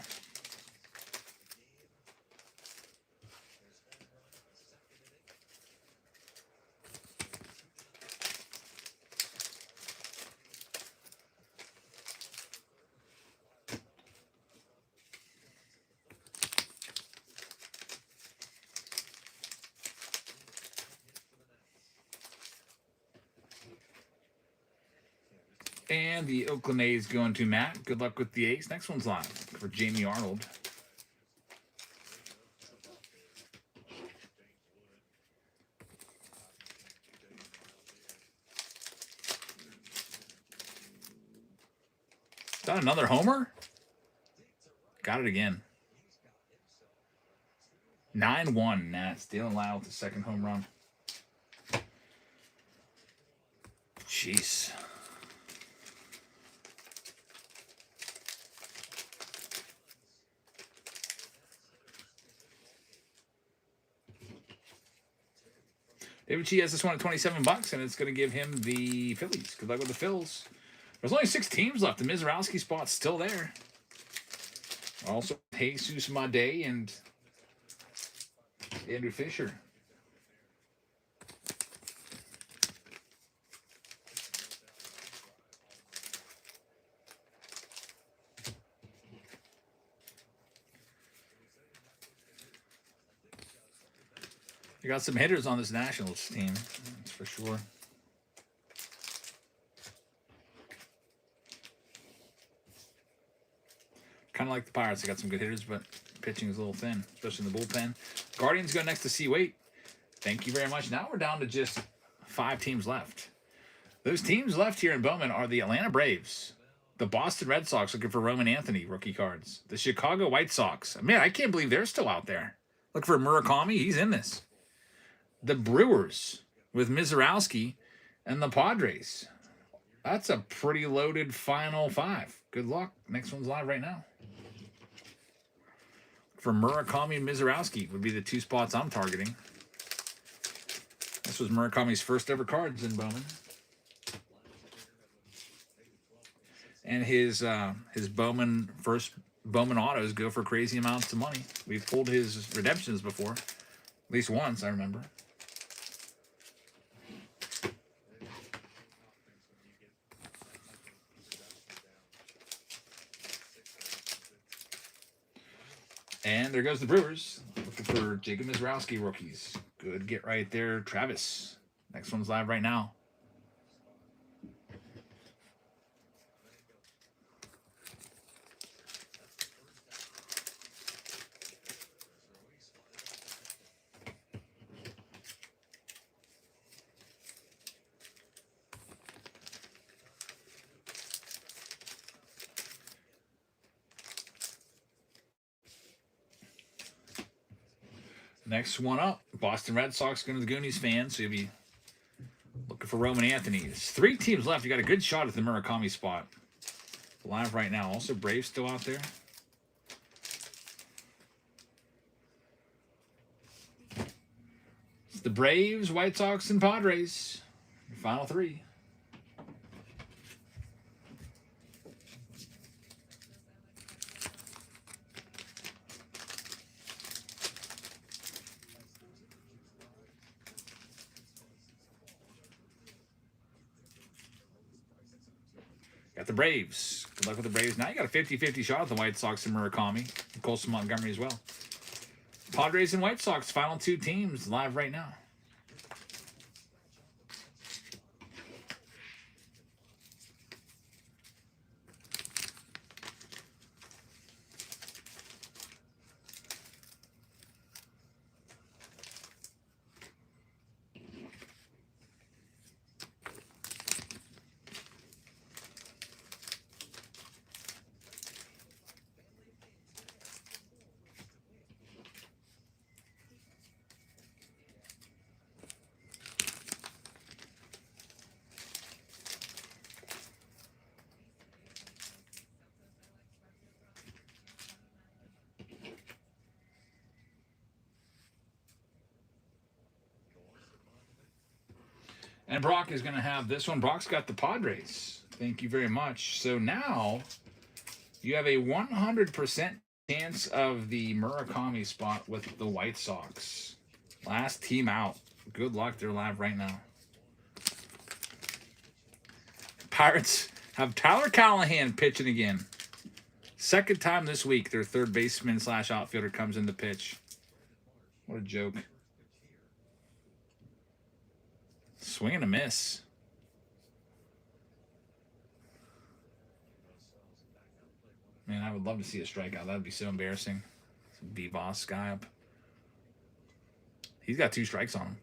And the Oakland A's going to Matt. Good luck with the A's. Next one's live for Jamie Arnold. Is that another homer? Got it again. 9-1 Nats. Dalen Lyle with the second home run. Jeez. David Chi has this one at $27, and it's going to give him the Phillies. Good luck with the Phils. There's only 6 teams left. The Mizrowski spot's still there. Also, Jesus Made and Andrew Fisher. You got some hitters on this Nationals team, that's for sure. Kind of like the Pirates. They got some good hitters, but pitching is a little thin, especially in the bullpen. Guardians go next to see Wait. Thank you very much. Now we're down to just 5 teams left. Those teams left here in Bowman are the Atlanta Braves, the Boston Red Sox looking for Roman Anthony rookie cards, the Chicago White Sox. Man, I can't believe they're still out there. Look for Murakami. He's in this. The Brewers with Mizrowski and the Padres. That's a pretty loaded final 5. Good luck. Next one's live right now. For Murakami and Mizrowski would be the 2 spots I'm targeting. This was Murakami's first ever cards in Bowman. And his Bowman first Bowman autos go for crazy amounts of money. We've pulled his redemptions before. At least once, I remember. And there goes the Brewers. Looking for Jacob Mizrowski rookies. Good get right there, Travis. Next one's live right now. Next one up, Boston Red Sox going to the Goonies fans, so you'll be looking for Roman Anthony's. 3 teams left. You got a good shot at the Murakami spot. Live right now. Also, Braves still out there. It's the Braves, White Sox, and Padres. Final 3. Got the Braves. Good luck with the Braves. Now you got a 50-50 shot at the White Sox and Murakami. Colson Montgomery as well. Padres and White Sox, final 2 teams, live right now. And Brock is going to have this one. Brock's got the Padres. Thank you very much. So now you have a 100% chance of the Murakami spot with the White Sox. Last team out. Good luck. They're live right now. Pirates have Tyler Callahan pitching again. Second time this week their third baseman / outfielder comes in to pitch. What a joke. Swing and a miss. Man, I would love to see a strikeout. That would be so embarrassing. B-Boss guy up. He's got 2 strikes on him.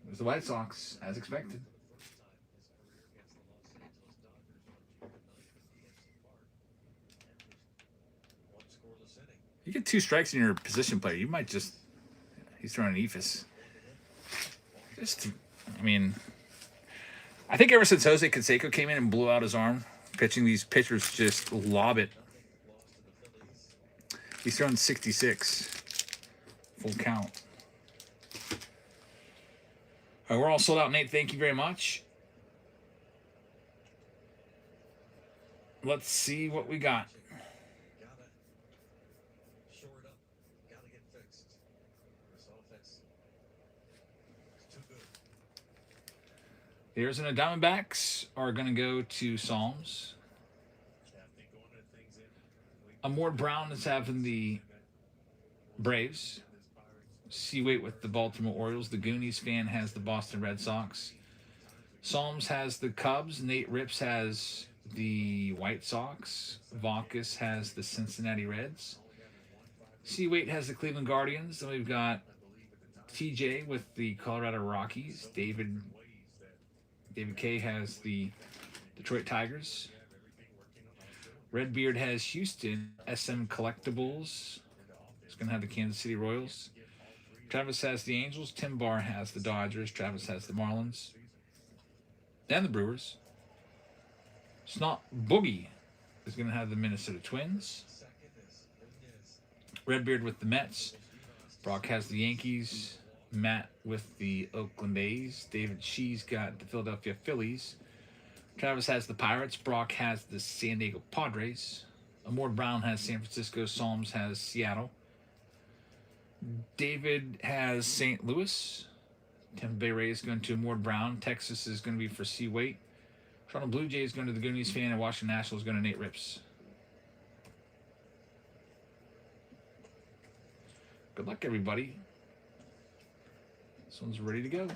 There's the White Sox, as expected. You get 2 strikes in your position player, you might just... He's throwing an ephus. I mean, I think ever since Jose Canseco came in and blew out his arm, pitching these pitchers just lob it. He's throwing 66. Full count. All right, we're all sold out, Nate. Thank you very much. Let's see what we got. The Arizona Diamondbacks are going to go to Psalms. Amord Brown is having the Braves. Seawait with the Baltimore Orioles. The Goonies fan has the Boston Red Sox. Psalms has the Cubs. Nate Rips has the White Sox. Vaucus has the Cincinnati Reds. Seawait has the Cleveland Guardians. Then we've got TJ with the Colorado Rockies. David K has the Detroit Tigers. Redbeard has Houston. SM Collectibles is going to have the Kansas City Royals. Travis has the Angels. Tim Barr has the Dodgers. Travis has the Marlins. And the Brewers. Snot Boogie is going to have the Minnesota Twins. Redbeard with the Mets. Brock has the Yankees. Matt with the Oakland A's. David Shee's got the Philadelphia Phillies. Travis has the Pirates. Brock has the San Diego Padres. Amord Brown has San Francisco. Psalms has Seattle. David has St. Louis. Tampa Bay Rays going to Amord Brown. Texas is going to be for Seawait. Toronto Blue Jays going to the Goonies fan. And Washington Nationals going to Nate Rips. Good luck, everybody. This one's ready to go.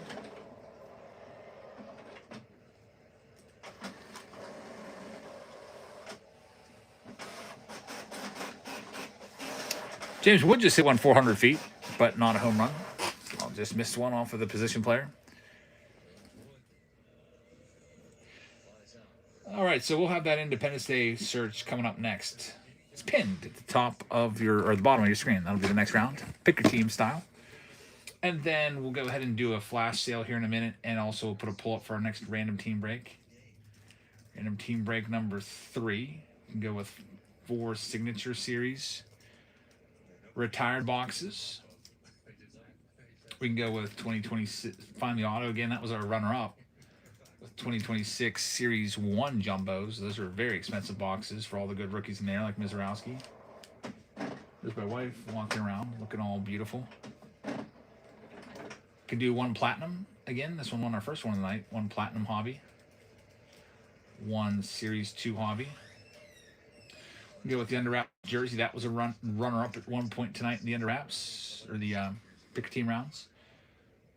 James Wood just hit one 400 feet, but not a home run. I'll just missed one off of the position player. All right, so we'll have that Independence Day search coming up next. It's pinned at the top of your, or the bottom of your screen. That'll be the next round. Pick your team style. And then we'll go ahead and do a flash sale here in a minute, and also we'll put a pull up for our next random team break. Random team break number 3. You can go with 4 signature series retired boxes. We can go with 2026. Find the auto again. That was our runner-up. With 2026 Series 1 jumbos. Those are very expensive boxes for all the good rookies in there, like Mizorowski. There's my wife walking around, looking all beautiful. Can do 1 platinum again. This one won our first one of the night. 1 platinum hobby. 1 Series 2 hobby. Go with the under wrap jersey. That was a runner-up at one point tonight in the under wraps, or the picker team rounds.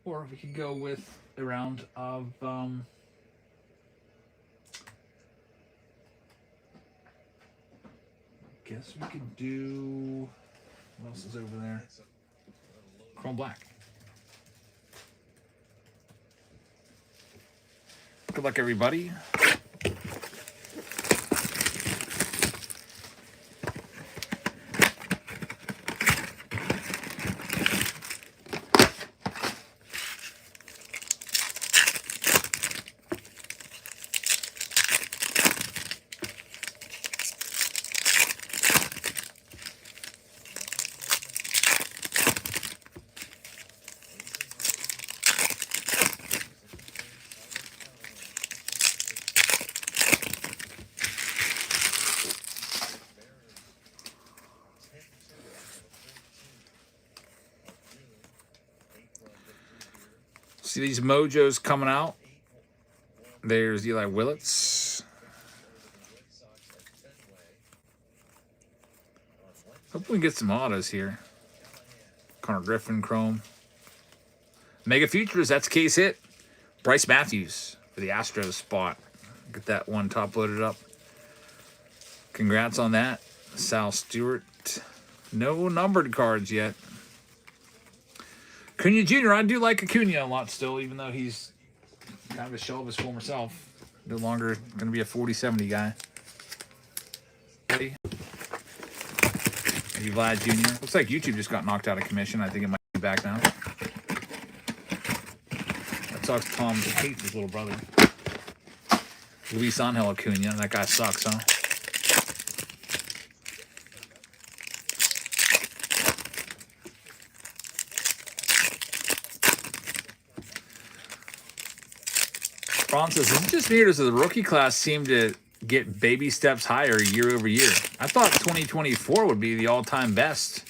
Or we could go with a round of guess we could do, what else is over there? Chrome Black. Good luck, everybody. See these mojos coming out. There's Eli Willits. Hope we can get some autos here. Connor Griffin, Chrome. Mega Futures, that's case hit. Bryce Matthews for the Astros spot. Get that one top loaded up. Congrats on that. Sal Stewart. No numbered cards yet. Acuna Jr., I do like Acuna a lot still, even though he's kind of a shell of his former self. No longer going to be a 40-70 guy. Maybe Vlad Jr. Looks like YouTube just got knocked out of commission. I think it might be back now. That sucks. Tom hates his little brother. Luis Angel Acuna. That guy sucks, huh? Ron says, is it just me or does the rookie class seem to get baby steps higher year over year? I thought 2024 would be the all-time best.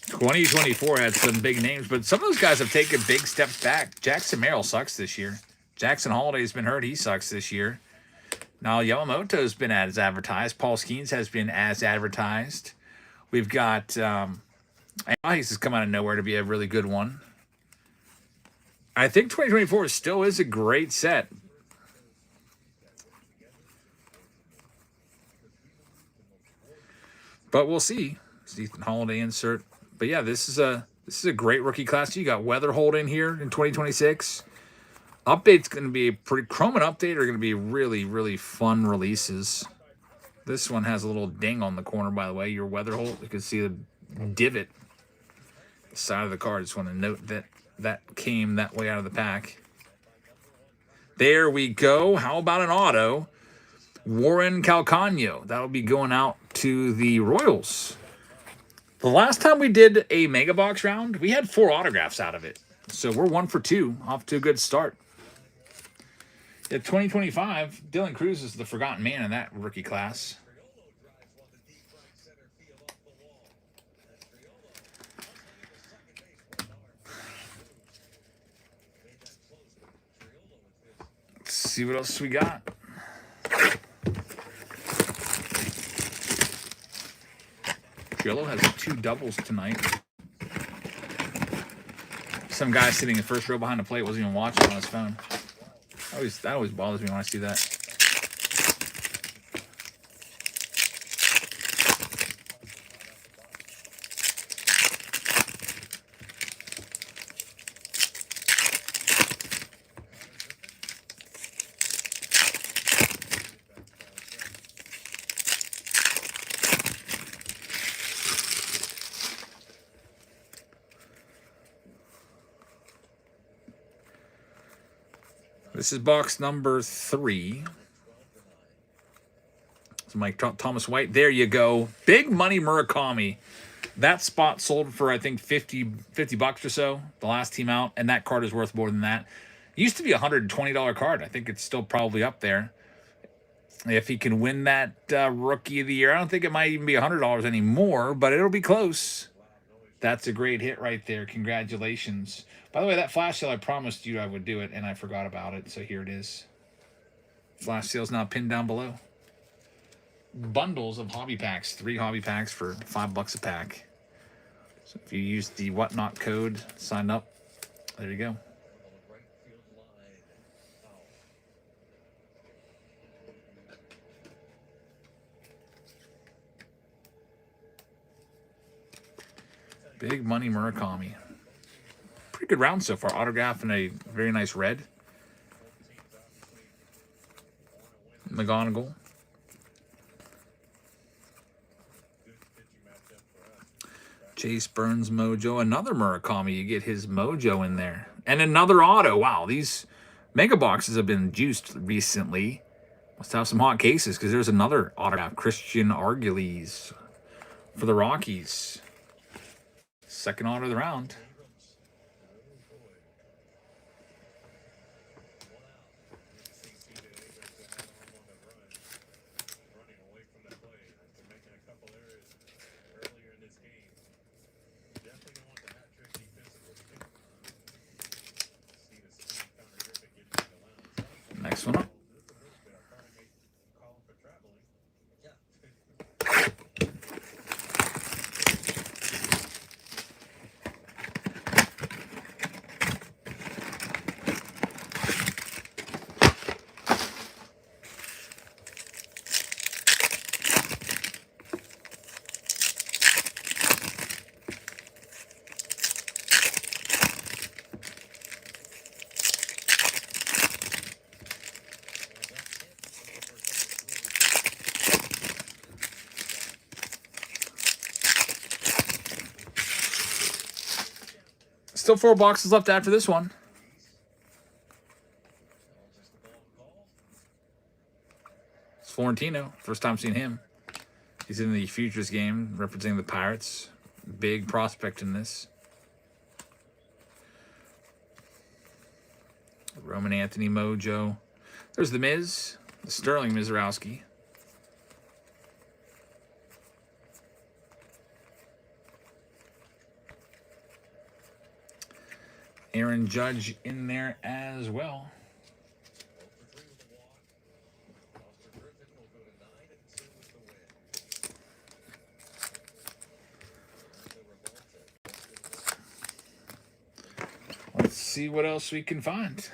2024 had some big names, but some of those guys have taken big steps back. Jackson Merrill sucks this year. Jackson Holliday's been hurt. He sucks this year. Now, Yamamoto's been as advertised. Paul Skeens has been as advertised. We've got He's has come out of nowhere to be a really good one. I think 2024 still is a great set. But we'll see. It's Ethan Holiday insert. But yeah, this is a great rookie class. You got Weatherhold in here in 2026. Update's going to be pretty. Chrome and Update are going to be really, really fun releases. This one has a little ding on the corner, by the way. Your Weatherhold, you can see the divot. The side of the card. Just want to note that that came that way out of the pack. There we go. How about an auto? Warren Calcano. That'll be going out to the Royals. The last time we did a Mega Box round, we had 4 autographs out of it. So we're 1 for 2. Off to a good start. Yeah, 2025, Dylan Cruz is the forgotten man in that rookie class. Let's see what else we got. Triolo has 2 doubles tonight. Some guy sitting in first row behind the plate wasn't even watching on his phone. That always bothers me when I see that. This is box number 3. It's Mike Thomas White. There you go. Big Money Murakami. That spot sold for, I think, 50 bucks or so, the last team out, and that card is worth more than that. It used to be a $120 card. I think it's still probably up there. If he can win that Rookie of the Year, I don't think it might even be $100 anymore, but it'll be close. That's a great hit right there. Congratulations. By the way, that flash sale, I promised you I would do it, and I forgot about it, so here it is. Flash sale's now pinned down below. Bundles of hobby packs. 3 hobby packs for $5 a pack. So if you use the whatnot code, sign up, there you go. Big Money Murakami. Pretty good round so far. Autograph in a very nice red. McGonagall. Chase Burns Mojo. Another Murakami. You get his Mojo in there. And another auto. Wow, these mega boxes have been juiced recently. Must have some hot cases because there's another autograph. Christian Arguelles for the Rockies. Second auto of the round. Next one up. Still 4 boxes left after this one. It's Florentino. First time seeing him. He's in the Futures game representing the Pirates. Big prospect in this. Roman Anthony Mojo. There's the Miz. The Sterling Mizrowski. Aaron Judge in there as well. Let's see what else we can find.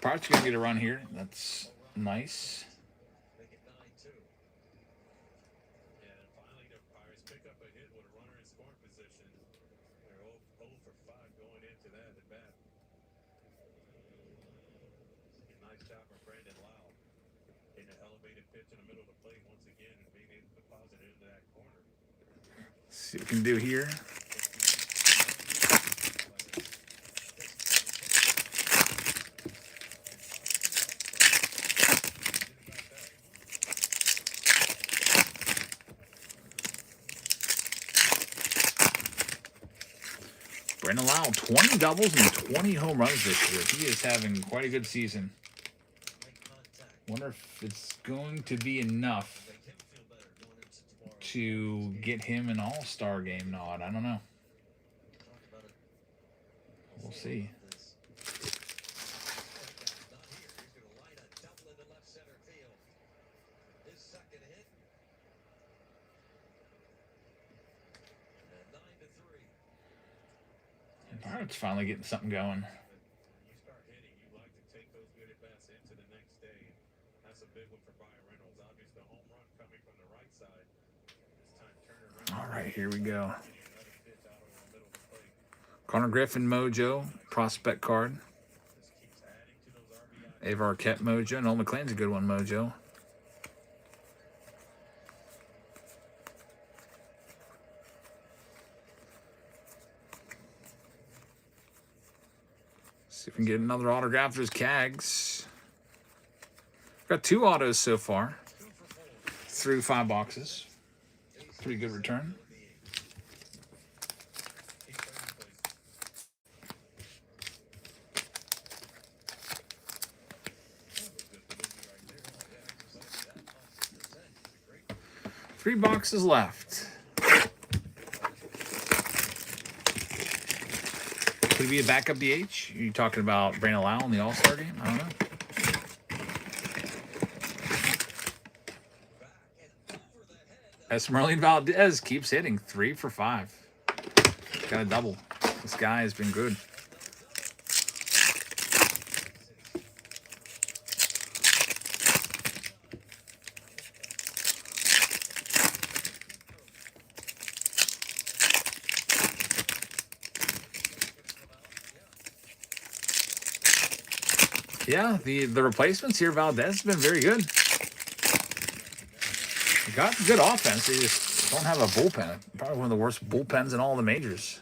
Pirates are going to get a run here. That's nice. See what we can do here. Brendan Lau, 20 doubles and 20 home runs this year. He is having quite a good season. Wonder if it's going to be enough to get him an all-star game nod. I don't know. We'll see. Pirates finally getting something going. All right, here we go. Connor Griffin Mojo, prospect card. Avar Arquette Mojo. Noel McLean's a good one, Mojo. See if we can get another autograph. There's Cags. Got 2 autos so far through 5 boxes. Pretty good return. Three boxes left. Could it be a backup DH? Are you talking about Brandon Lau in the All-Star game? I don't know. Esmeralda Valdez keeps hitting 3 for 5. Got a double. This guy has been good. Yeah, the replacements here, Valdez has been very good. They got good offense. They just don't have a bullpen. Probably one of the worst bullpens in all the majors.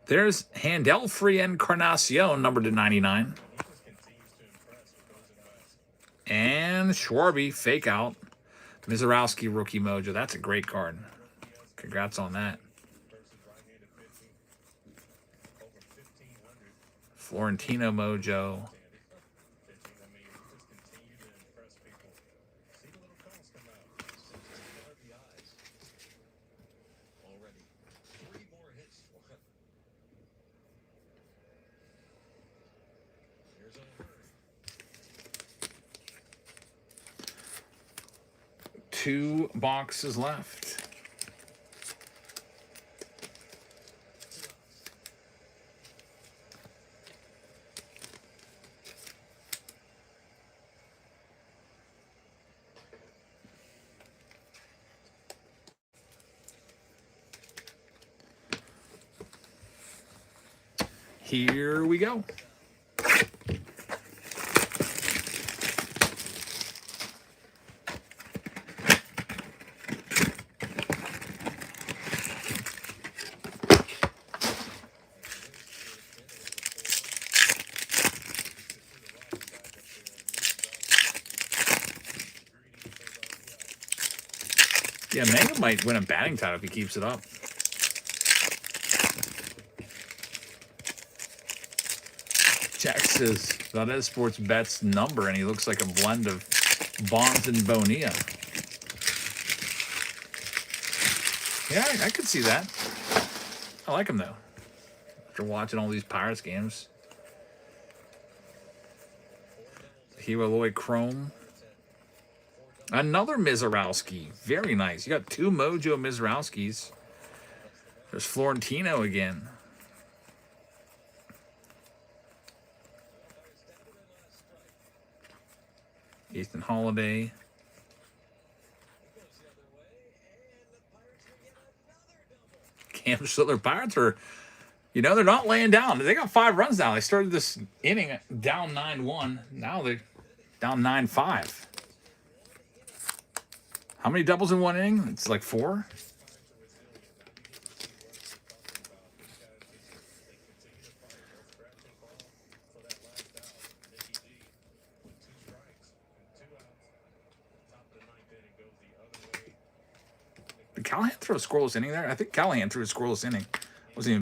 There's Handelfree Encarnacion, numbered to 99. And Schwarby, fake out. Mizorowski, rookie mojo. That's a great card. Congrats on that. Florentino mojo. Two boxes left. Here we go. Yeah, Manga might win a batting title if he keeps it up. Jack says Valdez Sports bets number, and he looks like a blend of Bonds and Bonilla. Yeah, I could see that. I like him, though. After watching all these Pirates games. Hewaloy Chrome. Another Mizorowski. Very nice. You got 2 Mojo Mizorowskis. There's Florentino again. Ethan Holiday. Cam Schlittler. Pirates are, they're not laying down. They got 5 runs now. They started this inning down 9-1. Now they're down 9-5. How many doubles in one inning? It's like 4. Did Callahan throw a scoreless inning there? I think Callahan threw a scoreless inning. Wasn't even